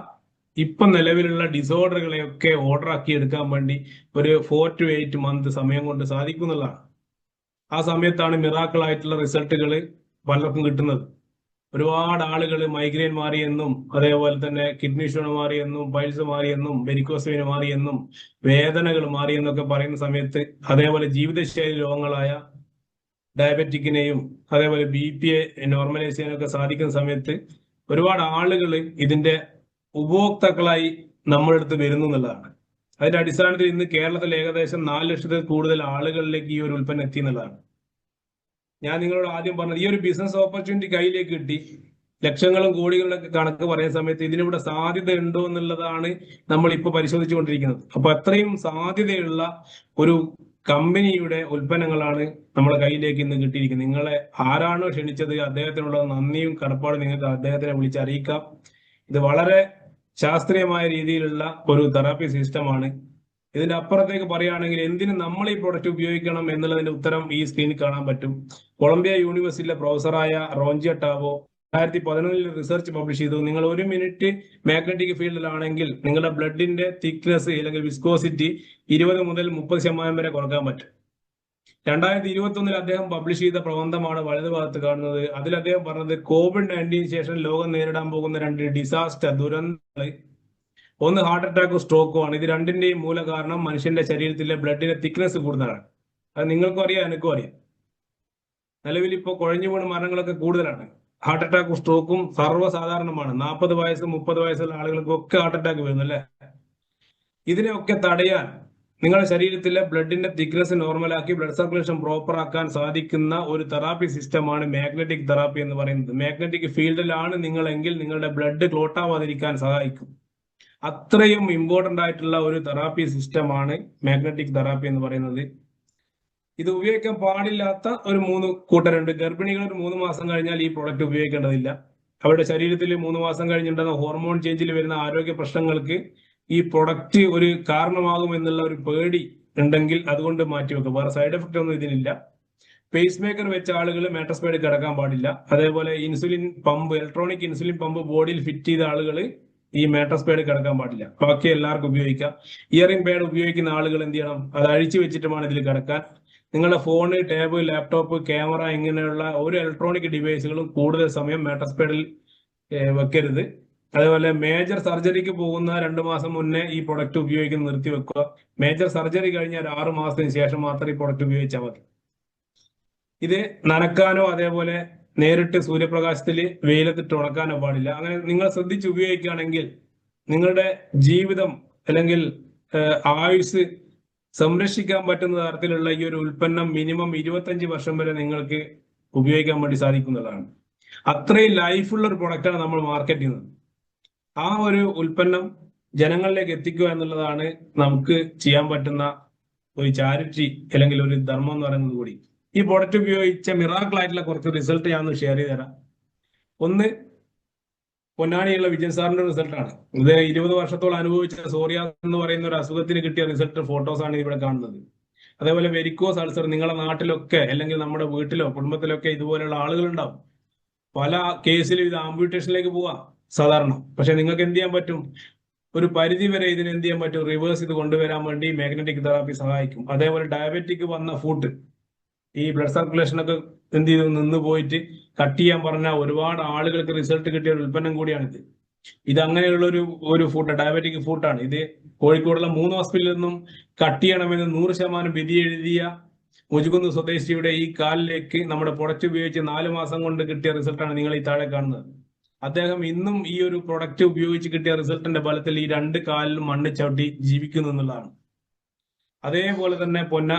ഇപ്പം നിലവിലുള്ള ഡിസോർഡറുകളെയൊക്കെ ഓർഡർ ആക്കി എടുക്കാൻ വേണ്ടി ഒരു 4 to 8 months സമയം കൊണ്ട് സാധിക്കുന്നുള്ളതാണ്. ആ സമയത്താണ് മിറാക്കിൾ ആയിട്ടുള്ള റിസൾട്ടുകൾ പലർക്കും കിട്ടുന്നത്. ഒരുപാട് ആളുകൾ മൈഗ്രെയിൻ മാറിയെന്നും, അതേപോലെ തന്നെ കിഡ്നി സ്റ്റോൺ മാറിയെന്നും, പൈൽസ് മാറിയെന്നും, വെരിക്കോസ് വെയിൻ മാറിയെന്നും, വേദനകൾ മാറിയെന്നൊക്കെ പറയുന്ന സമയത്ത്, അതേപോലെ ജീവിതശൈലി രോഗങ്ങളായ ഡയബറ്റിക്കിനെയും അതേപോലെ BP നോർമലൈസ് ചെയ്യാനൊക്കെ സാധിക്കുന്ന സമയത്ത് ഒരുപാട് ആളുകൾ ഇതിന്റെ ഉപഭോക്താക്കളായി നമ്മുടെ അടുത്ത് വരുന്നു എന്നുള്ളതാണ്. അതിന്റെ അടിസ്ഥാനത്തിൽ ഇന്ന് കേരളത്തിൽ ഏകദേശം 4 ലക്ഷത്തിൽ കൂടുതൽ ആളുകളിലേക്ക് ഈ ഒരു ഉൽപ്പന്നം എത്തി എന്നുള്ളതാണ്. ഞാൻ നിങ്ങളോട് ആദ്യം പറഞ്ഞത്, ഈ ഒരു ബിസിനസ് ഓപ്പർച്യൂണിറ്റി കയ്യിലേക്ക് കിട്ടി, ലക്ഷങ്ങളും കോടികളുടെ കണക്ക് പറയുന്ന സമയത്ത് ഇതിനിവിടെ സാധ്യത ഉണ്ടോ എന്നുള്ളതാണ് നമ്മൾ ഇപ്പോൾ പരിശോധിച്ചുകൊണ്ടിരിക്കുന്നത്. അപ്പൊ അത്രയും സാധ്യതയുള്ള ഒരു കമ്പനിയുടെ ഉൽപ്പന്നങ്ങളാണ് നമ്മളെ കയ്യിലേക്ക് ഇന്ന് കിട്ടിയിരിക്കുന്നത്. നിങ്ങളെ ആരാണോ ക്ഷണിച്ചത് അദ്ദേഹത്തിനുള്ള നന്ദിയും കടപ്പാടും നിങ്ങൾക്ക് അദ്ദേഹത്തിനെ വിളിച്ചറിയിക്കാം. ഇത് വളരെ ശാസ്ത്രീയമായ രീതിയിലുള്ള ഒരു തെറാപ്പി സിസ്റ്റമാണ്. ഇതിന്റെ അപ്പുറത്തേക്ക് പറയുകയാണെങ്കിൽ എന്തിന് നമ്മൾ ഈ പ്രൊഡക്റ്റ് ഉപയോഗിക്കണം എന്നുള്ളതിന്റെ ഉത്തരം ഈ സ്ക്രീനിൽ കാണാൻ പറ്റും. കൊളംബിയ യൂണിവേഴ്സിറ്റിയിലെ പ്രൊഫസറായ റോഞ്ചിയ ടാവോ 2011 റിസർച്ച് പബ്ലിഷ് ചെയ്തു. നിങ്ങൾ 1 മിനിറ്റ് മാഗ്നറ്റിക് ഫീൽഡിലാണെങ്കിൽ നിങ്ങളുടെ ബ്ലഡിന്റെ തിക്നെസ് അല്ലെങ്കിൽ വിസ്കോസിറ്റി 20 മുതൽ 30% വരെ കുറക്കാൻ പറ്റും. 2021 അദ്ദേഹം പബ്ലിഷ് ചെയ്ത പ്രബന്ധമാണ് വലതുഭാഗത്ത് കാണുന്നത്. അതിൽ അദ്ദേഹം പറഞ്ഞത് COVID-19 ശേഷം ലോകം നേരിടാൻ പോകുന്ന 2 ഡിസാസ്റ്റർ ദുരന്തങ്ങൾ, ഒന്ന് ഹാർട്ട് അറ്റാക്കും സ്ട്രോക്കും ആണ്. ഇത് രണ്ടിന്റെയും മൂല കാരണം മനുഷ്യന്റെ ശരീരത്തിലെ ബ്ലഡിന്റെ തിക്നെസ് കൂടുതലാണ്. അത് നിങ്ങൾക്കും അറിയാം, എനിക്കും അറിയാം. നിലവിൽ ഇപ്പോൾ കുഴഞ്ഞു വീണ് മരണങ്ങളൊക്കെ കൂടുതലാണ്. ഹാർട്ട് അറ്റാക്കും സ്ട്രോക്കും സർവ്വസാധാരണമാണ്. 40 വയസ്സ് 30 വയസ്സുള്ള ആളുകൾക്കൊക്കെ ഹാർട്ട് അറ്റാക്ക് വരുന്നു അല്ലെ. ഇതിനെയൊക്കെ തടയാൻ നിങ്ങളുടെ ശരീരത്തിലെ ബ്ലഡിന്റെ തിക്നെസ് നോർമലാക്കി ബ്ലഡ് സർക്കുലേഷൻ പ്രോപ്പർ ആക്കാൻ സാധിക്കുന്ന ഒരു തെറാപ്പി സിസ്റ്റമാണ് മാഗ്നറ്റിക് തെറാപ്പി എന്ന് പറയുന്നത്. മാഗ്നറ്റിക് ഫീൽഡിലാണ് നിങ്ങളെങ്കിൽ നിങ്ങളുടെ ബ്ലഡ് ക്ലോട്ട് ആവാതിരിക്കാൻ സഹായിക്കും. അത്രയും ഇമ്പോർട്ടന്റ് ആയിട്ടുള്ള ഒരു തെറാപ്പി സിസ്റ്റമാണ് മാഗ്നറ്റിക് തെറാപ്പി എന്ന് പറയുന്നത്. ഇത് ഉപയോഗിക്കാൻ പാടില്ലാത്ത ഒരു 3 കൂട്ടരുണ്ട്. ഗർഭിണികൾ ഒരു 3 മാസം കഴിഞ്ഞാൽ ഈ പ്രൊഡക്റ്റ് ഉപയോഗിക്കേണ്ടതില്ല. അവരുടെ ശരീരത്തിൽ 3 മാസം കഴിഞ്ഞുണ്ടാകുന്ന ഹോർമോൺ ചേഞ്ചിൽ വരുന്ന ആരോഗ്യ പ്രശ്നങ്ങൾക്ക് ഈ പ്രൊഡക്റ്റ് ഒരു കാരണമാകും എന്നുള്ള ഒരു പേടി ഉണ്ടെങ്കിൽ അതുകൊണ്ട് മാറ്റിവെക്കുക. വേറെ സൈഡ് എഫക്റ്റ് ഒന്നും ഇതിനില്ല. പേസ് മേക്കർ വെച്ച ആളുകൾ മാട്രസ് കിടക്കാൻ പാടില്ല. അതേപോലെ insulin pump, electronic insulin pump ബോഡിയിൽ ഫിറ്റ് ചെയ്ത ആളുകൾ ഈ മാട്രസ് പാഡ് കിടക്കാൻ പാടില്ല. ബാക്കി എല്ലാവർക്കും ഉപയോഗിക്കാം. ഇയറിംഗ് പാഡ് ഉപയോഗിക്കുന്ന ആളുകൾ എന്ത് ചെയ്യണം, അത് അഴിച്ചു വെച്ചിട്ടുമാണ് ഇതിൽ കിടക്കാൻ. നിങ്ങളുടെ ഫോണ്, ടാബ്, ലാപ്ടോപ്പ്, ക്യാമറ ഇങ്ങനെയുള്ള ഒരു ഇലക്ട്രോണിക് ഡിവൈസുകളും കൂടുതൽ സമയം മാട്രസ് പാഡിൽ വെക്കരുത്. അതേപോലെ മേജർ സർജറിക്ക് പോകുന്ന 2 മാസം മുന്നേ ഈ പ്രൊഡക്റ്റ് ഉപയോഗിക്കുന്നത് നിർത്തിവെക്കുക. മേജർ സർജറി കഴിഞ്ഞാൽ 6 മാസത്തിന് ശേഷം മാത്രം ഈ പ്രൊഡക്റ്റ് ഉപയോഗിച്ചാൽ മതി. ഇത് നനക്കാനോ അതേപോലെ നേരിട്ട് സൂര്യപ്രകാശത്തിൽ വെയിലത്തിട്ട് ഉണക്കാനോ പാടില്ല. അങ്ങനെ നിങ്ങൾ ശ്രദ്ധിച്ച് ഉപയോഗിക്കുകയാണെങ്കിൽ നിങ്ങളുടെ ജീവിതം അല്ലെങ്കിൽ ആയുസ് സംരക്ഷിക്കാൻ പറ്റുന്ന തരത്തിലുള്ള ഈ ഒരു ഉൽപ്പന്നം മിനിമം 25 വർഷം വരെ നിങ്ങൾക്ക് ഉപയോഗിക്കാൻ വേണ്ടി സാധിക്കുന്നതാണ്. അത്രയും ലൈഫുള്ള ഒരു പ്രൊഡക്റ്റാണ് നമ്മൾ മാർക്കറ്റ് ചെയ്യുന്നത്. ആ ഒരു ഉൽപ്പന്നം ജനങ്ങളിലേക്ക് എത്തിക്കുക എന്നുള്ളതാണ് നമുക്ക് ചെയ്യാൻ പറ്റുന്ന ഒരു ചാരിറ്റി അല്ലെങ്കിൽ ഒരു ധർമ്മം എന്ന് പറയുന്നത് കൂടി. ഈ പ്രൊഡക്റ്റ് ഉപയോഗിച്ച മിറാക്കിൾ ആയിട്ടുള്ള കുറച്ച് റിസൾട്ട് ഞാൻ ഒന്ന് ഷെയർ ചെയ്ത് തരാം. ഒന്ന്, പൊന്നാനിയുള്ള വിജയൻ സാറിന്റെ റിസൾട്ടാണ്. ഇത് 20 വർഷത്തോളം അനുഭവിച്ച സോറിയാസ് എന്ന് പറയുന്ന ഒരു അസുഖത്തിന് കിട്ടിയ റിസൾട്ട് ഫോട്ടോസാണ് ഇവിടെ കാണുന്നത്. അതേപോലെ വെരിക്കോസ് അൾസർ നിങ്ങളുടെ നാട്ടിലൊക്കെ അല്ലെങ്കിൽ നമ്മുടെ വീട്ടിലോ കുടുംബത്തിലൊക്കെ ഇതുപോലെയുള്ള ആളുകളുണ്ടാവും. പല കേസിലും ഇത് ആംബ്യൂട്ടേഷനിലേക്ക് പോവാം സാധാരണ. പക്ഷെ നിങ്ങൾക്ക് എന്ത് ചെയ്യാൻ പറ്റും? ഒരു പരിധി വരെ ഇതിന് എന്ത് ചെയ്യാൻ പറ്റും? റിവേഴ്സ് ഇത് കൊണ്ടുവരാൻ വേണ്ടി മാഗ്നറ്റിക് തെറാപ്പി സഹായിക്കും. അതേപോലെ ഡയബറ്റിക് വന്ന ഫുഡ്, ഈ ബ്ലഡ് സർക്കുലേഷൻ ഒക്കെ എന്ത് ചെയ്തു നിന്ന് പോയിട്ട് കട്ട് ചെയ്യാൻ പറഞ്ഞ ഒരുപാട് ആളുകൾക്ക് റിസൾട്ട് കിട്ടിയ ഒരു ഉൽപ്പന്നം കൂടിയാണിത്. ഇത് അങ്ങനെയുള്ള ഒരു ഫുഡ്, ഡയബറ്റിക് ഫുഡാണ് ഇത്. കോഴിക്കോടുള്ള 3 ഹോസ്പിറ്റലിൽ നിന്നും കട്ട് ചെയ്യണമെന്ന് 100% വിധി എഴുതിയ മുജുകുന്ന് സ്വദേശിയുടെ ഈ കാലിലേക്ക് നമ്മുടെ പ്രൊഡക്റ്റ് ഉപയോഗിച്ച് 4 മാസം കൊണ്ട് കിട്ടിയ റിസൾട്ടാണ് നിങ്ങൾ ഈ താഴെ കാണുന്നത്. അദ്ദേഹം ഇന്നും ഈ ഒരു പ്രൊഡക്റ്റ് ഉപയോഗിച്ച് കിട്ടിയ റിസൾട്ടിന്റെ ബലത്തിൽ ഈ 2 കാലിലും മണ്ണ് ചവിട്ടി ജീവിക്കുന്നു എന്നുള്ളതാണ്. അതേപോലെ തന്നെ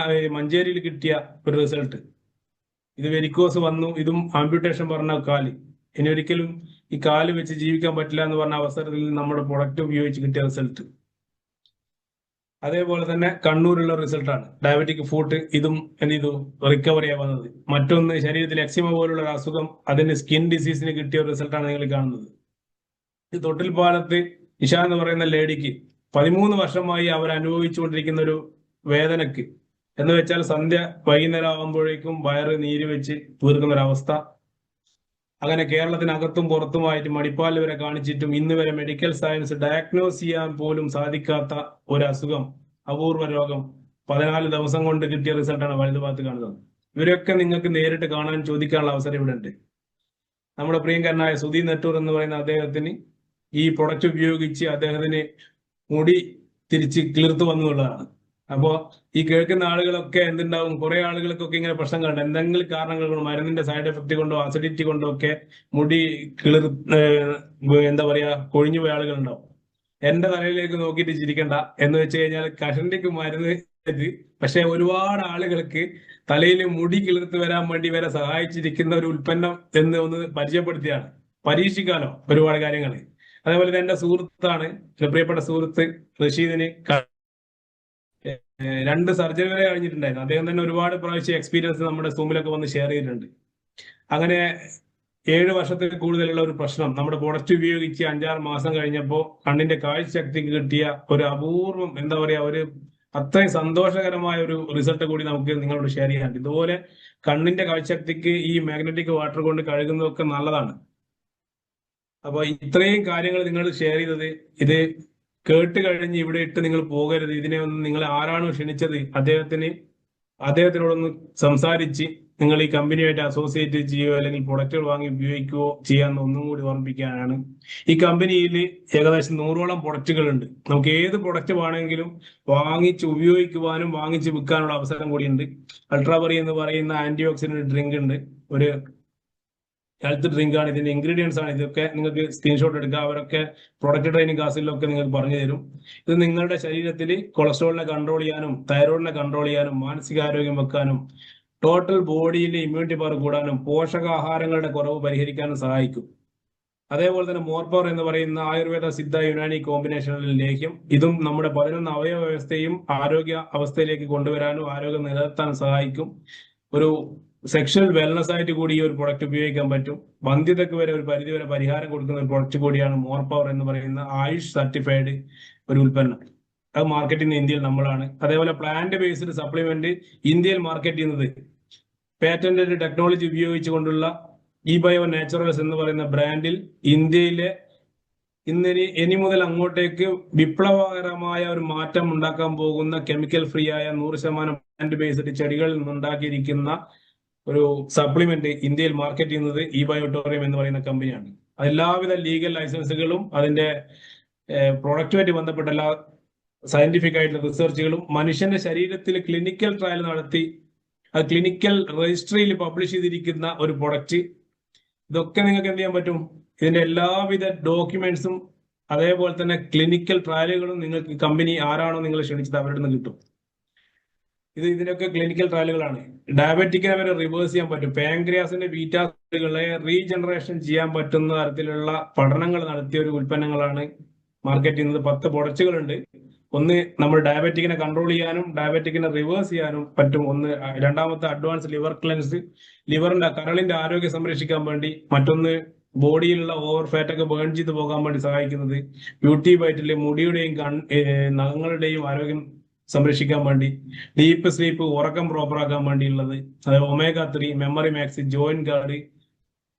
മഞ്ചേരിയിൽ കിട്ടിയ ഒരു റിസൾട്ട്, ഇത് വെരിക്കോസ് വന്നു, ഇതും ആംബ്യൂട്ടേഷൻ പറഞ്ഞ കാല്, ഇനി ഒരിക്കലും ഈ കാല് വെച്ച് ജീവിക്കാൻ പറ്റില്ല എന്ന് പറഞ്ഞ അവസരത്തിൽ നമ്മുടെ പ്രൊഡക്റ്റ് ഉപയോഗിച്ച് കിട്ടിയ റിസൾട്ട്. അതേപോലെ തന്നെ കണ്ണൂരുള്ള റിസൾട്ടാണ്, ഡയബറ്റിക് ഫുഡ്, ഇതും എന്ത് ചെയ്തു റിക്കവറിയാ വന്നത്. മറ്റൊന്ന്, ശരീരത്തിൽ എക്സിമ പോലുള്ള ഒരു അസുഖം, അതിന് സ്കിൻ ഡിസീസിന് കിട്ടിയ ഒരു റിസൾട്ടാണ് നിങ്ങൾ കാണുന്നത്. ഇത് തൊട്ടിൽപ്പാലത്ത് ഇഷ എന്ന് പറയുന്ന ലേഡിക്ക് 13 വർഷമായി അവർ അനുഭവിച്ചുകൊണ്ടിരിക്കുന്ന ഒരു വേദനക്ക് എന്ന് വെച്ചാൽ സന്ധ്യ വൈകുന്നേരം ആകുമ്പോഴേക്കും വയറ് നീര് വെച്ച് തീർക്കുന്ന ഒരു അവസ്ഥ. അങ്ങനെ കേരളത്തിനകത്തും പുറത്തുമായിട്ട് മടിപ്പാൽ വരെ കാണിച്ചിട്ടും ഇന്ന് വരെ മെഡിക്കൽ സയൻസ് ഡയഗ്നോസ് ചെയ്യാൻ പോലും സാധിക്കാത്ത ഒരു അസുഖം, അപൂർവ രോഗം, 14 ദിവസം കൊണ്ട് കിട്ടിയ റിസൾട്ടാണ് വലതുഭാഗത്ത് കാണുന്നത്. ഇവരൊക്കെ നിങ്ങൾക്ക് നേരിട്ട് കാണാൻ ചോദിക്കാനുള്ള അവസരം ഇവിടെ ഉണ്ട്. നമ്മുടെ പ്രിയങ്കരനായ സുധീർ നെട്ടൂർ എന്ന് പറയുന്ന അദ്ദേഹത്തിന് ഈ പ്രൊഡക്റ്റ് ഉപയോഗിച്ച് അദ്ദേഹത്തിന് മുടി തിരിച്ച് കിളിർത്തു വന്നുള്ളതാണ്. അപ്പോ ഈ കേൾക്കുന്ന ആളുകളൊക്കെ എന്തുണ്ടാവും, കുറെ ആളുകൾക്കൊക്കെ ഇങ്ങനെ പ്രശ്നങ്ങളുണ്ട്. എന്തെങ്കിലും കാരണങ്ങൾ കൊണ്ട്, മരുന്നിന്റെ സൈഡ് എഫക്ട് കൊണ്ടോ അസിഡിറ്റി കൊണ്ടോ ഒക്കെ മുടി എന്താ പറയാ കൊഴിഞ്ഞു പോയ ആളുകളുണ്ടാവും. എന്റെ തലയിലേക്ക് നോക്കിയിട്ട് ചിരിക്കണ്ട എന്ന് വെച്ച് കഴിഞ്ഞാൽ കഷണ്ടിക്ക് മരുന്ന്, പക്ഷെ ഒരുപാട് ആളുകൾക്ക് തലയിൽ മുടി കിളിർത്ത് വരാൻ വേണ്ടി വരെ സഹായിച്ചിരിക്കുന്ന ഒരു ഉൽപ്പന്നം എന്ന് ഒന്ന് പരിചയപ്പെടുത്തിയാണ്. പരീക്ഷിക്കാലോ ഒരുപാട് കാര്യങ്ങൾ. അതേപോലെ എന്റെ സുഹൃത്താണ്, പ്രിയപ്പെട്ട സുഹൃത്ത് റഷീദിന് 2 സർജറി വരെ കഴിഞ്ഞിട്ടുണ്ടായിരുന്നു. അദ്ദേഹം തന്നെ ഒരുപാട് പ്രാവശ്യം എക്സ്പീരിയൻസ് നമ്മുടെ സൂമിലൊക്കെ വന്ന് ഷെയർ ചെയ്തിട്ടുണ്ട്. അങ്ങനെ 7 വർഷത്തിൽ കൂടുതലുള്ള ഒരു പ്രശ്നം നമ്മുടെ പ്രൊഡക്റ്റ് ഉപയോഗിച്ച് 5-6 മാസം കഴിഞ്ഞപ്പോൾ കണ്ണിന്റെ കാഴ്ചശക്തിക്ക് കിട്ടിയ ഒരു അപൂർവം, എന്താ പറയാ, ഒരു അത്രയും സന്തോഷകരമായ ഒരു റിസൾട്ട് കൂടി നമുക്ക് നിങ്ങളോട് ഷെയർ ചെയ്യാനുണ്ട്. ഇതുപോലെ കണ്ണിന്റെ കാഴ്ചശക്തിക്ക് ഈ മാഗ്നറ്റിക് വാട്ടർ കൊണ്ട് കഴുകുന്നതൊക്കെ നല്ലതാണ്. അപ്പൊ ഇത്രയും കാര്യങ്ങൾ നിങ്ങൾ ഷെയർ ചെയ്തത്, ഇത് കേട്ട് കഴിഞ്ഞ് ഇവിടെ ഇട്ട് നിങ്ങൾ പോകരുത്. ഇതിനെ ഒന്ന്, നിങ്ങൾ ആരാണോ ക്ഷണിച്ചത് അദ്ദേഹത്തിനോടൊന്ന് സംസാരിച്ച് നിങ്ങൾ ഈ കമ്പനിയായിട്ട് അസോസിയേറ്റ് ചെയ്യുകയോ അല്ലെങ്കിൽ പ്രൊഡക്റ്റുകൾ വാങ്ങി ഉപയോഗിക്കുകയോ ചെയ്യാമെന്ന് ഒന്നും കൂടി ഓർമ്മിപ്പിക്കാനാണ്. ഈ കമ്പനിയിൽ ഏകദേശം 100ഓളം പ്രൊഡക്റ്റുകൾ ഉണ്ട്. നമുക്ക് ഏത് പ്രൊഡക്റ്റ് വേണമെങ്കിലും വാങ്ങിച്ച് ഉപയോഗിക്കുവാനും വാങ്ങിച്ച് വിൽക്കാനുള്ള അവസരം കൂടിയുണ്ട്. അൾട്രാബറി എന്ന് പറയുന്ന ആന്റി ഓക്സിഡന്റ് ഡ്രിങ്ക് ഉണ്ട്, ഒരു ഹെൽത്ത് ഡ്രിങ്ക് ആണ്. ഇതിന്റെ ഇൻഗ്രീഡിയൻസ് ആണ് ഇതൊക്കെ. നിങ്ങൾക്ക് സ്ക്രീൻഷോട്ട് എടുക്കുക, അവരൊക്കെ പ്രൊഡക്റ്റ് ട്രെയിനിങ് ക്ലാസ്സിലൊക്കെ നിങ്ങൾക്ക് പറഞ്ഞു തരും. ഇത് നിങ്ങളുടെ ശരീരത്തിൽ കൊളസ്ട്രോളിനെ കൺട്രോൾ ചെയ്യാനും തൈറോയിഡിനെ കൺട്രോൾ ചെയ്യാനും മാനസികാരോഗ്യം വെക്കാനും ടോട്ടൽ ബോഡിയിലെ ഇമ്മ്യൂണിറ്റി പവർ കൂടാനും പോഷകാഹാരങ്ങളുടെ കുറവ് പരിഹരിക്കാനും സഹായിക്കും. അതേപോലെ തന്നെ മോർ പവർ എന്ന് പറയുന്ന ആയുർവേദ സിദ്ധ യുനാനി കോമ്പിനേഷനിൽ ലേഹ്യം, ഇതും നമ്മുടെ 11 അവയവ വ്യവസ്ഥയും ആരോഗ്യ അവസ്ഥയിലേക്ക് കൊണ്ടുവരാനും ആരോഗ്യം നിലനിർത്താനും സഹായിക്കും. ഒരു സെക്ഷൽ വെൽനസ് ആയിട്ട് കൂടി ഈ ഒരു പ്രൊഡക്റ്റ് ഉപയോഗിക്കാൻ പറ്റും. വന്ധ്യതയ്ക്ക് വരെ ഒരു പരിധി വരെ പരിഹാരം കൊടുക്കുന്ന ഒരു പ്രൊഡക്റ്റ് കൂടിയാണ് മോർ പവർ എന്ന് പറയുന്ന ആയുഷ് സർട്ടിഫൈഡ് ഒരു ഉൽപ്പന്നം. അത് മാർക്കറ്റ് ചെയ്യുന്ന ഇന്ത്യയിൽ നമ്മളാണ്. അതേപോലെ പ്ലാന്റ് ബേസ്ഡ് സപ്ലിമെന്റ് ഇന്ത്യയിൽ മാർക്കറ്റ് ചെയ്യുന്നത് പേറ്റന്റഡ് ടെക്നോളജി ഉപയോഗിച്ചുകൊണ്ടുള്ള ഇ ബയോ നാച്ചുറൽസ് എന്ന് പറയുന്ന ബ്രാൻഡിൽ ഇന്ത്യയിലെ ഇനി മുതൽ അങ്ങോട്ടേക്ക് വിപ്ലവകരമായ ഒരു മാറ്റം ഉണ്ടാക്കാൻ പോകുന്ന കെമിക്കൽ ഫ്രീ ആയ 100% പ്ലാന്റ് ബേസ്ഡ് ചെടികളിൽ നിന്നുണ്ടാക്കിയിരിക്കുന്ന ഒരു സപ്ലിമെന്റ് ഇന്ത്യയിൽ മാർക്കറ്റ് ചെയ്യുന്നത് ഇ ബയോട്ടോറിയം എന്ന് പറയുന്ന കമ്പനിയാണ്. എല്ലാവിധ ലീഗൽ ലൈസൻസുകളും അതിന്റെ പ്രൊഡക്റ്റുമായിട്ട് ബന്ധപ്പെട്ട എല്ലാ സയന്റിഫിക് ആയിട്ടുള്ള റിസർച്ചുകളും മനുഷ്യന്റെ ശരീരത്തിൽ ക്ലിനിക്കൽ ട്രയൽ നടത്തി അത് ക്ലിനിക്കൽ രജിസ്ട്രിയിൽ പബ്ലിഷ് ചെയ്തിരിക്കുന്ന ഒരു പ്രൊഡക്റ്റ്. ഇതൊക്കെ നിങ്ങൾക്ക് എന്ത് ചെയ്യാൻ പറ്റും? ഇതിന്റെ എല്ലാവിധ ഡോക്യുമെന്റ്സും അതേപോലെ തന്നെ ക്ലിനിക്കൽ ട്രയലുകളും നിങ്ങൾക്ക് കമ്പനി ആരാണോ നിങ്ങൾ ക്ഷണിച്ചത് അവരുടെ നിന്ന് കിട്ടും. ഇതിനൊക്കെ ക്ലിനിക്കൽ ട്രയലുകളാണ്. ഡയബറ്റിക്കിനെ വരെ റിവേഴ്സ് ചെയ്യാൻ പറ്റും. പാൻക്രിയാസിന്റെ ബീറ്റാ കളെ റീജനറേഷൻ ചെയ്യാൻ പറ്റുന്ന തരത്തിലുള്ള പഠനങ്ങൾ നടത്തിയ ഒരു ഉൽപ്പന്നങ്ങളാണ് മാർക്കറ്റ് ചെയ്യുന്നത്. 10 പ്രൊഡക്റ്റുകളുണ്ട്. ഒന്ന്, നമ്മൾ ഡയബറ്റിക്കിനെ കൺട്രോൾ ചെയ്യാനും ഡയബറ്റിക്കിനെ റിവേഴ്സ് ചെയ്യാനും പറ്റും. ഒന്ന്, രണ്ടാമത്തെ അഡ്വാൻസ് ലിവർ ക്ലെൻസ്, ലിവറിന്റെ കരളിന്റെ ആരോഗ്യം സംരക്ഷിക്കാൻ വേണ്ടി. മറ്റൊന്ന്, ബോഡിയിലുള്ള ഓവർ ഫാറ്റ് ഒക്കെ ബേൺ ചെയ്ത് പോകാൻ വേണ്ടി സഹായിക്കുന്നത്. ബ്യൂട്ടി ബൈറ്റില് മുടിയുടെയും നഖങ്ങളുടെയും ആരോഗ്യം സംരക്ഷിക്കാൻ വേണ്ടി. ഡീപ്പ് സ്ലീപ്പ്, ഉറക്കം പ്രോപ്പർ ആക്കാൻ വേണ്ടിയുള്ളത്. അതായത് omega-3, memory max, joint guard,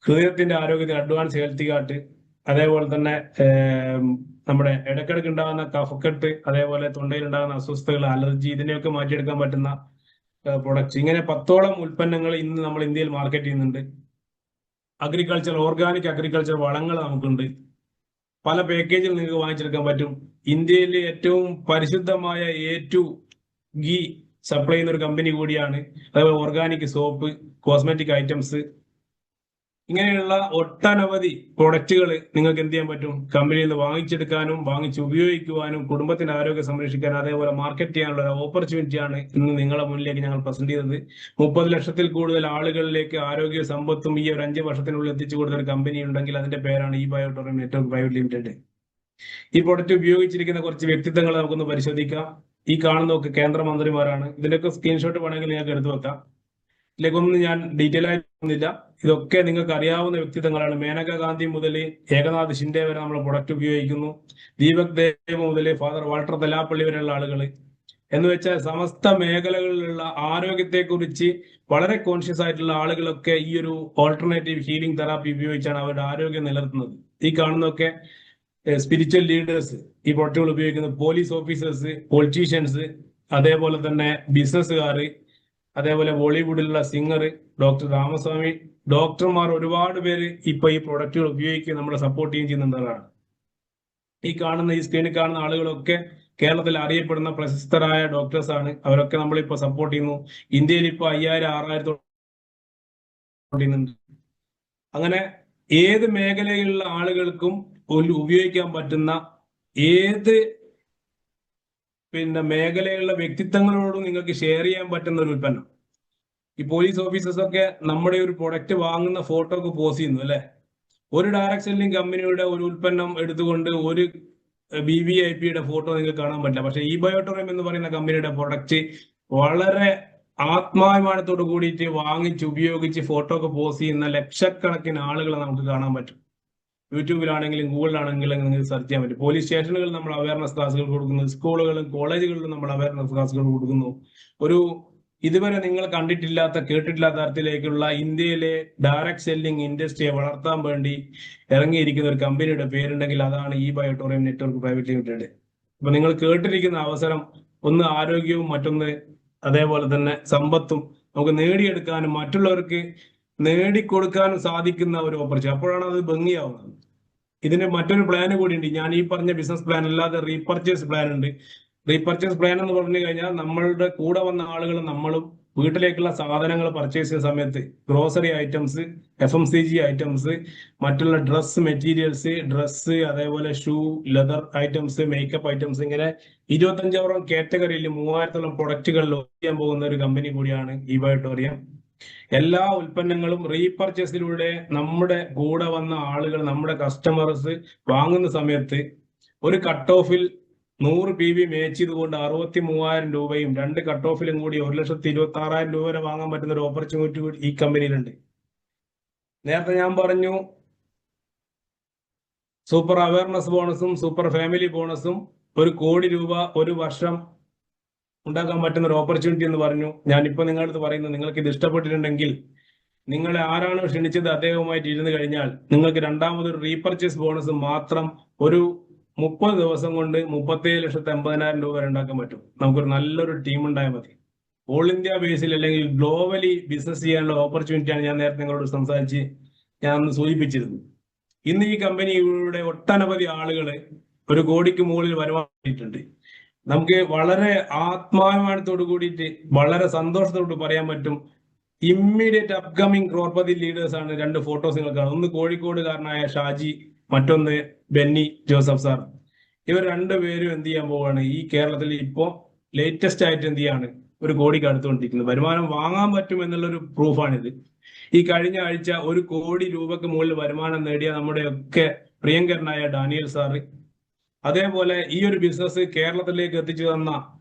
ഹൃദയത്തിന്റെ ആരോഗ്യത്തിൽ അഡ്വാൻസ് ഹെൽത്തി ഗാർഡ്, അതേപോലെ തന്നെ നമ്മുടെ ഇടയ്ക്കിടയ്ക്ക് ഉണ്ടാകുന്ന കഫക്കെട്ട്, അതേപോലെ തൊണ്ടയിൽ ഉണ്ടാകുന്ന അസ്വസ്ഥതകൾ, അലർജി, ഇതിനെയൊക്കെ മാറ്റിയെടുക്കാൻ പറ്റുന്ന പ്രൊഡക്ട്സ്. ഇങ്ങനെ 10ഓളം ഉൽപ്പന്നങ്ങൾ ഇന്ന് നമ്മൾ ഇന്ത്യയിൽ മാർക്കറ്റ് ചെയ്യുന്നുണ്ട്. അഗ്രികൾച്ചർ, ഓർഗാനിക് അഗ്രികൾച്ചർ വളങ്ങൾ നമുക്കുണ്ട്. പല പാക്കേജിൽ നിങ്ങൾക്ക് വാങ്ങിച്ചെടുക്കാൻ പറ്റും. ഇന്ത്യയിലെ ഏറ്റവും പരിശുദ്ധമായ A2 ഗീ സപ്ലൈ ചെയ്യുന്ന ഒരു കമ്പനി കൂടിയാണ്. അതേപോലെ ഓർഗാനിക് സോപ്പ്, കോസ്മെറ്റിക് ഐറ്റംസ്, ഇങ്ങനെയുള്ള ഒട്ടനവധി പ്രൊഡക്റ്റുകൾ നിങ്ങൾക്ക് എന്ത് ചെയ്യാൻ പറ്റും? കമ്പനിയിൽ നിന്ന് വാങ്ങിച്ചെടുക്കാനും വാങ്ങിച്ച് ഉപയോഗിക്കുവാനും കുടുംബത്തിന്റെ ആരോഗ്യം സംരക്ഷിക്കാനും അതേപോലെ മാർക്കറ്റ് ചെയ്യാനുള്ള ഒരു ഓപ്പർച്യൂണിറ്റിയാണ് ഇന്ന് നിങ്ങളുടെ മുന്നിലേക്ക് ഞങ്ങൾ പ്രസന്റ് ചെയ്തത്. 30 ലക്ഷത്തിൽ കൂടുതൽ ആളുകളിലേക്ക് ആരോഗ്യ സമ്പത്തും ഈ ഒരു 5 വർഷത്തിനുള്ളിൽ എത്തിച്ചു കൊടുത്ത ഒരു കമ്പനി ഉണ്ടെങ്കിൽ അതിന്റെ പേരാണ് ഈ ബയോട്ടോറിയം നെറ്റ്വർക്ക് പ്രൈവറ്റ് ലിമിറ്റഡ്. ഈ പ്രൊഡക്റ്റ് ഉപയോഗിച്ചിരിക്കുന്ന കുറച്ച് വ്യക്തിത്വങ്ങൾ നമുക്കൊന്ന് പരിശോധിക്കാം. ഈ കാണുന്നതൊക്കെ കേന്ദ്രമന്ത്രിമാരാണ്. ഇതിന്റെയൊക്കെ സ്ക്രീൻഷോട്ട് വേണമെങ്കിൽ നിങ്ങൾക്ക് എടുത്തു വെക്കാം. ഇതിലേക്കൊന്നും ഞാൻ ഡീറ്റെയിൽ ആയിട്ടൊന്നുമില്ല. ഇതൊക്കെ നിങ്ങൾക്ക് അറിയാവുന്ന വ്യക്തിത്വങ്ങളാണ്. മേനക ഗാന്ധി മുതൽ ഏകനാഥ് ഷിൻഡെ വരെ നമ്മൾ പ്രൊഡക്റ്റ് ഉപയോഗിക്കുന്നു. ദീപക് ദേവ് മുതൽ ഫാദർ വാൾട്ടർ തെലാപ്പള്ളി വരെയുള്ള ആളുകൾ എന്ന് വെച്ചാൽ സമസ്ത മേഖലകളിലുള്ള ആരോഗ്യത്തെക്കുറിച്ച് വളരെ കോൺഷ്യസ് ആയിട്ടുള്ള ആളുകളൊക്കെ ഈ ഒരു ഓൾട്ടർനേറ്റീവ് ഹീലിംഗ് തെറാപ്പി ഉപയോഗിച്ചാണ് അവരുടെ ആരോഗ്യം നിലനിർത്തുന്നത്. ഈ കാണുന്നതൊക്കെ സ്പിരിച്വൽ ലീഡേഴ്സ് ഈ പ്രൊഡക്റ്റുകൾ ഉപയോഗിക്കുന്നത്. പോലീസ് ഓഫീസേഴ്സ്, പൊളിറ്റീഷ്യൻസ്, അതേപോലെ തന്നെ ബിസിനസ്സുകാർ, അതേപോലെ ബോളിവുഡിലുള്ള സിംഗർ, ഡോക്ടർ രാമസ്വാമി, ഡോക്ടർമാർ, ഒരുപാട് പേര് ഇപ്പൊ ഈ പ്രൊഡക്റ്റുകൾ ഉപയോഗിക്കുകയും നമ്മളെ സപ്പോർട്ട് ചെയ്യുകയും ചെയ്യുന്നതാണ്. ഈ സ്ക്രീനിൽ കാണുന്ന ആളുകളൊക്കെ കേരളത്തിൽ അറിയപ്പെടുന്ന പ്രശസ്തരായ ഡോക്ടേഴ്സ് ആണ്. അവരൊക്കെ നമ്മളിപ്പോ സപ്പോർട്ട് ചെയ്യുന്നു. ഇന്ത്യയിൽ ഇപ്പൊ 5000-6000 അങ്ങനെ ഏത് മേഖലയിലുള്ള ആളുകൾക്കും ഉപയോഗിക്കാൻ പറ്റുന്ന ഏത് മേഖലയിലുള്ള വ്യക്തിത്വങ്ങളോടും നിങ്ങൾക്ക് ഷെയർ ചെയ്യാൻ പറ്റുന്ന ഒരു ഉൽപ്പന്നം. ഈ പോലീസ് ഓഫീസേഴ്സ് ഒക്കെ നമ്മുടെ ഒരു പ്രൊഡക്റ്റ് വാങ്ങുന്ന ഫോട്ടോ ഒക്കെ പോസ്റ്റ് ചെയ്യുന്നു അല്ലെ. ഒരു ഡയറക്ട് സെല്ലിംഗ് കമ്പനിയുടെ ഒരു ഉൽപ്പന്നം എടുത്തുകൊണ്ട് ഒരു BVIPയുടെ ഫോട്ടോ നിങ്ങൾക്ക് കാണാൻ പറ്റില്ല. പക്ഷെ ഈ ബയോട്ടോറിയം എന്ന് പറയുന്ന കമ്പനിയുടെ പ്രൊഡക്റ്റ് വളരെ ആത്മാഭിമാനത്തോട് കൂടിയിട്ട് വാങ്ങിച്ച് ഉപയോഗിച്ച് ഫോട്ടോ ഒക്കെ പോസ്റ്റ് ചെയ്യുന്ന ലക്ഷക്കണക്കിന് ആളുകളെ നമുക്ക് കാണാൻ പറ്റും. യൂട്യൂബിലാണെങ്കിലും ഗൂഗിളിലാണെങ്കിലും നിങ്ങൾക്ക് സെർച്ച് ചെയ്യാൻ പറ്റും. പോലീസ് സ്റ്റേഷനുകളിൽ നമ്മൾ അവയർനെസ് ക്ലാസുകൾ കൊടുക്കുന്നു. സ്കൂളുകളും കോളേജുകളിലും നമ്മൾ അവയർനെസ് ക്ലാസുകൾ കൊടുക്കുന്നു. ഒരു ഇതുവരെ നിങ്ങൾ കണ്ടിട്ടില്ലാത്ത കേട്ടിട്ടില്ലാത്ത തരത്തിലേക്കുള്ള ഇന്ത്യയിലെ ഡയറക്ട് സെല്ലിംഗ് ഇൻഡസ്ട്രിയെ വളർത്താൻ വേണ്ടി ഇറങ്ങിയിരിക്കുന്ന ഒരു കമ്പനിയുടെ പേരുണ്ടെങ്കിൽ അതാണ് ഈ ബയോട്ടോറിയം നെറ്റ്വർക്ക് പ്രൈവറ്റ് ലിമിറ്റഡ്. അപ്പൊ നിങ്ങൾ കേട്ടിരിക്കുന്ന അവസരം ഒന്ന് ആരോഗ്യവും മറ്റൊന്ന് അതേപോലെ തന്നെ സമ്പത്തും നമുക്ക് നേടിയെടുക്കാനും മറ്റുള്ളവർക്ക് നേടിക്കൊടുക്കാനും സാധിക്കുന്ന ഒരു ഓപ്പർച്യൂണിറ്റി. അപ്പോഴാണ് അത് ഭംഗിയാവുന്നത്. ഇതിന് മറ്റൊരു പ്ലാൻ കൂടി ഉണ്ട്. ഞാൻ ഈ പറഞ്ഞ ബിസിനസ് പ്ലാൻ അല്ലാതെ റീപർച്ചേസ് പ്ലാൻ ഉണ്ട്. റീപർച്ചേസ് പ്ലാൻ എന്ന് പറഞ്ഞു കഴിഞ്ഞാൽ നമ്മളുടെ കൂടെ വന്ന ആളുകൾ നമ്മളും വീട്ടിലേക്കുള്ള സാധനങ്ങൾ പർച്ചേസ് ചെയ്യുന്ന സമയത്ത് ഗ്രോസറി ഐറ്റംസ്, FMCG ഐറ്റംസ്, മറ്റുള്ള ഡ്രസ് മെറ്റീരിയൽസ്, ഡ്രസ്സ്, അതേപോലെ shoe, leather items, makeup items, ഇങ്ങനെ 25ഓളം കാറ്റഗറിയിൽ 3000ഓളം പ്രൊഡക്റ്റുകൾ ലോഞ്ച് ചെയ്യാൻ പോകുന്ന ഒരു കമ്പനി കൂടിയാണ് ഈ ബയോട്ടോറിയം. എല്ലാ ഉൽപ്പന്നങ്ങളും റീപർച്ചേസിലൂടെ നമ്മുടെ കൂടെ വന്ന ആളുകൾ, നമ്മുടെ കസ്റ്റമേഴ്സ് വാങ്ങുന്ന സമയത്ത് ഒരു കട്ട് ഓഫിൽ 100 PV മേച്ച് ചെയ്തുകൊണ്ട് 63,000 രൂപയും 2 കട്ട് ഓഫിലും കൂടി 1,26,000 രൂപ വരെ വാങ്ങാൻ പറ്റുന്ന ഒരു ഓപ്പർച്യൂണിറ്റി കൂടി ഈ കമ്പനിയിലുണ്ട്. നേരത്തെ ഞാൻ പറഞ്ഞു സൂപ്പർ അവയർനെസ് ബോണസും സൂപ്പർ ഫാമിലി ബോണസും 1 കോടി രൂപ ഒരു വർഷം ഉണ്ടാക്കാൻ പറ്റുന്ന ഒരു ഓപ്പർച്യൂണിറ്റി എന്ന് പറഞ്ഞു. ഞാനിപ്പോ നിങ്ങളുടെ അടുത്ത് പറയുന്നത്, നിങ്ങൾക്ക് ഇത് ഇഷ്ടപ്പെട്ടിട്ടുണ്ടെങ്കിൽ നിങ്ങളെ ആരാണോ ക്ഷണിച്ചത് അദ്ദേഹവുമായിട്ട് ഇരുന്ന് കഴിഞ്ഞാൽ നിങ്ങൾക്ക് രണ്ടാമതൊരു റീപർച്ചേസ് ബോണസ് മാത്രം ഒരു 30 ദിവസം കൊണ്ട് 37,80,000 രൂപ വരെ ഉണ്ടാക്കാൻ പറ്റും. നമുക്കൊരു നല്ലൊരു ടീം ഉണ്ടായാൽ മതി. ഓൾ ഇന്ത്യ ബേസിൽ അല്ലെങ്കിൽ ഗ്ലോബലി ബിസിനസ് ചെയ്യാനുള്ള ഓപ്പർച്യൂണിറ്റിയാണ് ഞാൻ നേരത്തെ നിങ്ങളോട് സംസാരിച്ച് ഞാൻ ഒന്ന് സൂചിപ്പിച്ചിരുന്നു. ഇന്ന് ഈ കമ്പനിയുടെ ഒട്ടനവധി ആളുകൾ 1 കോടിക്ക് മുകളിൽ വരുമാനിട്ടുണ്ട്. നമുക്ക് വളരെ ആത്മാഭിമാനത്തോട് കൂടിയിട്ട് വളരെ സന്തോഷത്തോട് പറയാൻ പറ്റും, ഇമ്മീഡിയറ്റ് അപ്കമിങ് ക്രോർപതി ലീഡേഴ്സ് ആണ്. 2 ഫോട്ടോസ് നിങ്ങൾ കാണും. ഒന്ന് കോഴിക്കോടുകാരനായ ഷാജി, മറ്റൊന്ന് ബെന്നി ജോസഫ് സാർ. ഇവർ 2 പേരും എന്ത് ചെയ്യാൻ പോവാണ്, ഈ കേരളത്തിൽ ഇപ്പോ ലേറ്റസ്റ്റ് ആയിട്ട് എന്ത് ചെയ്യാണ്, 1 കോടിക്ക് അടുത്തുകൊണ്ടിരിക്കുന്നത്. വരുമാനം വാങ്ങാൻ പറ്റും എന്നുള്ളൊരു പ്രൂഫാണിത്. ഈ കഴിഞ്ഞ ആഴ്ച 1 കോടി രൂപക്ക് മുകളിൽ വരുമാനം നേടിയ നമ്മുടെ ഒക്കെ പ്രിയങ്കരനായ ഡാനിയൽ സാറ്, അതേപോലെ ഈ ഒരു ബിസിനസ് കേരളത്തിലേക്ക് എത്തിച്ചു തന്ന,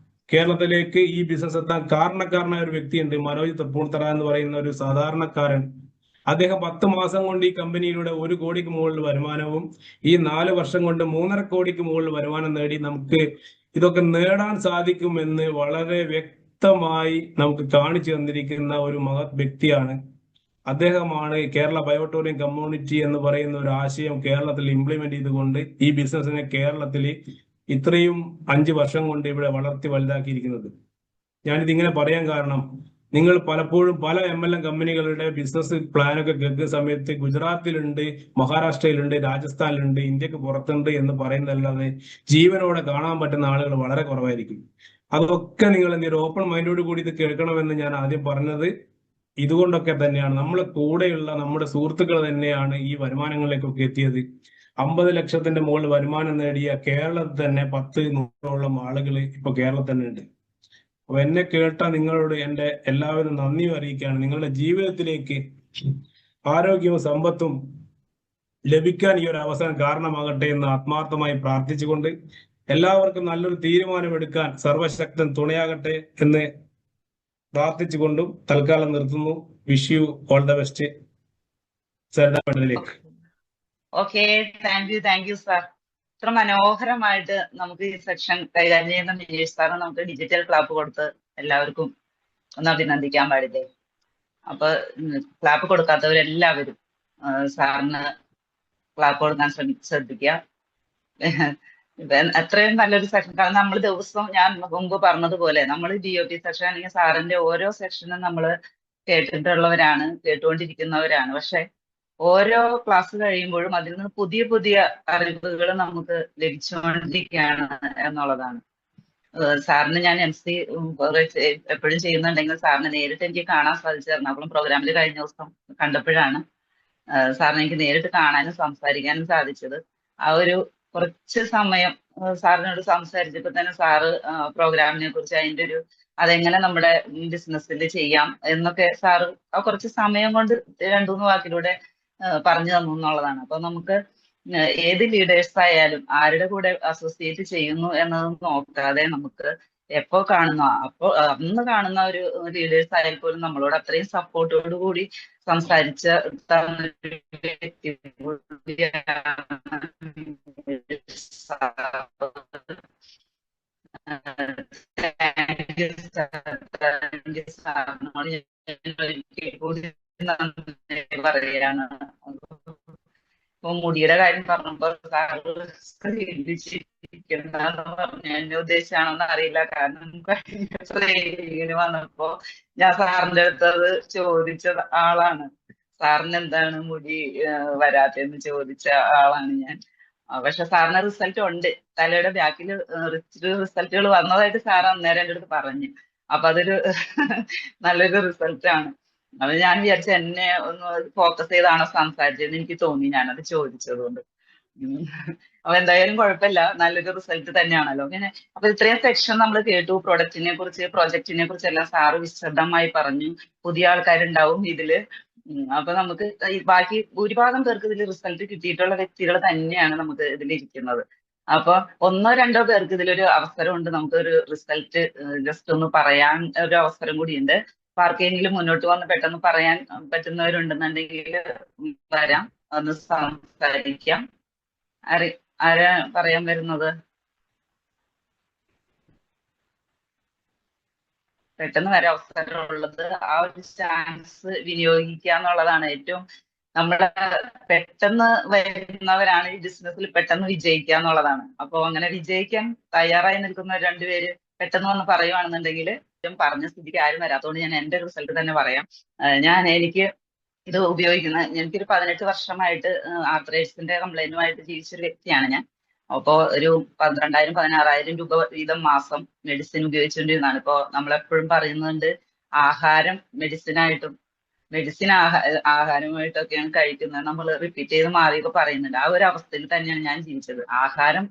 കേരളത്തിലേക്ക് ഈ ബിസിനസ് എത്താൻ കാരണക്കാരനായ ഒരു വ്യക്തിയുണ്ട്, മനോജ് തൃപ്പൂണിത്തറ എന്ന് പറയുന്ന ഒരു സാധാരണക്കാരൻ. അദ്ദേഹം 10 മാസം കൊണ്ട് ഈ കമ്പനിയിലൂടെ 1 കോടിക്ക് മുകളിൽ വരുമാനവും ഈ 4 വർഷം കൊണ്ട് 3.5 കോടിക്ക് മുകളിൽ വരുമാനം നേടി നമുക്ക് ഇതൊക്കെ നേടാൻ സാധിക്കുമെന്ന് വളരെ വ്യക്തമായി നമുക്ക് കാണിച്ചു തന്നിരിക്കുന്ന ഒരു മഹത് വ്യക്തിയാണ്. അദ്ദേഹമാണ് കേരള ബയോട്ടോറിയം കമ്മ്യൂണിറ്റി എന്ന് പറയുന്ന ഒരു ആശയം കേരളത്തിൽ ഇംപ്ലിമെന്റ് ചെയ്തുകൊണ്ട് ഈ ബിസിനസിനെ കേരളത്തിൽ ഇത്രയും 5 വർഷം കൊണ്ട് ഇവിടെ വളർത്തി വലുതാക്കിയിരിക്കുന്നത്. ഞാനിതിങ്ങനെ പറയാൻ കാരണം, നിങ്ങൾ പലപ്പോഴും പല MLM കമ്പനികളുടെ ബിസിനസ് പ്ലാനൊക്കെ കേൾക്കുന്ന സമയത്ത് ഗുജറാത്തിലുണ്ട്, മഹാരാഷ്ട്രയിലുണ്ട്, രാജസ്ഥാനിലുണ്ട്, ഇന്ത്യക്ക് പുറത്തുണ്ട് എന്ന് പറയുന്നതല്ലാതെ ജീവനോടെ കാണാൻ പറ്റുന്ന ആളുകൾ വളരെ കുറവായിരിക്കും. അതൊക്കെ നിങ്ങൾ എന്തൊരു ഓപ്പൺ മൈൻഡോട് കൂടി ഇത് കേൾക്കണമെന്ന് ഞാൻ ആദ്യം പറഞ്ഞത് ഇതുകൊണ്ടൊക്കെ തന്നെയാണ്. നമ്മളെ കൂടെയുള്ള നമ്മുടെ സുഹൃത്തുക്കൾ തന്നെയാണ് ഈ വരുമാനങ്ങളിലേക്കൊക്കെ എത്തിയത്. 50 ലക്ഷത്തിന്റെ മുകളിൽ വരുമാനം നേടിയ കേരളത്തിൽ തന്നെ 10-100ഓളം ആളുകൾ ഇപ്പൊ കേരളത്തിൽ തന്നെ ഉണ്ട്. അപ്പൊ എന്നെ കേട്ട നിങ്ങളോട് എന്റെ എല്ലാവരും നന്ദിയും അറിയിക്കുകയാണ്. നിങ്ങളുടെ ജീവിതത്തിലേക്ക് ആരോഗ്യവും സമ്പത്തും ലഭിക്കാൻ ഈ ഒരു അവസരം കാരണമാകട്ടെ എന്ന് ആത്മാർത്ഥമായി പ്രാർത്ഥിച്ചുകൊണ്ട്, എല്ലാവർക്കും നല്ലൊരു തീരുമാനമെടുക്കാൻ സർവശക്തൻ തുണയാകട്ടെ എന്ന് പ്രാർത്ഥിച്ചുകൊണ്ടും തൽക്കാലം നിർത്തുന്നു. Wish you all the best. സരിതാമേഡത്തിലേക്ക്. Okay, thank you sir. ഇത്ര മനോഹരമായിട്ട് നമുക്ക് ഈ സെക്ഷൻ കൈകാര്യം ചെയ്യുന്ന നിജേഷ് സാറ് നമുക്ക് ഡിജിറ്റൽ ക്ലാപ്പ് കൊടുത്ത് എല്ലാവർക്കും ഒന്ന് അഭിനന്ദിക്കാൻ പാടില്ലേ? അപ്പൊ ക്ലാപ്പ് കൊടുക്കാത്തവരെല്ലാവരും സാറിന് ക്ലാപ്പ് കൊടുക്കാൻ ശ്രദ്ധിക്കുക. അത്രയും നല്ലൊരു സെക്ഷൻ. കാരണം നമ്മൾ ദിവസം ഞാൻ മുമ്പ് പറഞ്ഞതുപോലെ നമ്മൾ DOP സെക്ഷൻ അല്ലെങ്കിൽ സാറിന്റെ ഓരോ സെക്ഷനും നമ്മൾ കേട്ടിട്ടുള്ളവരാണ്, കേട്ടുകൊണ്ടിരിക്കുന്നവരാണ്. പക്ഷെ ഓരോ ക്ലാസ് കഴിയുമ്പോഴും അതിൽ നിന്ന് പുതിയ പുതിയ അറിവുകൾ നമുക്ക് ലഭിച്ചുകൊണ്ടിരിക്കുകയാണ് എന്നുള്ളതാണ്. സാറിന് ഞാൻ MC എപ്പോഴും ചെയ്യുന്നുണ്ടെങ്കിൽ സാറിന് നേരിട്ട് എനിക്ക് കാണാൻ സാധിച്ചു. എറണാകുളം പ്രോഗ്രാമിൽ കഴിഞ്ഞ ദിവസം കണ്ടപ്പോഴാണ് സാറിന് എനിക്ക് നേരിട്ട് കാണാനും സംസാരിക്കാനും സാധിച്ചത്. ആ ഒരു കുറച്ച് സമയം സാറിനോട് സംസാരിച്ചപ്പോ തന്നെ സാറ് പ്രോഗ്രാമിനെ കുറിച്ച് അതിന്റെ ഒരു അതെങ്ങനെ നമ്മുടെ ബിസിനസ്സിൽ ചെയ്യാം എന്നൊക്കെ സാറ് ആ കുറച്ച് സമയം കൊണ്ട് 2-3 വാക്കിലൂടെ പറഞ്ഞു തന്നു എന്നുള്ളതാണ്. അപ്പൊ നമുക്ക് ഏത് ലീഡേഴ്സ് ആയാലും ആരുടെ കൂടെ അസോസിയേറ്റ് ചെയ്യുന്നു എന്നത് നോക്കാതെ നമുക്ക് എപ്പോ കാണുന്ന അന്ന് കാണുന്ന ഒരു ലീഡേഴ്സ് ആയാൽ പോലും നമ്മളോട് അത്രയും സപ്പോർട്ടോട് കൂടി സംസാരിച്ച വ്യക്തി പറയാണ്. ഇപ്പൊ മുടിയുടെ കാര്യം പറഞ്ഞപ്പോ സാറ് ശ്രദ്ധിച്ചിരിക്കണ്ടെന്ന് പറഞ്ഞു. എന്നെ ഉദ്ദേശിച്ചാണെന്ന് അറിയില്ല. കാരണം കഴിഞ്ഞ ട്രെയിനിങ്ങിന് വന്നപ്പോ ഞാൻ സാറിന്റെ അടുത്ത് അത് ചോദിച്ച ആളാണ്. സാറിന് എന്താണ് മുടി വരാത്തെന്ന് ചോദിച്ച ആളാണ് ഞാൻ. പക്ഷെ സാറിന് റിസൾട്ട് ഉണ്ട്. തലയുടെ ബാക്കിൽ റിസൾട്ടുകൾ വന്നതായിട്ട് സാർ അന്നേരം എൻ്റെ അടുത്ത് പറഞ്ഞു. അപ്പൊ അതൊരു നല്ലൊരു റിസൾട്ടാണ്. അത് ഞാൻ വിചാരിച്ച എന്നെ ഒന്ന് ഫോക്കസ് ചെയ്താണോ സംസാരിച്ചതെന്ന് എനിക്ക് തോന്നി, ഞാനത് ചോദിച്ചതുകൊണ്ട്. അപ്പൊ എന്തായാലും കുഴപ്പമില്ല, നല്ലൊരു റിസൾട്ട് തന്നെയാണല്ലോ. ഇങ്ങനെ അപ്പൊ ഇത്രയും സെക്ഷൻ നമ്മൾ കേട്ടു. പ്രൊഡക്റ്റിനെ കുറിച്ച്, പ്രൊജക്റ്റിനെ കുറിച്ച് എല്ലാം സാറ് വിശദമായി പറഞ്ഞു. പുതിയ ആൾക്കാരുണ്ടാവും ഇതില്. അപ്പൊ നമുക്ക് ബാക്കി ഭൂരിഭാഗം പേർക്ക് ഇതിൽ റിസൾട്ട് കിട്ടിയിട്ടുള്ള വ്യക്തികൾ തന്നെയാണ് നമുക്ക് ഇതിലിരിക്കുന്നത്. അപ്പൊ 1-2 പേർക്ക് ഇതിലൊരു അവസരമുണ്ട്. നമുക്കൊരു റിസൾട്ട് ജസ്റ്റ് ഒന്ന് പറയാൻ ഒരു അവസരം കൂടിയുണ്ട്. ആർക്കെങ്കിലും മുന്നോട്ട് വന്ന് പെട്ടെന്ന് പറയാൻ പറ്റുന്നവരുണ്ടെന്നുണ്ടെങ്കിൽ വരാം, ഒന്ന് സംസാരിക്കാം. ആരാ പറയാൻ വരുന്നത്? പെട്ടെന്ന് വരെ അവസരമുള്ളത് ആ ഒരു ചാൻസ് വിനിയോഗിക്കുക എന്നുള്ളതാണ് ഏറ്റവും. നമ്മളെ പെട്ടെന്ന് വരുന്നവരാണ് ഈ ബിസിനസ്സിൽ പെട്ടെന്ന് വിജയിക്കുക എന്നുള്ളതാണ്. അപ്പൊ അങ്ങനെ വിജയിക്കാൻ തയ്യാറായി നിൽക്കുന്ന 2 പേര് പെട്ടെന്ന് വന്ന് പറയുവാണെന്നുണ്ടെങ്കിൽ, പറഞ്ഞ സ്ഥിതിക്ക് ആരും വരാത്തതുകൊണ്ട് ഞാൻ എന്റെ റിസൾട്ട് തന്നെ പറയാം. എനിക്ക് ഇത് എനിക്കൊരു 18 വർഷമായിട്ട് ആർത്രൈറ്റിസിന്റെ കംപ്ലൈന്റുമായിട്ട് ജീവിച്ചൊരു വ്യക്തിയാണ് ഞാൻ. അപ്പോ ഒരു 12,000-16,000 രൂപ വീതം മാസം മെഡിസിൻ ഉപയോഗിച്ചുകൊണ്ടിരുന്നതാണ്. ഇപ്പോ നമ്മളെപ്പോഴും പറയുന്നുണ്ട് ആഹാരം മെഡിസിൻ ആഹാരമായിട്ടൊക്കെയാണ് കഴിക്കുന്നത്. നമ്മൾ റിപ്പീറ്റ് ചെയ്ത് മാറിയൊക്കെ പറയുന്നുണ്ട്. ആ ഒരു അവസ്ഥയിൽ തന്നെയാണ് ഞാൻ ജീവിച്ചത്. ആഹാരം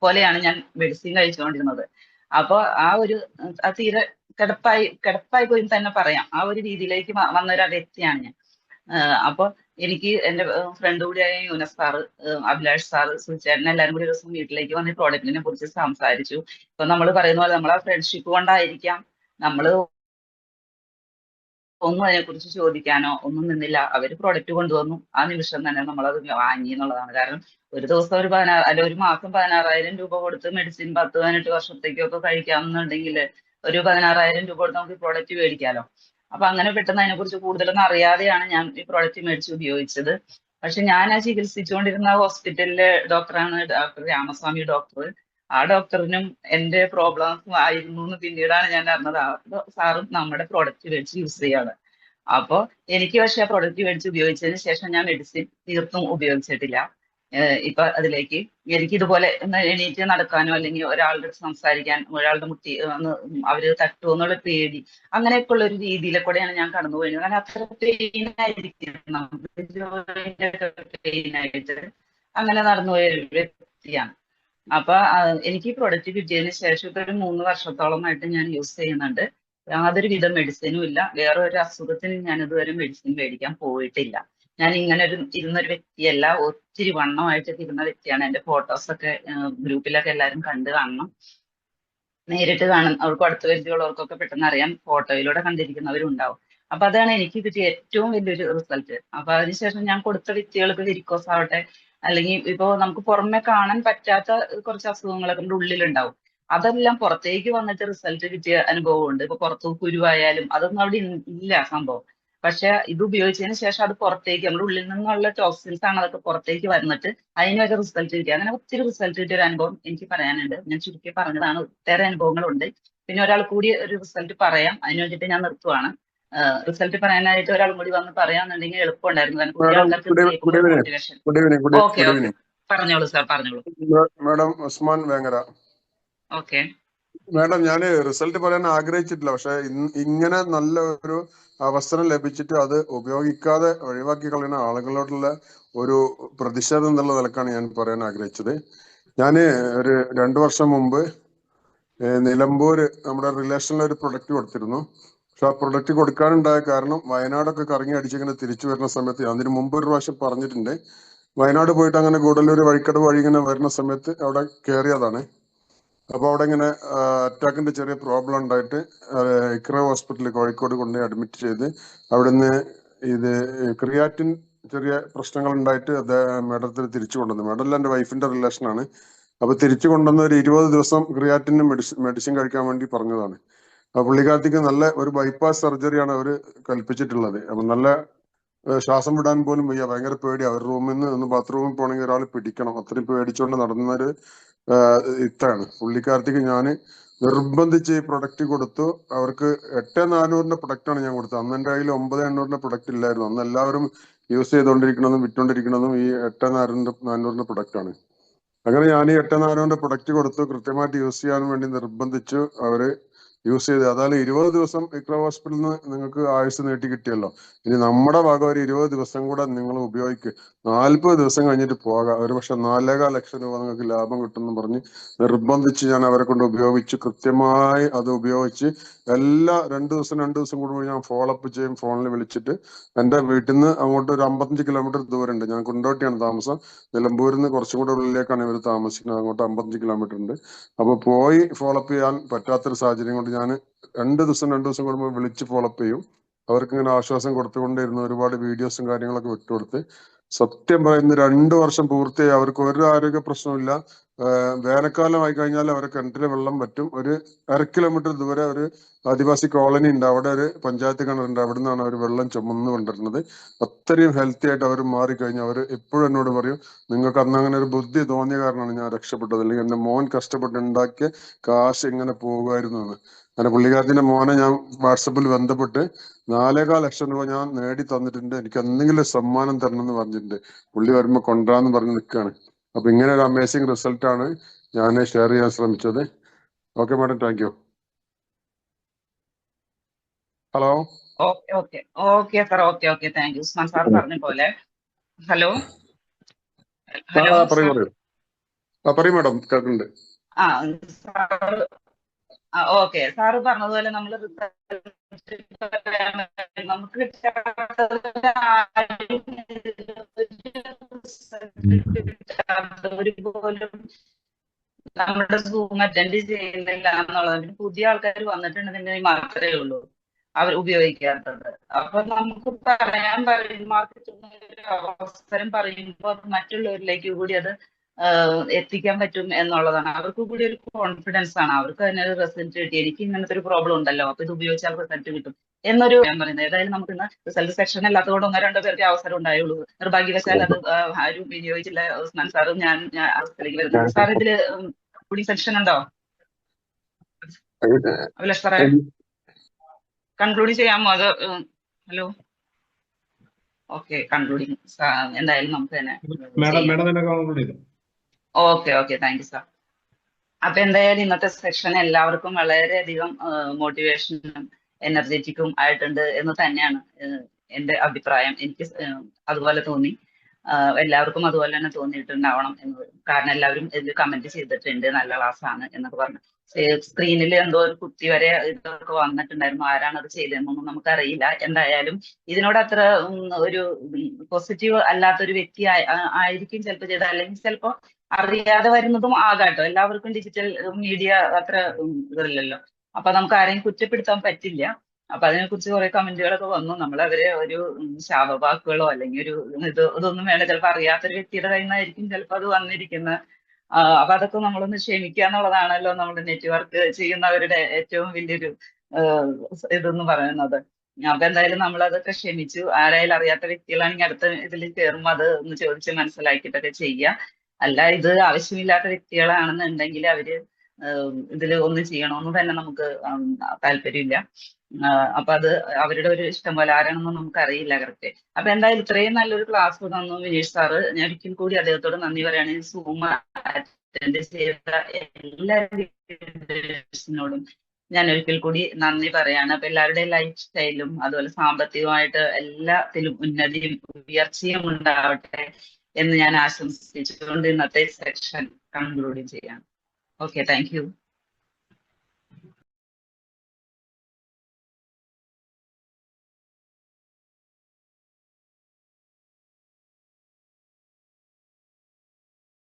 പോലെയാണ് ഞാൻ മെഡിസിൻ കഴിച്ചുകൊണ്ടിരുന്നത്. അപ്പൊ ആ തീരെ കിടപ്പായി പോയി തന്നെ പറയാം. ആ ഒരു രീതിയിലേക്ക് വന്ന ഒരു വ്യക്തിയാണ് ഞാൻ. അപ്പൊ എനിക്ക് എന്റെ ഫ്രണ്ട് കൂടിയായ യൂനസ് സാറ്, അഭിലാഷ് സാറ്, സുചേട്ടൻ എല്ലാരും കൂടി ഒരു ദിവസം വീട്ടിലേക്ക് വന്ന് പ്രോഡക്റ്റിനെ കുറിച്ച് സംസാരിച്ചു. ഇപ്പൊ നമ്മൾ പറയുന്ന പോലെ നമ്മളെ ഫ്രണ്ട്ഷിപ്പ് കൊണ്ടായിരിക്കാം നമ്മള് ഒന്നും അതിനെക്കുറിച്ച് ചോദിക്കാനോ ഒന്നും നിന്നില്ല. അവര് പ്രൊഡക്റ്റ് കൊണ്ടുവന്നു, ആ നിമിഷം തന്നെ നമ്മളത് വാങ്ങി എന്നുള്ളതാണ്. കാരണം ഒരു ദിവസം ഒരു 16 അല്ല ഒരു മാസം 16,000 രൂപ കൊടുത്ത് മെഡിസിൻ 10-18 വർഷത്തേക്കൊക്കെ കഴിക്കാമെന്നുണ്ടെങ്കിൽ ഒരു 16,000 രൂപ കൊടുത്ത് നമുക്ക് പ്രോഡക്റ്റ് മേടിക്കാലോ. അപ്പൊ അങ്ങനെ പെട്ടെന്ന് അതിനെക്കുറിച്ച് കൂടുതലൊന്നും അറിയാതെയാണ് ഞാൻ ഈ പ്രോഡക്റ്റ് മേടിച്ച് ഉപയോഗിച്ചത്. പക്ഷെ ഞാൻ ആ ചികിത്സിച്ചുകൊണ്ടിരുന്ന ഹോസ്പിറ്റലിലെ ഡോക്ടറാണ് ഡോക്ടർ രാമസ്വാമി ഡോക്ടർ. ആ ഡോക്ടറിനും എന്റെ പ്രോബ്ലംസ് ആയിരുന്നു എന്ന് പിന്നീടാണ് ഞാൻ അറിഞ്ഞത്. ആ സാറും നമ്മുടെ പ്രോഡക്റ്റ് മേടിച്ച് യൂസ് ചെയ്യാണ്. അപ്പൊ എനിക്ക് പക്ഷെ ആ പ്രൊഡക്റ്റ് മേടിച്ച് ഉപയോഗിച്ചതിന് ശേഷം ഞാൻ മെഡിസിൻ തീർത്തും ഉപയോഗിച്ചിട്ടില്ല. ഇപ്പൊ അതിലേക്ക് എനിക്ക് ഇതുപോലെ ഒന്ന് എണീറ്റ് നടക്കാനോ അല്ലെങ്കിൽ ഒരാളുടെ അടുത്ത് സംസാരിക്കാൻ, ഒരാളുടെ മുട്ടി ഒന്ന് അവര് തട്ടുമോ എന്നുള്ള പേടി, അങ്ങനെയൊക്കെ ഉള്ള ഒരു രീതിയിലെ കൂടെയാണ് ഞാൻ കടന്നു പോയത്. കാരണം അത്ര പെയിൻ ആയിരിക്കും പെയിൻ ആയിട്ട് അങ്ങനെ നടന്നുപോയ ഒരു വ്യക്തിയാണ്. അപ്പൊ എനിക്ക് ഈ പ്രൊഡക്റ്റ് കിട്ടിയതിന് ശേഷം ഇപ്പൊ ഒരു 3 വർഷത്തോളമായിട്ട് ഞാൻ യൂസ് ചെയ്യുന്നുണ്ട്. യാതൊരു വിധ മെഡിസിനും ഇല്ല. വേറെ ഒരു അസുഖത്തിന് ഞാൻ ഇതുവരെ മെഡിസിൻ മേടിക്കാൻ പോയിട്ടില്ല. ഞാൻ ഇങ്ങനെ ഇരുന്നൊരു വ്യക്തിയല്ല. ഒത്തിരി വണ്ണമായിട്ട് ഇരുന്ന വ്യക്തിയാണ്. എന്റെ ഫോട്ടോസൊക്കെ ഗ്രൂപ്പിലൊക്കെ എല്ലാവരും കണ്ടു കാണണം. നേരിട്ട് കാണും അവർക്ക് അടുത്ത പരിചയമുള്ളവർക്കൊക്കെ പെട്ടെന്ന് അറിയാം, ഫോട്ടോയിലൂടെ കണ്ടിരിക്കുന്നവരും ഉണ്ടാവും. അപ്പൊ അതാണ് എനിക്ക് കിട്ടിയ ഏറ്റവും വലിയൊരു റിസൾട്ട്. അപ്പൊ അതിനുശേഷം ഞാൻ കൊടുത്ത വ്യക്തികൾക്ക് വെരിക്കോസ് ആവട്ടെ, അല്ലെങ്കിൽ ഇപ്പോ നമുക്ക് പുറമെ കാണാൻ പറ്റാത്ത കുറച്ച് അസുഖങ്ങളൊക്കെ നമ്മുടെ ഉള്ളിലുണ്ടാവും. അതെല്ലാം പുറത്തേക്ക് വന്നിട്ട് റിസൾട്ട് കിട്ടിയ അനുഭവമുണ്ട്. ഇപ്പൊ പുറത്ത് കുരുവായാലും അതൊന്നും അവിടെ ഇല്ല സംഭവം. പക്ഷെ ഇത് ഉപയോഗിച്ചതിന് ശേഷം അത് പുറത്തേക്ക് നമ്മുടെ ഉള്ളിൽ നിന്നുള്ള ടോക്സിൻസ് ആണ് അതൊക്കെ പുറത്തേക്ക് വന്നിട്ട് അതിനൊക്കെ റിസൾട്ട് കിട്ടി. അങ്ങനെ ഒത്തിരി റിസൾട്ട് കിട്ടിയ ഒരു അനുഭവം എനിക്ക് പറയാനുണ്ട്. ഞാൻ ചുരുക്കി പറഞ്ഞതാണ്, ഒട്ടേറെ അനുഭവങ്ങളുണ്ട്. പിന്നെ ഒരാൾ കൂടി ഒരു റിസൾട്ട് പറയാം, അതിന് വേണ്ടിയിട്ട് ഞാൻ നിർത്തുവാണ്. റിസൾട്ട് പറയാനായിട്ട് ഒരാൾ കൂടി വന്ന് പറയാന്നുണ്ടെങ്കിൽ എളുപ്പമുണ്ടായിരുന്നു. കാരണം പുതിയ ആൾക്കാർക്ക് ഇത് കേൾക്കുമ്പോൾ ഒരു മോട്ടിവേഷൻ. ഓക്കെ ഓക്കെ, പറഞ്ഞോളൂ സാർ, പറഞ്ഞോളൂ. Madam Usman Vengara. Okay madam, ഞാൻ റിസൾട്ട് പറയാൻ ആഗ്രഹിച്ചിട്ടില്ല. പക്ഷെ ഇങ്ങനെ നല്ല ഒരു അവസരം ലഭിച്ചിട്ട് അത് ഉപയോഗിക്കാതെ ഒഴിവാക്കി കളയുന്ന ആളുകളോടുള്ള ഒരു പ്രതിഷേധം എന്നുള്ള നിലക്കാണ് ഞാൻ പറയാൻ ആഗ്രഹിച്ചത്. ഞാന് ഒരു 2 വർഷം മുമ്പ് നിലമ്പൂര് നമ്മുടെ റിലേഷനിൽ ഒരു പ്രൊഡക്റ്റ് കൊടുത്തിരുന്നു. പക്ഷെ ആ പ്രൊഡക്റ്റ് കൊടുക്കാനുണ്ടായ കാരണം വയനാടൊക്കെ കറങ്ങി അടിച്ചിങ്ങനെ തിരിച്ചു വരുന്ന സമയത്ത്, അതിന് മുമ്പ് ഒരു പ്രാവശ്യം പറഞ്ഞിട്ടുണ്ട്, വയനാട് പോയിട്ട് അങ്ങനെ ഗൂഡല്ലൂർ വഴിക്കടവ് വഴി ഇങ്ങനെ വരുന്ന സമയത്ത് അവിടെ കയറിയതാണ്. അപ്പൊ അവിടെ ഇങ്ങനെ അറ്റാക്കിന്റെ ചെറിയ പ്രോബ്ലം ഉണ്ടായിട്ട് ഇക്ര ഹോസ്പിറ്റലിൽ കോഴിക്കോട് കൊണ്ടുപോയി അഡ്മിറ്റ് ചെയ്ത് അവിടുന്ന് ഇത് ക്രിയാറ്റിൻ ചെറിയ പ്രശ്നങ്ങൾ ഉണ്ടായിട്ട് മേഡത്തിന് തിരിച്ചു കൊണ്ടുവന്നു. മേഡല്ല എൻ്റെ വൈഫിന്റെ റിലേഷനാണ്. അപ്പൊ തിരിച്ചു കൊണ്ടുവന്ന ഒരു 20 ദിവസം ക്രിയാറ്റിന് മെഡിസിൻ കഴിക്കാൻ വേണ്ടി പറഞ്ഞതാണ്. അപ്പൊ പുള്ളിക്കാരത്തിക്ക് നല്ല ഒരു ബൈപ്പാസ് സർജറിയാണ് അവർ കൽപ്പിച്ചിട്ടുള്ളത്. അപ്പൊ നല്ല ശ്വാസം വിടാൻ പോലും വയ്യ, ഭയങ്കര പേടി. അവർ റൂമിൽ നിന്ന് ഒന്ന് ബാത്റൂമിൽ പോകണമെങ്കിൽ ഒരാൾ പിടിക്കണം, അത്രയും പേടിച്ചുകൊണ്ട് നടന്നൊരു ഇത്താണ്. പുള്ളിക്കാരത്തിക്ക് ഞാൻ നിർബന്ധിച്ച് ഈ പ്രൊഡക്റ്റ് കൊടുത്തു. അവർക്ക് 8,400 പ്രൊഡക്റ്റാണ് ഞാൻ കൊടുത്തത്. അന്ന് എൻ്റെ കയ്യിൽ 9,800 പ്രൊഡക്റ്റ് ഇല്ലായിരുന്നു. അന്ന് എല്ലാവരും യൂസ് ചെയ്തുകൊണ്ടിരിക്കുന്നതും വിറ്റുകൊണ്ടിരിക്കുന്നതും ഈ 8,400 പ്രൊഡക്റ്റാണ്. അങ്ങനെ ഞാൻ ഈ 8,400 പ്രൊഡക്റ്റ് കൊടുത്തു. കൃത്യമായിട്ട് യൂസ് ചെയ്യാൻ വേണ്ടി നിർബന്ധിച്ചു. അവര് യൂസ് ചെയ്ത് അതായത് 20 ദിവസം ഇക്ര ഹോസ്പിറ്റലിൽ നിന്ന് നിങ്ങൾക്ക് ആയുസ് നീട്ടി കിട്ടിയല്ലോ. ഇനി നമ്മുടെ ഭാഗം ഒരു 20 ദിവസം കൂടെ നിങ്ങൾ ഉപയോഗിക്കുക. 40 ദിവസം കഴിഞ്ഞിട്ട് പോകാം. ഒരു പക്ഷെ 4,15 ലക്ഷം രൂപ നിങ്ങൾക്ക് ലാഭം കിട്ടുമെന്ന് പറഞ്ഞ് നിർബന്ധിച്ച് ഞാൻ അവരെ കൊണ്ട് ഉപയോഗിച്ചു. കൃത്യമായി അത് ഉപയോഗിച്ച് എല്ലാ 2 ദിവസം കൂടുമ്പോൾ ഞാൻ ഫോളോ അപ്പ് ചെയ്യും. ഫോണിൽ വിളിച്ചിട്ട് എൻ്റെ വീട്ടിൽ നിന്ന് അങ്ങോട്ട് ഒരു 55 കിലോമീറ്റർ ദൂരമുണ്ട്. ഞാൻ കുണ്ടോട്ടിയാണ് താമസം. നിലമ്പൂരിൽ നിന്ന് കുറച്ചും കൂടെ ഉള്ളിലേക്കാണ് ഇവർ താമസിക്കുന്നത്. അങ്ങോട്ട് 55 കിലോമീറ്റർ ഉണ്ട്. അപ്പൊ പോയി ഫോളോ അപ്പ് ചെയ്യാൻ പറ്റാത്തൊരു സാഹചര്യം കൊണ്ട് ഞാൻ 2 ദിവസം കൂടുമ്പോൾ വിളിച്ച് ഫോളോ അപ്പ് ചെയ്യും. അവർക്ക് ഇങ്ങനെ ആശ്വാസം കൊടുത്തുകൊണ്ടിരുന്നു. ഒരുപാട് വീഡിയോസും കാര്യങ്ങളൊക്കെ വിട്ടുകൊടുത്ത് സത്യം പറയുന്ന 2 വർഷം പൂർത്തിയായി. അവർക്ക് ഒരു ആരോഗ്യ പ്രശ്നമില്ല. വേനൽക്കാലം ആയി കഴിഞ്ഞാൽ അവരെ കിണറ്റിലെ വെള്ളം പറ്റും. ഒരു 1/2 കിലോമീറ്റർ ദൂരെ ഒരു ആദിവാസി കോളനി ഉണ്ട്. അവിടെ ഒരു പഞ്ചായത്ത് കിണറുണ്ട്. അവിടെ നിന്നാണ് അവർ വെള്ളം ചുമന്ന് കൊണ്ടിരുന്നത്. അത്രയും ഹെൽത്തി ആയിട്ട് അവർ മാറിക്കഴിഞ്ഞു. അവർ എപ്പോഴും എന്നോട് പറയും, നിങ്ങൾക്ക് അന്ന് അങ്ങനെ ഒരു ബുദ്ധി തോന്നിയ കാരണമാണ് ഞാൻ രക്ഷപ്പെട്ടത്, അല്ലെങ്കിൽ എന്റെ മോൻ കഷ്ടപ്പെട്ട് ഉണ്ടാക്കിയ കാശ് ഇങ്ങനെ പോകുമായിരുന്നു എന്ന്. അങ്ങനെ പുള്ളിക്കാരത്തിന്റെ മോനെ ഞാൻ വാട്സപ്പിൽ ബന്ധപ്പെട്ട് 4,15 ലക്ഷം രൂപ ഞാൻ നേടി തന്നിട്ടുണ്ട്. എനിക്ക് എന്തെങ്കിലും സമ്മാനം തരണം എന്ന് പറഞ്ഞിട്ടുണ്ട്. പുള്ളി വരുമ്പോ കൊണ്ടുവരാന്ന് പറഞ്ഞ് നിൽക്കുകയാണ്. അപ്പൊ ഇങ്ങനെ ഒരു അമേസിംഗ് റിസൾട്ട് ആണ് ഞാൻ ഷെയർ ചെയ്യാൻ ശ്രമിച്ചത്. Okay madam, thank you. Hello. Okay okay okay sir, okay thank U. Usman sir പറഞ്ഞ പോലെ. ഹലോ ഹലോ പറയൂ മാഡം, കേൾക്കുന്നുണ്ട്. സാർ ഓക്കെ, സാറ് പറഞ്ഞതുപോലെ നമ്മൾ നമുക്ക് കിട്ടാത്തവര് പോലും നമ്മുടെ സൂം അറ്റൻഡ് ചെയ്യുന്നില്ല എന്നുള്ളത്. പുതിയ ആൾക്കാർ വന്നിട്ടുണ്ടെങ്കിൽ മാത്രമേ ഉള്ളൂ അവർ ഉപയോഗിക്കാത്തത്. അപ്പൊ നമുക്ക് പറയാൻ മാർക്കറ്റിംഗ് ഒരു അവസരം പറയുമ്പോൾ മറ്റുള്ളവരിലേക്ക് കൂടി അത് എത്തിക്കാൻ പറ്റും എന്നുള്ളതാണ്. അവർക്ക് കൂടി ഒരു കോൺഫിഡൻസ് ആണ്, അവർക്ക് തന്നെ ഒരു റിസൾട്ട് കിട്ടി, എനിക്ക് ഇങ്ങനത്തെ ഒരു പ്രോബ്ലം ഉണ്ടല്ലോ, അപ്പൊ ഇത് ഉപയോഗിച്ചാൽ റിസൾട്ട് കിട്ടും എന്നൊരു ഞാൻ പറയുന്നത്. ഏതായാലും നമുക്ക് ഇന്ന് റിസൾട്ട് സെക്ഷൻ അല്ലാത്തതുകൊണ്ട് 1-2 പേർക്ക് അവസരം ഉണ്ടായുള്ളൂ. നിർഭാഗ്യവശാൽ അത് ആരും വിനിയോഗിച്ചില്ല. ഉസ്മാൻ സാറും ഞാൻ അവസ്ഥയിലേക്ക് വരുന്നത്. സാർ ഇതില് കൂടി സെക്ഷൻ ഉണ്ടോ? അഭിലാഷ് സാറേ കൺക്ലൂഡ് ചെയ്യാമോ? അത് ഹലോ, ഓക്കെ, കൺക്ലൂഡിങ് എന്തായാലും നമുക്ക് തന്നെ ഓക്കെ താങ്ക് യു സാർ. അപ്പൊ എന്തായാലും ഇന്നത്തെ സെക്ഷൻ എല്ലാവർക്കും വളരെയധികം മോട്ടിവേഷനും എനർജറ്റിക്കും ആയിട്ടുണ്ട് എന്ന് തന്നെയാണ് എന്റെ അഭിപ്രായം. എനിക്ക് അതുപോലെ തോന്നി, എല്ലാവർക്കും അതുപോലെ തന്നെ തോന്നിയിട്ടുണ്ടാവണം എന്ന്. കാരണം എല്ലാവരും ഇതിൽ കമന്റ് ചെയ്തിട്ടുണ്ട് നല്ല ക്ലാസ് ആണ് എന്നൊക്കെ പറഞ്ഞു. സ്ക്രീനിൽ എന്തോ ഒരു കുത്തി വരെ ഇതൊക്കെ വന്നിട്ടുണ്ടായിരുന്നു. ആരാണ് അത് ചെയ്തതെന്നൊന്നും നമുക്കറിയില്ല. എന്തായാലും ഇതിനോട് അത്ര ഒരു പോസിറ്റീവ് അല്ലാത്തൊരു വ്യക്തി ആയിരിക്കും ചിലപ്പോൾ ചെയ്തത്, അല്ലെങ്കിൽ ചിലപ്പോൾ അറിയാതെ വരുന്നതും ആകാട്ടോ. എല്ലാവർക്കും ഡിജിറ്റൽ മീഡിയ അത്ര ഇതില്ലല്ലോ. അപ്പൊ നമുക്ക് ആരെയും കുറ്റപ്പെടുത്താൻ പറ്റില്ല. അപ്പൊ അതിനെക്കുറിച്ച് കുറെ കമന്റുകളൊക്കെ വന്നു. നമ്മൾ അവരെ ഒരു ശാപവാക്കുകളോ അല്ലെങ്കിൽ ഒരു ഇതൊന്നും വേണ്ട. ചിലപ്പോൾ അറിയാത്തൊരു വ്യക്തിയുടെ കയ്യിൽ നിന്നായിരിക്കും ചിലപ്പോൾ അത് വന്നിരിക്കുന്നത്. അപ്പൊ അതൊക്കെ നമ്മളൊന്ന് ക്ഷമിക്കുക എന്നുള്ളതാണല്ലോ നമ്മുടെ നെറ്റ്വർക്ക് ചെയ്യുന്നവരുടെ ഏറ്റവും വലിയൊരു ഇതെന്ന് പറയുന്നത്. അപ്പൊ എന്തായാലും നമ്മൾ അതൊക്കെ ക്ഷമിച്ചു. ആരായാലും അറിയാത്ത വ്യക്തികളാണെങ്കിൽ അടുത്ത ഇതിൽ കയറുമ്പോൾ അത് ഒന്ന് ചോദിച്ച് മനസ്സിലാക്കിയിട്ടൊക്കെ ചെയ്യുക. അല്ല, ഇത് ആവശ്യമില്ലാത്ത വ്യക്തികളാണെന്നുണ്ടെങ്കിൽ അവര് ഇതിൽ ഒന്നും ചെയ്യണമെന്ന് തന്നെ നമുക്ക് താല്പര്യമില്ല. അപ്പൊ അത് അവരുടെ ഒരു ഇഷ്ടം പോലെ, ആരാണെന്നും നമുക്ക് അറിയില്ല കറക്റ്റ്. അപ്പൊ എന്തായാലും ഇത്രയും നല്ലൊരു ക്ലാസ് തന്നു വിനീഷ് സാറ്. ഞാൻ ഒരിക്കൽ കൂടി അദ്ദേഹത്തോട് നന്ദി പറയുകയാണ്. സൂം അറ്റൻഡ് ചെയ്ത എല്ലാ ലീഡേഴ്സിനോടും ഞാൻ ഒരിക്കൽ കൂടി നന്ദി പറയാണ്. അപ്പൊ എല്ലാവരുടെയും ലൈഫ് സ്റ്റൈലും അതുപോലെ സാമ്പത്തികമായിട്ട് എല്ലാത്തിലും ഉന്നതിയും ഉയർച്ചയും ഉണ്ടാവട്ടെ എന്ന് ഞാൻ ആശംസിച്ചുകൊണ്ട് ഇന്നത്തെ സെക്ഷൻ കൺക്ലൂഡ് ചെയ്യാം. Okay, thank U.